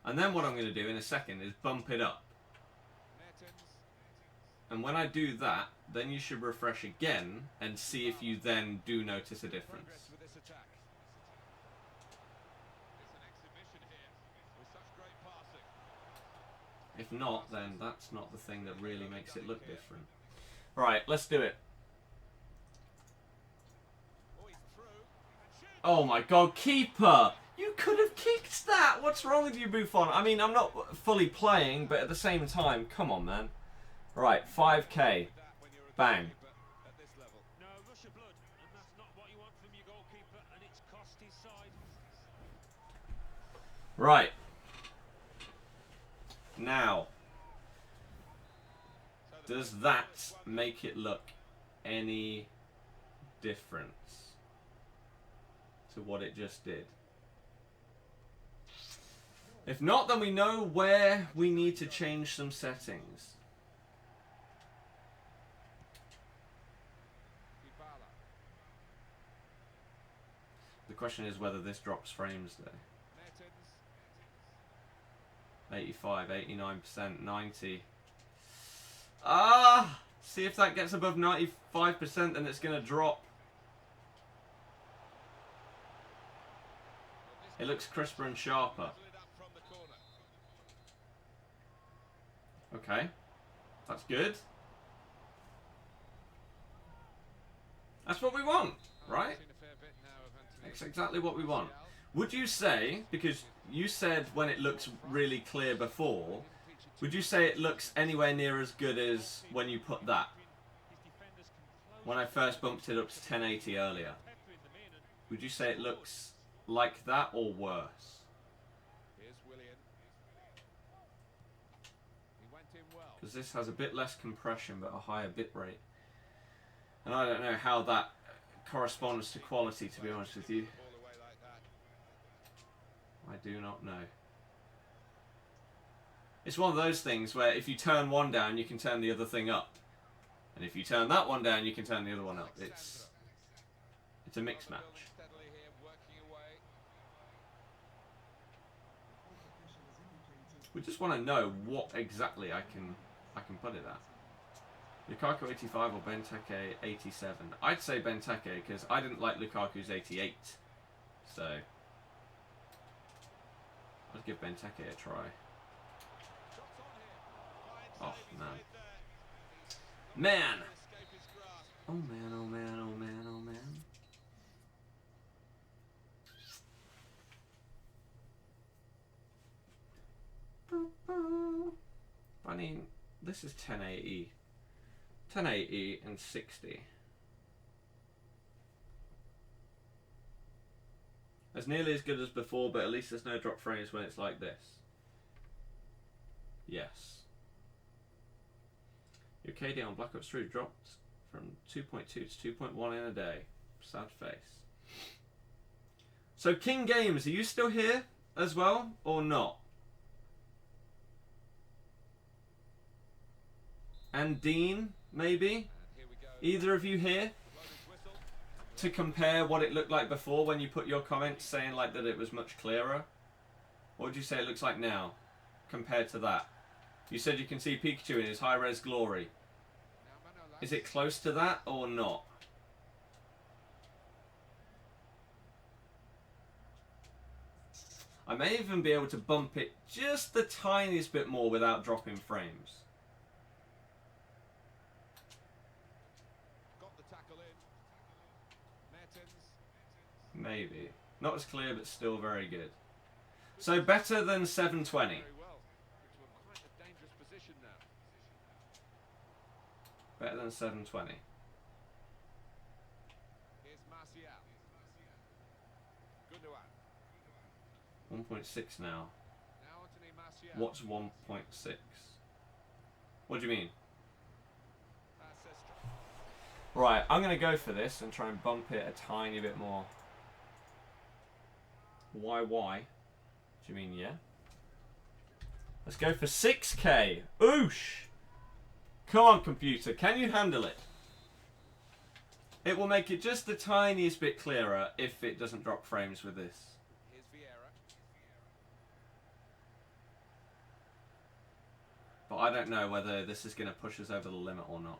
And then what I'm going to do in a second is bump it up. And when I do that, then you should refresh again and see if you then do notice a difference. If not, then that's not the thing that really makes it look different. Right, let's do it. Oh my god, keeper! You could have kicked that! What's wrong with you, Buffon? I mean, I'm not fully playing, but at the same time, come on, man. Right, 5k. Bang. No rush of blood, and that's not what you want from your goalkeeper, and it's cost his side. Right. Now, does that make it look any difference to what it just did? If not, then we know where we need to change some settings. The question is whether this drops frames though. 85, 89%, 90. Ah! See if that gets above 95%, then it's going to drop. It looks crisper and sharper. Okay. That's good. That's what we want, right? That's exactly what we want. Would you say, because you said when it looks really clear before, would you say it looks anywhere near as good as when you put that? When I first bumped it up to 1080 earlier. Would you say it looks like that or worse? Because this has a bit less compression but a higher bit rate. And I don't know how that corresponds to quality, to be honest with you. I do not know. It's one of those things where if you turn one down, you can turn the other thing up. And if you turn that one down, you can turn the other one up. It's a mixed match. We just want to know what exactly I can put it at. Lukaku 85 or Benteke 87. I'd say Benteke because I didn't like Lukaku's 88. So I'd give Benteke a try. Oh man. Man! Oh man, oh man, oh man, oh man. I mean, this is 1080. 1080 and 60. It's nearly as good as before, but at least there's no drop frames when it's like this. Yes. Your KD on Black Ops 3 dropped from 2.2 to 2.1 in a day. Sad face. So King Games, are you still here as well or not? And Dean, maybe? Either of you here? To compare what it looked like before when you put your comments saying like that it was much clearer? What would you say it looks like now compared to that? You said you can see Pikachu in his high-res glory. Is it close to that or not? I may even be able to bump it just the tiniest bit more without dropping frames. Maybe. Not as clear, but still very good. So better than 720. Very well. Into a quite a dangerous position now. Better than 720. Here's Martial. Gundogan. 1.6 now. Now Anthony Martial. What's 1.6? What do you mean? Right, I'm going to go for this and try and bump it a tiny bit more. Why? Do you mean yeah? Let's go for 6K. Oosh! Come on, computer. Can you handle it? It will make it just the tiniest bit clearer if it doesn't drop frames with this. Here's Vieira. But I don't know whether this is going to push us over the limit or not.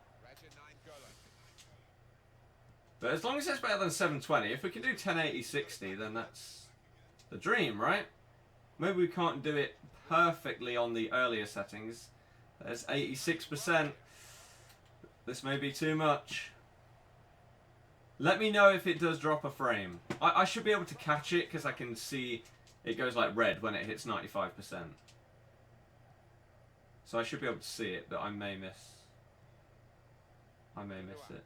But as long as it's better than 720, if we can do 1080-60, then that's the dream, right? Maybe we can't do it perfectly on the earlier settings. There's 86%. This may be too much. Let me know if it does drop a frame. I should be able to catch it because I can see it goes like red when it hits 95%. So I should be able to see it, but I may miss it.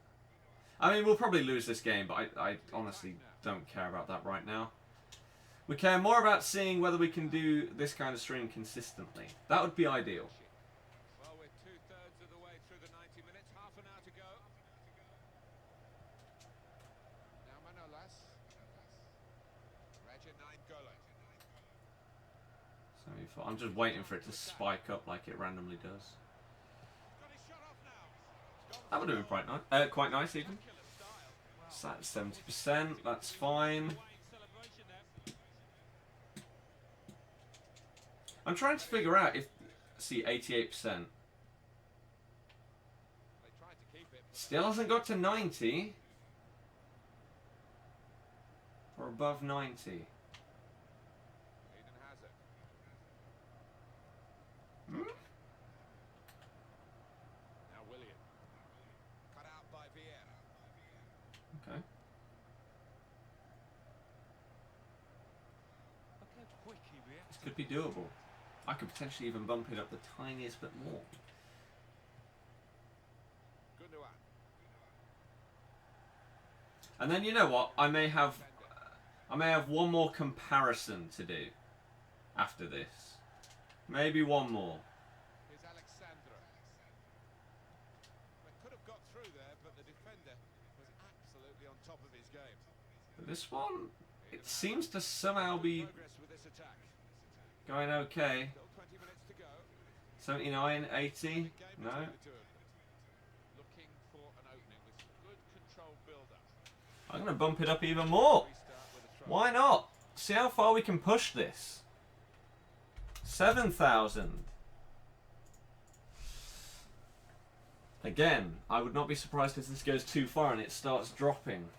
I mean, we'll probably lose this game, but I honestly don't care about that right now. We care more about seeing whether we can do this kind of stream consistently. That would be ideal. Well, we're 2/3 of the way through the 90 minutes, half an hour to go. Now Manolas. Raja 9 Golan. I'm just waiting for it to spike up like it randomly does. Got his shot off now. That would have been quite nice even. So that's 70%, that's fine. I'm trying to figure out if... See, 88%. They tried to keep it. Still hasn't got to 90. Or above 90. Eden Hazard. Hmm? Now William. Cut out by Vieira. Okay. Look how quick he reacts. This could be doable. I could potentially even bump it up the tiniest bit more. Gundogan. And then you know what? I may have one more comparison to do after this. Maybe one more. Here's Alexandra. They could have got through there, but the defender was absolutely on top of his game. But this one, it seems to somehow be Progress with this attack. going okay. Still 20 minutes to go. 79, 80, Game no. between the two of them. Looking for an opening with some good controlled build-up. I'm going to bump it up even more. Restart with a throw. Why not? See how far we can push this. 7,000. Again, I would not be surprised if this goes too far and it starts dropping.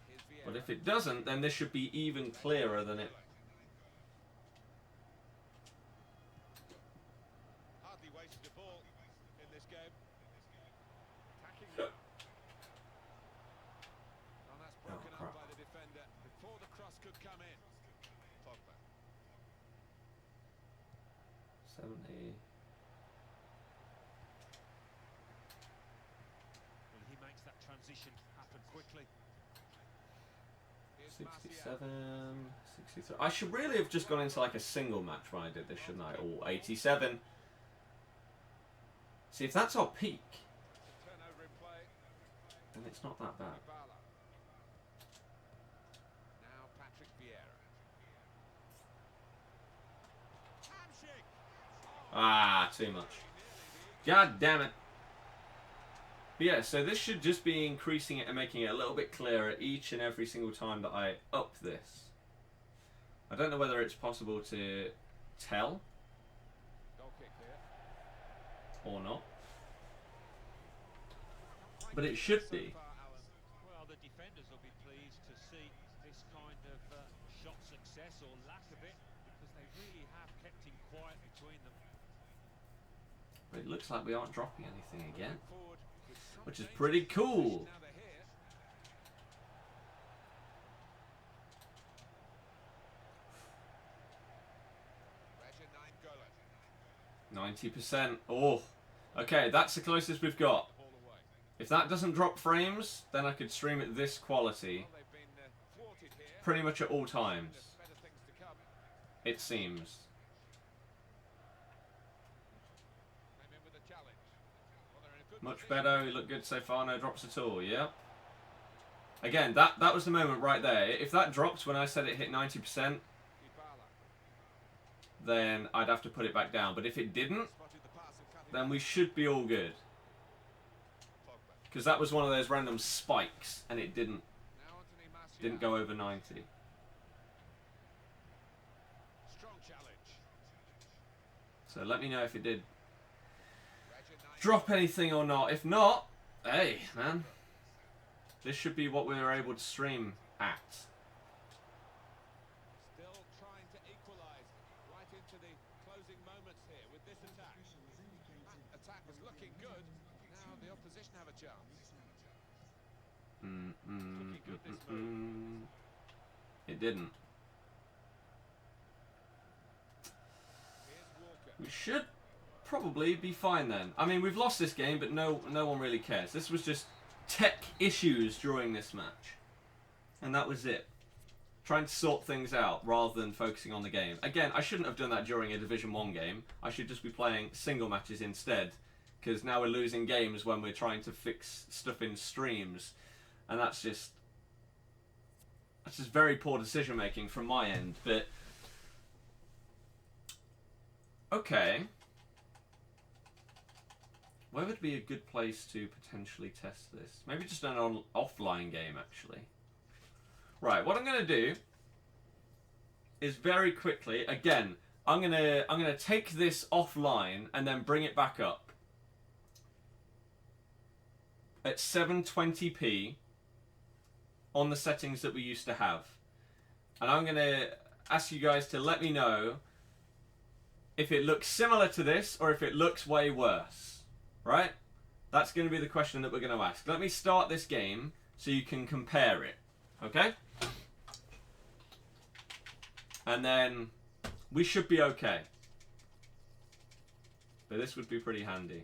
Here's Vieira. But if it doesn't, then this should be even clearer than it. Hardly wasted a ball in this game. Attacking them. And that's broken crap. up by the defender before the cross could come in. Pogba. 70. Well, he makes that transition happen quickly. Here's 67, Martial. 63. I should really have just gone into like a single match when I did this, shouldn't I? Oh, 87. See, if that's our peak, Turnover in play. then it's not that bad. Dybala. Now Patrick Vieira. Hamshik. Ah, too much. God damn it. But yeah, so this should just be increasing it and making it a little bit clearer each and every single time that I up this. I don't know whether it's possible to tell Goal kick here. or not, but it should be. So far, Alan. Well, the defenders will be pleased to see this kind of shot success or lack of it, because they really have kept him quiet between them. But it looks like we aren't dropping anything again, Forward with some which is danger pretty in the position. cool. Now they're here. 90%. Oh, okay, that's the closest we've got. Ball away. If that doesn't drop frames, then I could stream at this quality Well, they've been thwarted here. pretty much at all times, Better things to come. it seems. Came in with a challenge. Well, they're in a good Much position. better, we look good so far, no drops at all, yeah. Again, that was the moment right there. If that dropped when I said it hit 90%, Dybala then I'd have to put it back down. But if it didn't, spotted the pass and cut it then we should be all good. Pogba. Because that was one of those random spikes, and it didn't Now Anthony Martial. go over 90. Strong challenge. So let me know if it did Reginald. drop anything or not. If not, hey, man. This should be what we were able to stream at. Still trying to equalise right into the closing moments here with this attack. That attack was looking good. Now the opposition have a chance. Looking good this move. It didn't. Here's Walker. We should probably be fine then. I mean, we've lost this game, but no one really cares. This was just tech issues during this match. And that was it. Trying to sort things out rather than focusing on the game. Again, I shouldn't have done that during a Division 1 game. I should just be playing single matches instead. Because now we're losing games when we're trying to fix stuff in streams. And that's just very poor decision making from my end. But okay. Where would be a good place to potentially test this? Maybe just an offline game, actually. Right, what I'm going to do is very quickly, again, I'm gonna take this offline and then bring it back up at 720p on the settings that we used to have. And I'm going to ask you guys to let me know if it looks similar to this or if it looks way worse. Right? That's going to be the question that we're going to ask. Let me start this game so you can compare it. Okay? And then we should be okay. But this would be pretty handy.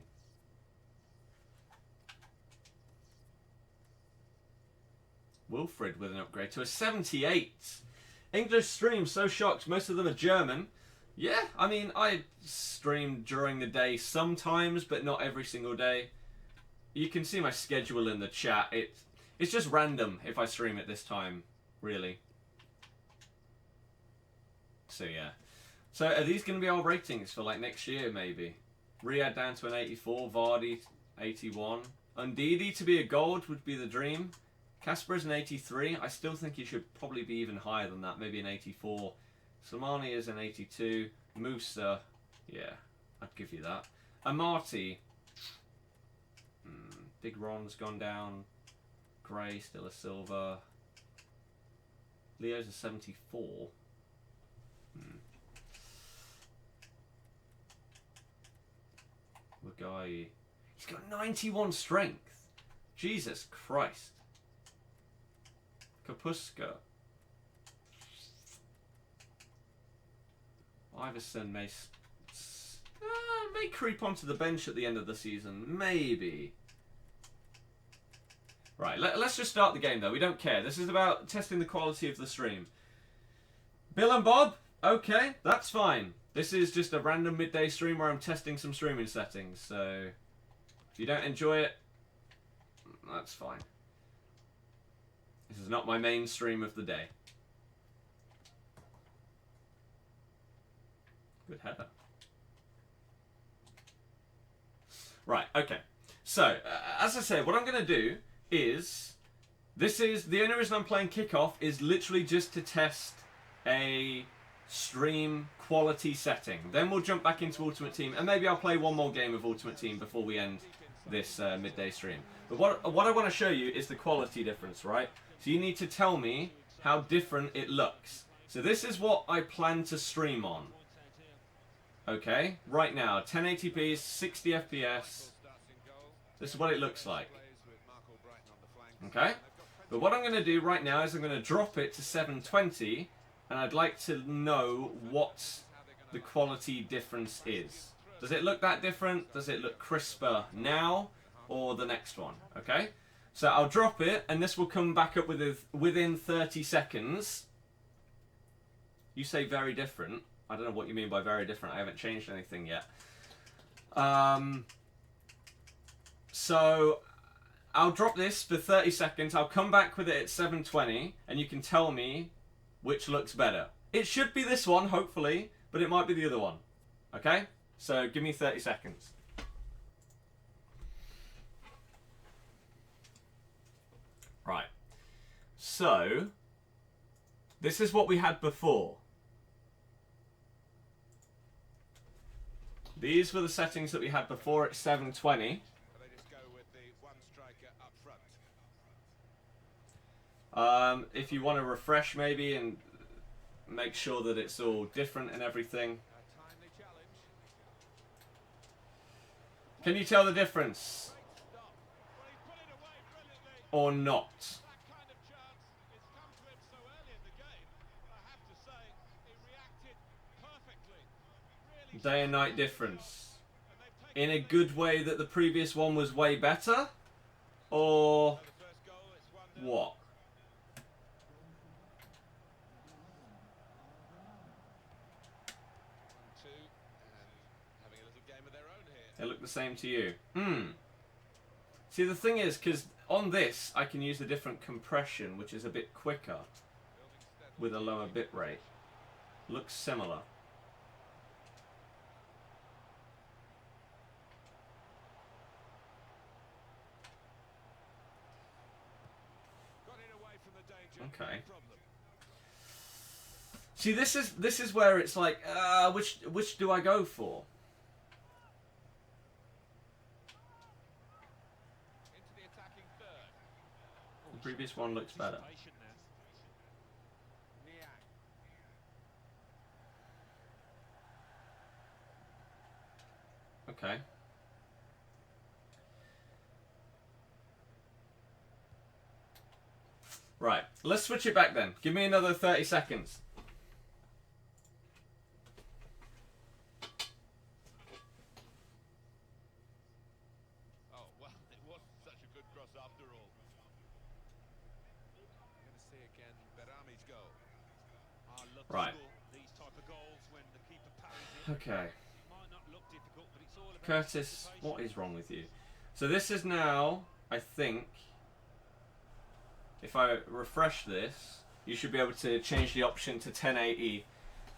Wilfred with an upgrade to a 78. English stream, so shocked. Most of them are German. Yeah, I mean, I stream during the day sometimes, but not every single day. You can see my schedule in the chat. It's just random if I stream at this time, really. So yeah. So are these going to be our ratings for like next year, maybe? Riyad down to an 84, Vardy 81. Ndidi to be a gold would be the dream. Casper is an 83. I still think he should probably be even higher than that, maybe an 84. Samani is an 82. Musa, yeah, I'd give you that. Amati, Big Ron's gone down. Gray still a silver. Leo's a 74. The guy, he's got 91 strength. Jesus Christ. Kapuska. Iverson may creep onto the bench at the end of the season. Maybe. Right, let's just start the game though. We don't care. This is about testing the quality of the stream. Bill and Bob? Okay, that's fine. This is just a random midday stream where I'm testing some streaming settings. So, if you don't enjoy it, that's fine. This is not my main stream of the day. Good header. Right, okay. So, as I said, what I'm going to do is... the only reason I'm playing Kickoff is literally just to test a stream quality setting. Then we'll jump back into Ultimate Team, and maybe I'll play one more game of Ultimate Team before we end this midday stream. But what I want to show you is the quality difference, right? So you need to tell me how different it looks. So this is what I plan to stream on. Okay, right now, 1080p, 60 FPS. This is what it looks like. Okay, but what I'm going to do right now is I'm going to drop it to 720, and I'd like to know what the quality difference is. Does it look that different? Does it look crisper now or the next one? Okay, so I'll drop it and this will come back up within 30 seconds. You say very different. I don't know what you mean by very different. I haven't changed anything yet. So I'll drop this for 30 seconds. I'll come back with it at 7:20 and you can tell me which looks better. It should be this one, hopefully, but it might be the other one. Okay? So give me 30 seconds. Right. So this is what we had before. These were the settings that we had before at 7:20. They just go with the one striker up front. If you want to refresh maybe and make sure that it's all different and everything. A timely challenge. Can you tell the difference Great stop. Well, he put it away brilliantly. or not? That kind of chance, it's come to him so early in the game. I have to say, he reacted perfectly. Really Day and night difference. and they've taken In a good way that the previous one was way better? Or the first goal, it's 1-0. what? 1-2, and having a little game of their own here. They look the same to you. See, the thing is, because on this, I can use a different compression, which is a bit quicker Building steadily. with a lower bit rate. Looks similar. Got it away from the danger. Okay. No problem. See, this is where it's like, which do I go for? Into the attacking third. The previous one looks better. Patient now. Okay. Right, let's switch it back then. Give me another 30 seconds. Oh, well, it wasn't such a good cross after all. Going to see again Berami's goal. Right. These type of goals when the keeper parries it. Okay. It might not look difficult, but it's all about Curtis, anticipation. what is wrong with you? So this is now, I think, if I refresh this, you should be able to change the option to 1080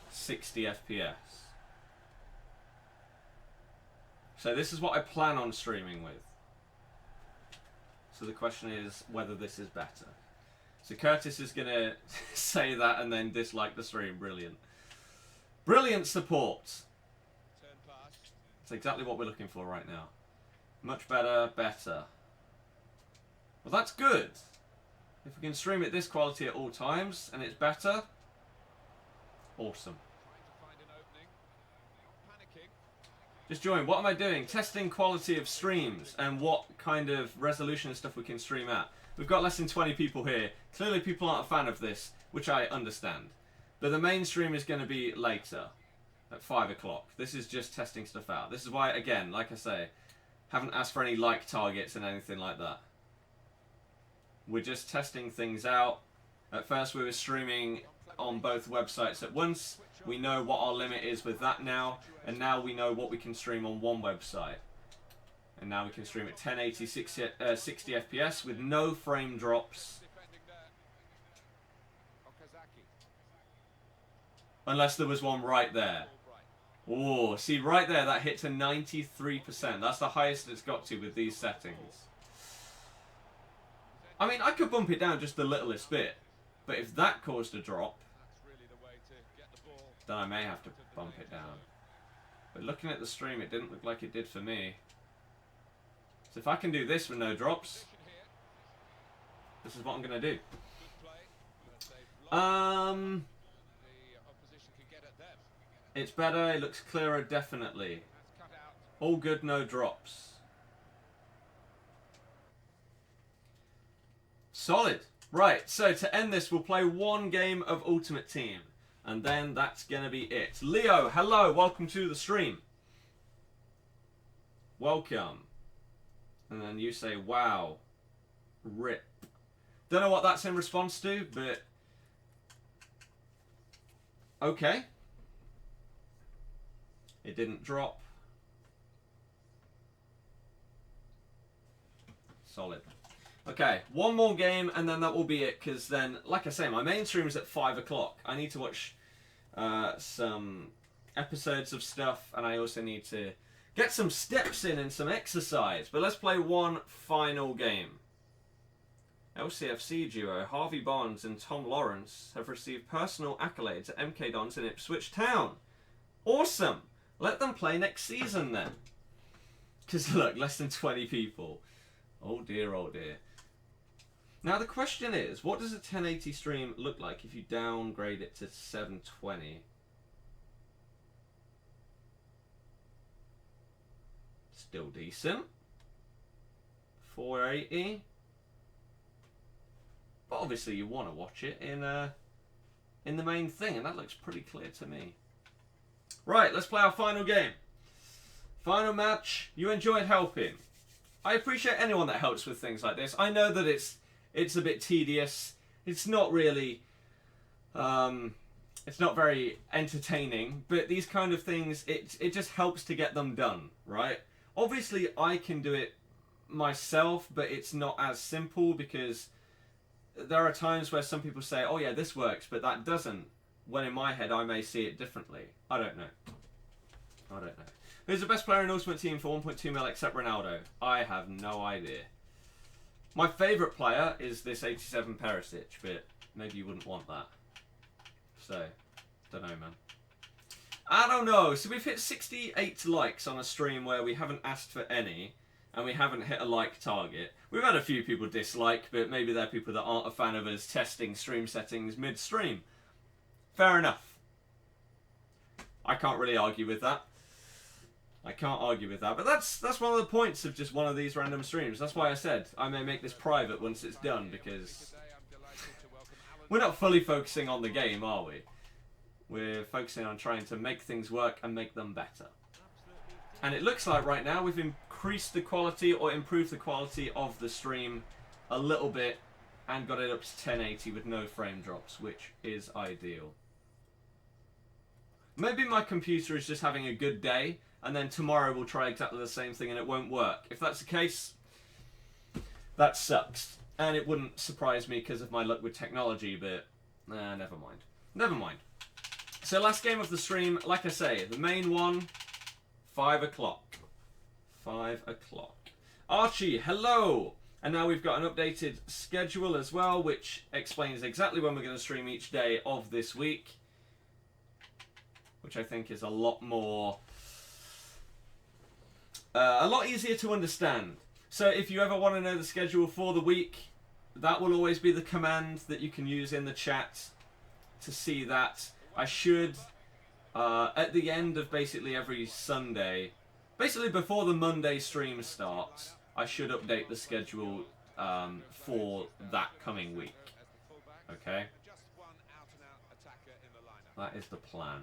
60 FPS. So this is what I plan on streaming with. So the question is whether this is better. So Curtis is going to say that and then dislike the stream. Brilliant. Brilliant support. Turn pass. That's exactly what we're looking for right now. Much better, better. Well, that's good. If we can stream it this quality at all times and it's better, awesome. Trying to find an opening. Not panicking. Just join. What am I doing? Testing quality of streams and what kind of resolution and stuff we can stream at. We've got less than 20 people here. Clearly people aren't a fan of this, which I understand. But the main stream is going to be later, at 5 o'clock. This is just testing stuff out. This is why, again, like I say, haven't asked for any like targets and anything like that. We're just testing things out. At first we were streaming on both websites at once. We know what our limit is with that now, and now we know what we can stream on one website. And now we can stream at 1080 60 FPS with no frame drops. Defending there. Okazaki. Unless there was one right there. Albright. Oh, see right there, that hit to 93%. That's the highest it's got to with these settings. I mean, I could bump it down just the littlest bit. But if that caused a drop, That's really the way to get the ball. then I may have to bump it down. But looking at the stream, it didn't look like it did for me. So if I can do this with no drops, Position here. this is what I'm going to do. Good play. But they've lost. The opposition can get at them. It's better, it looks clearer, definitely. That's cut out. All good, no drops. Solid. Right, so to end this, we'll play one game of Ultimate Team. And then that's going to be it. Leo, hello, welcome to the stream. welcome. And then you say, wow, rip. Don't know what that's in response to, but okay. It didn't drop. Solid. Okay, one more game and then that will be it, because then, like I say, my main stream is at 5 o'clock. I need to watch some episodes of stuff, and I also need to get some steps in and some exercise. But let's play one final game. LCFC duo Harvey Barnes and Tom Lawrence have received personal accolades at MK Dons in Ipswich Town. Awesome! Let them play next season then. Because look, less than 20 people. Oh dear, oh dear. Now the question is, what does a 1080 stream look like if you downgrade it to 720? Still decent. 480. But obviously you want to watch it in the main thing, and that looks pretty clear to me. Right, let's play our final game. Final match. You enjoyed helping. I appreciate anyone that helps with things like this. I know that it's a bit tedious. It's not really it's not very entertaining, but these kind of things, it just helps to get them done, right? Obviously I can do it myself, but it's not as simple, because there are times where some people say, oh yeah, this works, but that doesn't, when in my head I may see it differently. I don't know. Who's the best player in Ultimate Team for 1.2 mil except Ronaldo? I have no idea. My favourite player is this 87 Perisic, but maybe you wouldn't want that. So, don't know, man. I don't know. So we've hit 68 likes on a stream where we haven't asked for any, and we haven't hit a like target. We've had a few people dislike, but maybe they're people that aren't a fan of us testing stream settings mid-stream. Fair enough. I can't really argue with that. But that's one of the points of just one of these random streams. That's why I said I may make this private once it's done, because we're not fully focusing on the game, are we? We're focusing on trying to make things work and make them better. And it looks like right now we've increased the quality or improved the quality of the stream a little bit and got it up to 1080 with no frame drops, which is ideal. Maybe my computer is just having a good day, and then tomorrow we'll try exactly the same thing and it won't work. If that's the case, that sucks. And it wouldn't surprise me because of my luck with technology, but never mind. Never mind. So last game of the stream, like I say, the main one, 5 o'clock. 5 o'clock. Archie, hello! And now we've got an updated schedule as well, which explains exactly when we're going to stream each day of this week. Which I think is a lot more... a lot easier to understand. So if you ever want to know the schedule for the week, that will always be the command that you can use in the chat to see that. I should, at the end of basically every Sunday, basically before the Monday stream starts, I should update the schedule for that coming week. Okay? That is the plan.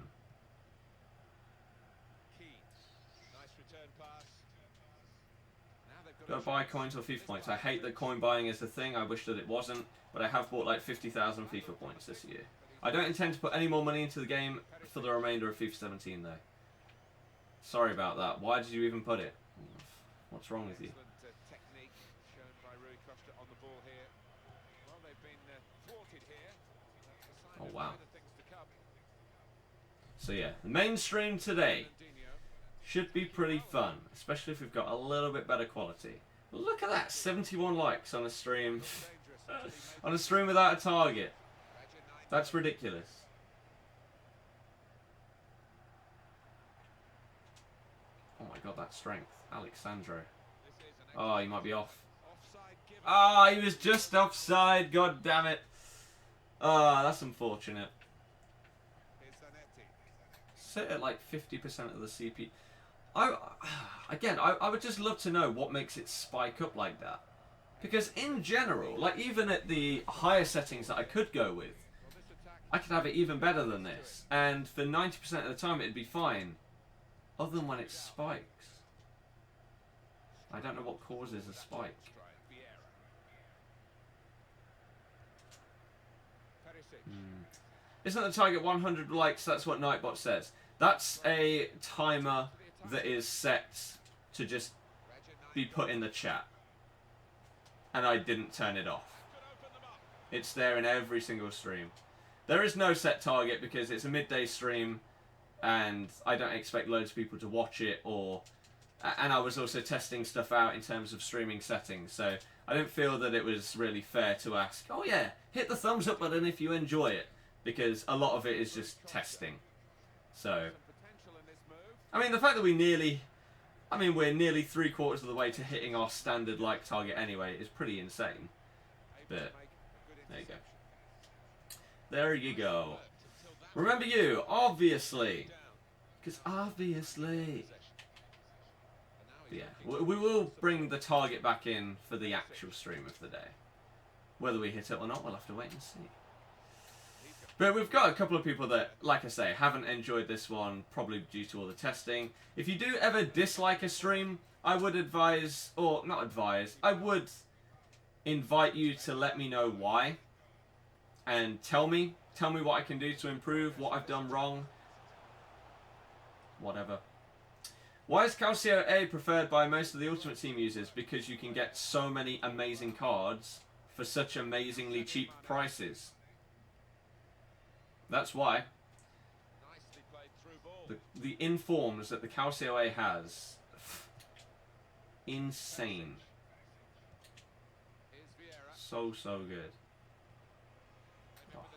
Do I buy coins or FIFA points? I hate that coin buying is the thing. I wish that it wasn't, but I have bought like 50,000 FIFA points this year. I don't intend to put any more money into the game for the remainder of FIFA 17 though. Sorry about that. Why did you even put it? What's wrong with you? Oh wow. So yeah, the main stream today should be pretty fun, especially if we've got a little bit better quality. Look at that, 71 likes on a stream. On a stream without a target. That's ridiculous. Oh my god, that strength. Alexandro. Oh, he might be off. Ah, he was just offside, god damn it. Ah, that's unfortunate. Sit at like 50% of the CP. I would just love to know what makes it spike up like that. Because in general, like even at the higher settings that I could go with, I could have it even better than this. And for 90% of the time it'd be fine. Other than when it spikes. I don't know what causes a spike. Isn't the target 100 likes? That's what Nightbot says. That's a timer that is set to just be put in the chat. And I didn't turn it off. It's there in every single stream. There is no set target because it's a midday stream and I don't expect loads of people to watch it, and I was also testing stuff out in terms of streaming settings, so I didn't feel that it was really fair to ask, oh yeah, hit the thumbs up button if you enjoy it, because a lot of it is just testing. So, I mean, the fact that we're nearly 3/4 of the way to hitting our standard like target anyway is pretty insane. But there you go. There you go. Remember you, obviously. Because obviously. But yeah, we will bring the target back in for the actual stream of the day. Whether we hit it or not, we'll have to wait and see. But we've got a couple of people that, like I say, haven't enjoyed this one, probably due to all the testing. If you do ever dislike a stream, I would advise, or not advise, I would invite you to let me know why. And tell me what I can do to improve, what I've done wrong. Whatever. Why is Calcio A preferred by most of the Ultimate Team users? Because you can get so many amazing cards for such amazingly cheap prices. That's why. The informs that the Calcio A has. Insane. So good.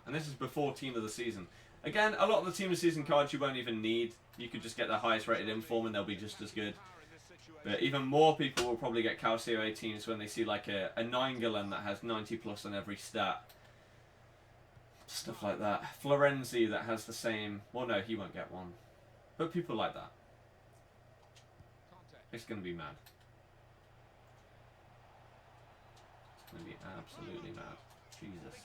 And this is before Team of the Season. Again, a lot of the Team of the Season cards you won't even need. You could just get the highest rated inform and they'll be just as good. But even more people will probably get Calcio A teams when they see like a 9-gallon that has 90 plus on every stat. Stuff like that. Florenzi that has the same... Well, no, he won't get one. But people like that. It's going to be mad. It's going to be absolutely mad. Jesus.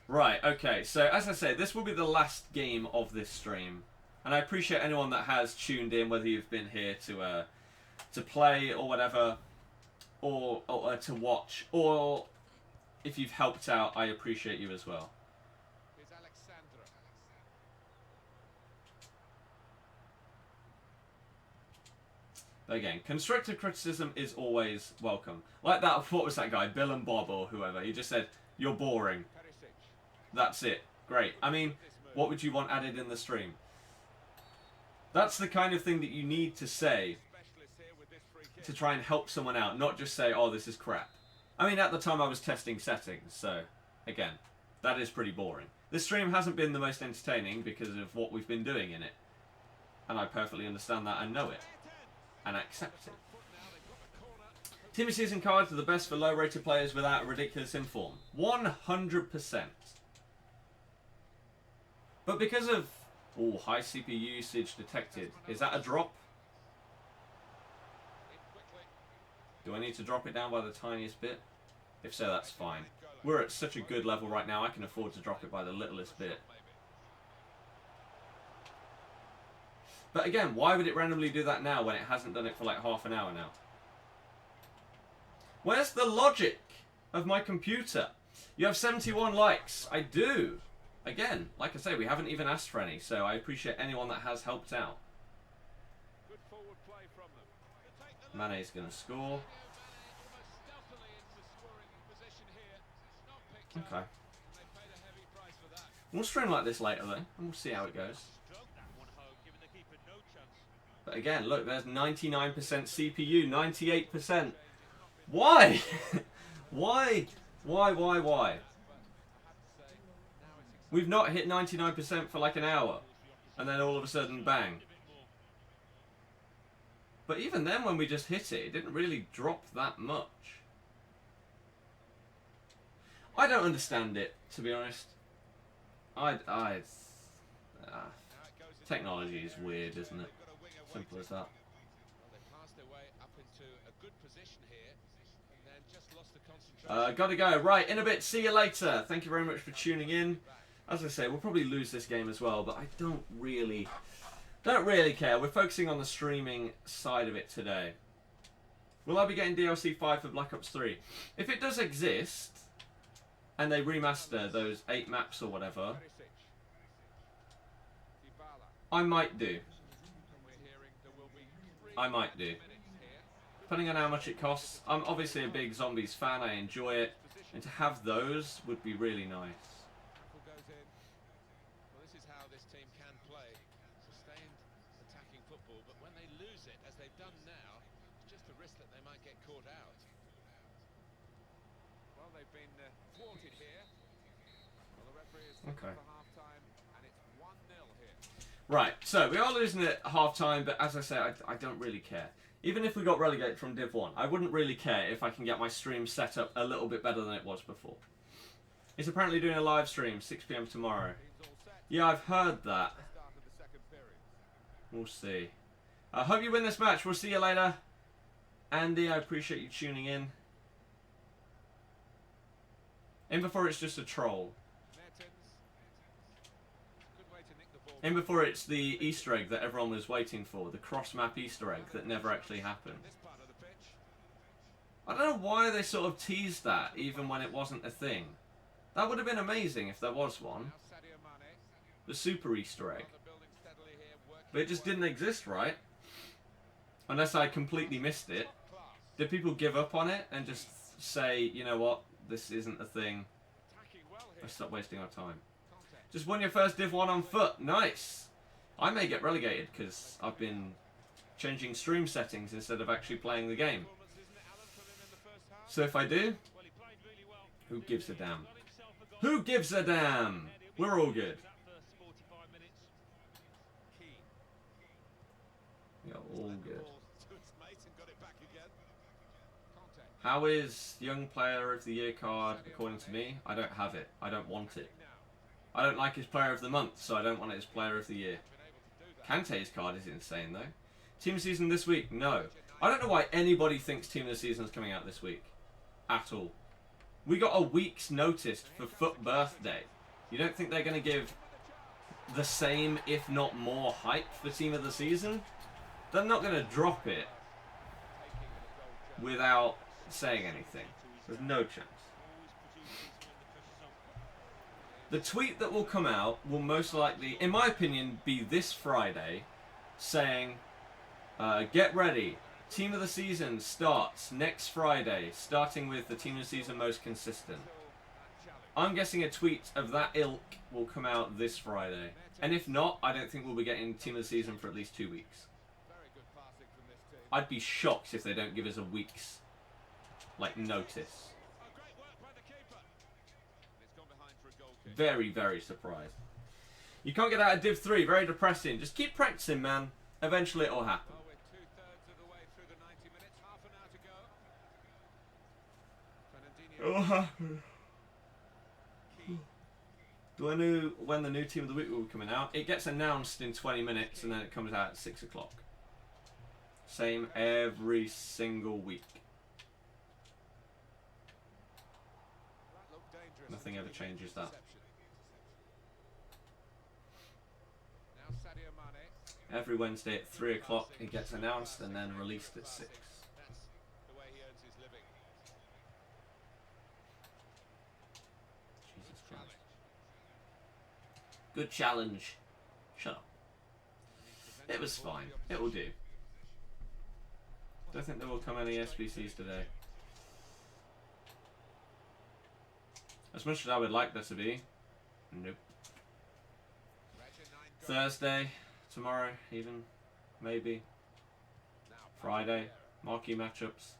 Right, okay. So, as I say, this will be the last game of this stream. And I appreciate anyone that has tuned in, whether you've been here to play or whatever, or to watch, or if you've helped out, I appreciate you as well. But again, constructive criticism is always welcome. Like that, what was that guy, Bill and Bob or whoever? He just said, "You're boring." That's it. Great. I mean, what would you want added in the stream? That's the kind of thing that you need to say to try and help someone out, not just say, oh, this is crap. I mean, at the time I was testing settings, so, again, that is pretty boring. This stream hasn't been the most entertaining because of what we've been doing in it. And I perfectly understand that and know it. And accept it. Team of Season cards are the best for low-rated players without ridiculous inform. 100%. But because of... Oh, high CPU usage detected. Is that a drop? Do I need to drop it down by the tiniest bit? If so, that's fine. We're at such a good level right now, I can afford to drop it by the littlest bit. But again, why would it randomly do that now when it hasn't done it for like half an hour now? Where's the logic of my computer? You have 71 likes. I do. Again, like I say, we haven't even asked for any, so I appreciate anyone that has helped out. Mane's going to score. Okay. We'll stream like this later, though, and we'll see how it goes. But again, look, there's 99% CPU, 98%. Why? Why? We've not hit 99% for like an hour. And then all of a sudden, bang. But even then, when we just hit it, it didn't really drop that much. I don't understand it, to be honest. Technology is weird, isn't it? Simple as that. Gotta go. Right, in a bit. See you later. Thank you very much for tuning in. As I say, we'll probably lose this game as well, but I don't really care. We're focusing on the streaming side of it today. Will I be getting DLC 5 for Black Ops 3? If it does exist, and they remaster those 8 maps or whatever, Perisic. Dybala. I might do. And we're hearing there will be 3 I might do. minutes here. Depending on how much it costs. I'm obviously a big Zombies fan, I enjoy it. And to have those would be really nice. Tackle goes in. Well, this is how this team can play. Sustained attacking football, but when they lose it, as they've done now, it's just a risk that they might get caught out. Well, they've been thwarted here. Well, the referee has Okay. for half-time, and it's 1-0 here. Right, so we are losing at half-time, but as I say, I don't really care. Even if we got relegated from Div 1, I wouldn't really care if I can get my stream set up a little bit better than it was before. It's apparently doing a live stream, 6 PM tomorrow. Team's all set. Yeah, I've heard that. Start of the second period. We'll see. I hope you win this match. We'll see you later. Andy, I appreciate you tuning in. In before it's just a troll. Mertens. Good way to nick the ball. In before it's the Easter egg that everyone was waiting for. The cross-map Easter egg that never actually happened. This part of the pitch. I don't know why they sort of teased that, even when it wasn't a thing. That would have been amazing if there was one. Now Sadio Mane. The super Easter egg. Well, they're building steadily here, working But it just didn't exist, right? Unless I completely missed it. class. Did people give up on it and just say, you know what, this isn't a thing? Attacking well here. Let's stop wasting our time. Contact. Just won your first Div 1 on foot. Nice. I may get relegated because I've been changing stream settings instead of actually playing the game. Performance, isn't it, Alan, from him in the first half? So if I do, Well, he played really well. who gives a damn? Got himself a goal. Who gives a damn? We're all good. That first 45 minutes. Key. We're all Led the good. ball to its mate and got it back again. Contact. How is Young Player of the Year card according to me? I don't have it. I don't want it. Now, I don't like his Player of the Month, so I don't want it as Player of the Year. been able to do that. Kante's card is insane though. Team of the Season this week? No. I don't know why anybody thinks Team of the Season is coming out this week. At all. We got a week's notice for Foot Birthday. You don't think they're going to give the same, if not more, hype for Team of the Season? They're not going to drop it without saying anything. There's no chance. The tweet that will come out will most likely, in my opinion, be this Friday saying, get ready, Team of the Season starts next Friday, starting with the Team of the Season most consistent. I'm guessing a tweet of that ilk will come out this Friday. And if not, I don't think we'll be getting Team of the Season for at least 2 weeks. Very good passing from this team. I'd be shocked if they don't give us a week's, notice. Oh, great work by the keeper. It's gone behind for a goal kick. Very, very surprised. You can't get out of Div 3, very depressing. Just keep practicing, man. Eventually it'll happen. Well, we're 2/3 of the way through the 90 minutes, half an hour to go. Fernandinho. It'll happen. Do I know when the new Team of the Week will be coming out? It gets announced in 20 minutes and then it comes out at 6 o'clock. Same every single week. That looked dangerous. Nothing ever until he made changes the that. interception. Now Sadio Mane. Every Wednesday at 3 o'clock it gets announced and then released at 6. That's the way he earns his living. Jesus Christ. Good challenge. Shut up. It was fine. It will do. Don't think there will come any SBCs today. As much as I would like there to be. Nope. Thursday, tomorrow even, maybe. Friday, marquee matchups.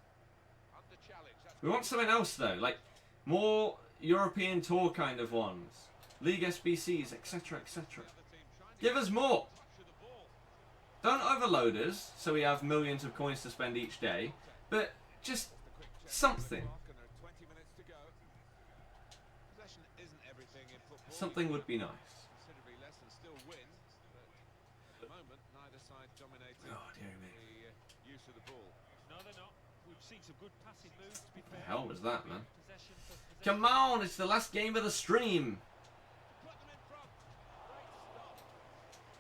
We want something else though, like more European Tour kind of ones. League SBCs, etc, etc. Give us more! Don't overload us, so we have millions of coins to spend each day, but just something. Something would be nice. Considerably less and still win, but at the moment neither side dominating Oh, dear me. the use of the ball. No, they're not. We've seen some good passing moves, to be fair. The hell was that, man? Possession for possession. Come on, it's the last game of the stream. Put them in front. Great stop.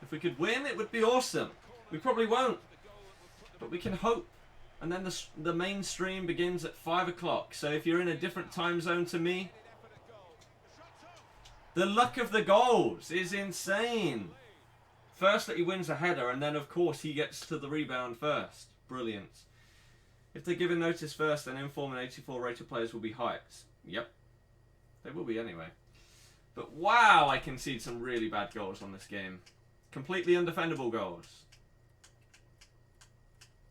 If we could win, it would be awesome. We probably won't, The goal that will put them but we can hope. And then the main stream begins at 5 o'clock. So if you're in a different time zone to me, the luck of the goals is insane. First that he wins a header, and then of course he gets to the rebound first. Brilliant. If they're given notice first, then inform and 84 rated players will be hiked. Yep. They will be anyway. But wow, I concede some really bad goals on this game. Completely undefendable goals.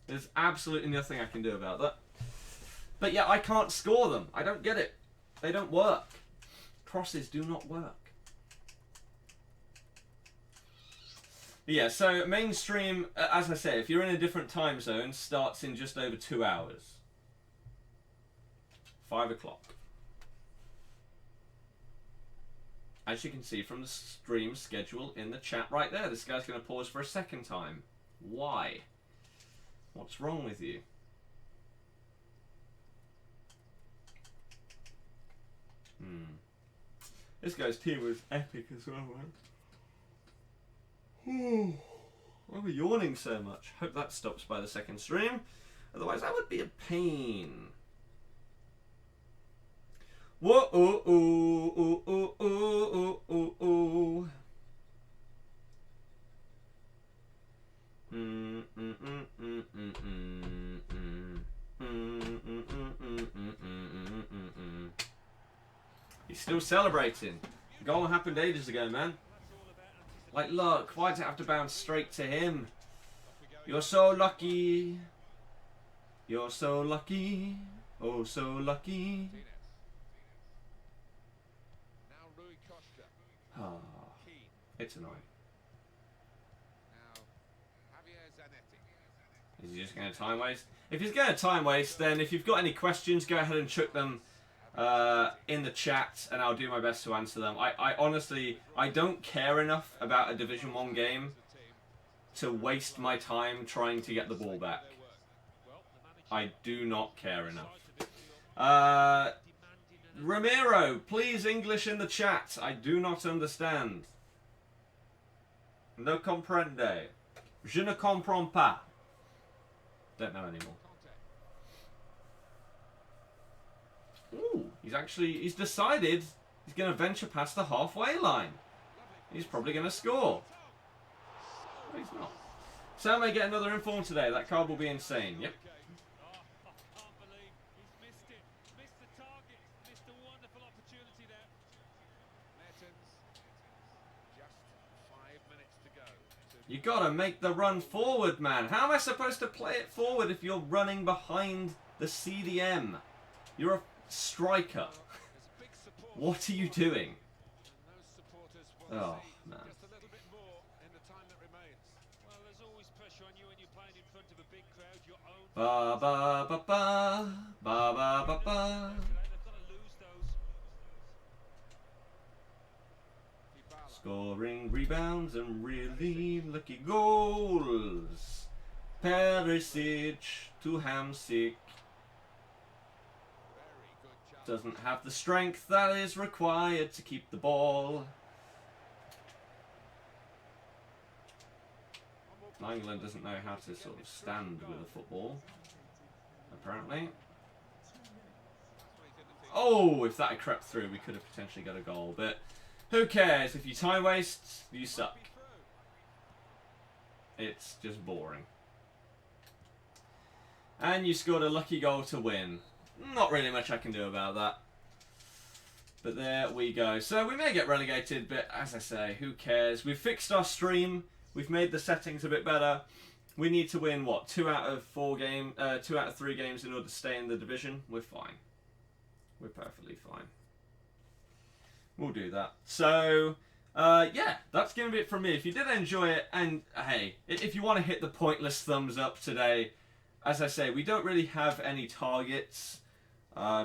There's absolutely nothing I can do about that. But yeah, I can't score them. I don't get it. They don't work. Crosses do not work. But yeah, so mainstream, as I say, if you're in a different time zone, starts in just over 2 hours. 5 o'clock. As you can see from the stream schedule in the chat right there, this guy's going to pause for a second time. Why? What's wrong with you? This guy's team was epic as well, man. Why are we yawning so much? Hope that stops by the second stream. Otherwise, that would be a pain. Whoa, oh, oh, oh, oh, oh, oh, oh. He's still celebrating. The goal happened ages ago, man. Like, look, why'd it have to bounce straight to him? You're so lucky. You're so lucky. Oh, so lucky. Oh, it's annoying. Is he just going to time waste? If he's going to time waste, then if you've got any questions, go ahead and chuck them in the chat, and I'll do my best to answer them. I honestly, I don't care enough about a Division 1 game to waste my time trying to get the ball back. I do not care enough. Ramiro, please English in the chat. I do not understand. No comprende. Je ne comprends pas. Don't know anymore. Ooh, he's decided he's going to venture past the halfway line. He's probably going to score. But he's not. Sam may get another inform today. That card will be insane. Yep. You gotta make the run forward, man. How am I supposed to play it forward if you're running behind the CDM? You're a striker. What are you doing? Oh, man. Ba ba ba ba ba ba ba ba. Scoring rebounds and really lucky goals. Perisic to Hamsik. Doesn't have the strength that is required to keep the ball. England doesn't know how to sort of stand with a football, apparently. Oh, if that had crept through, we could have potentially got a goal, but who cares? If you time waste, you suck. It's just boring. And you scored a lucky goal to win. Not really much I can do about that. But there we go. So we may get relegated, but as I say, who cares? We've fixed our stream. We've made the settings a bit better. We need to win, what, 2 out of 3 games in order to stay in the division. We're fine. We're perfectly fine. We'll do that. So, yeah, that's going to be it from me. If you did enjoy it, and hey, if you want to hit the pointless thumbs up today, as I say, we don't really have any targets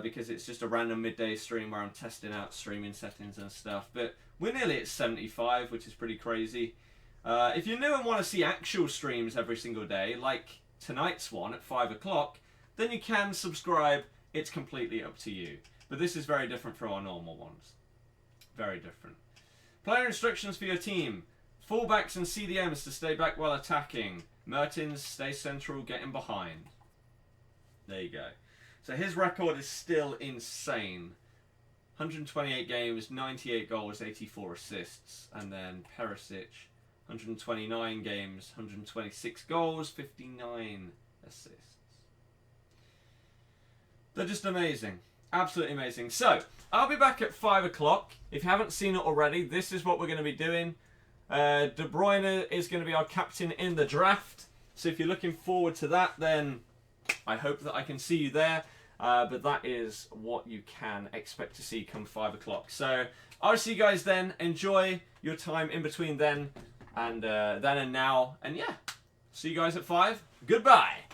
because it's just a random midday stream where I'm testing out streaming settings and stuff. But we're nearly at 75, which is pretty crazy. If you're new and want to see actual streams every single day, like tonight's one at 5 o'clock, then you can subscribe. It's completely up to you. But this is very different from our normal ones. Very different. Player instructions for your team. Fullbacks and CDMs to stay back while attacking. Mertens, stay central, get in behind. There you go. So his record is still insane. 128 games, 98 goals, 84 assists. And then Perisic, 129 games, 126 goals, 59 assists. They're just amazing. Absolutely amazing. So, I'll be back at 5 o'clock. If you haven't seen it already, this is what we're going to be doing. De Bruyne is going to be our captain in the draft. So if you're looking forward to that, then I hope that I can see you there. But that is what you can expect to see come 5 o'clock. So I'll see you guys then. Enjoy your time in between then and now. And yeah, see you guys at 5. Goodbye.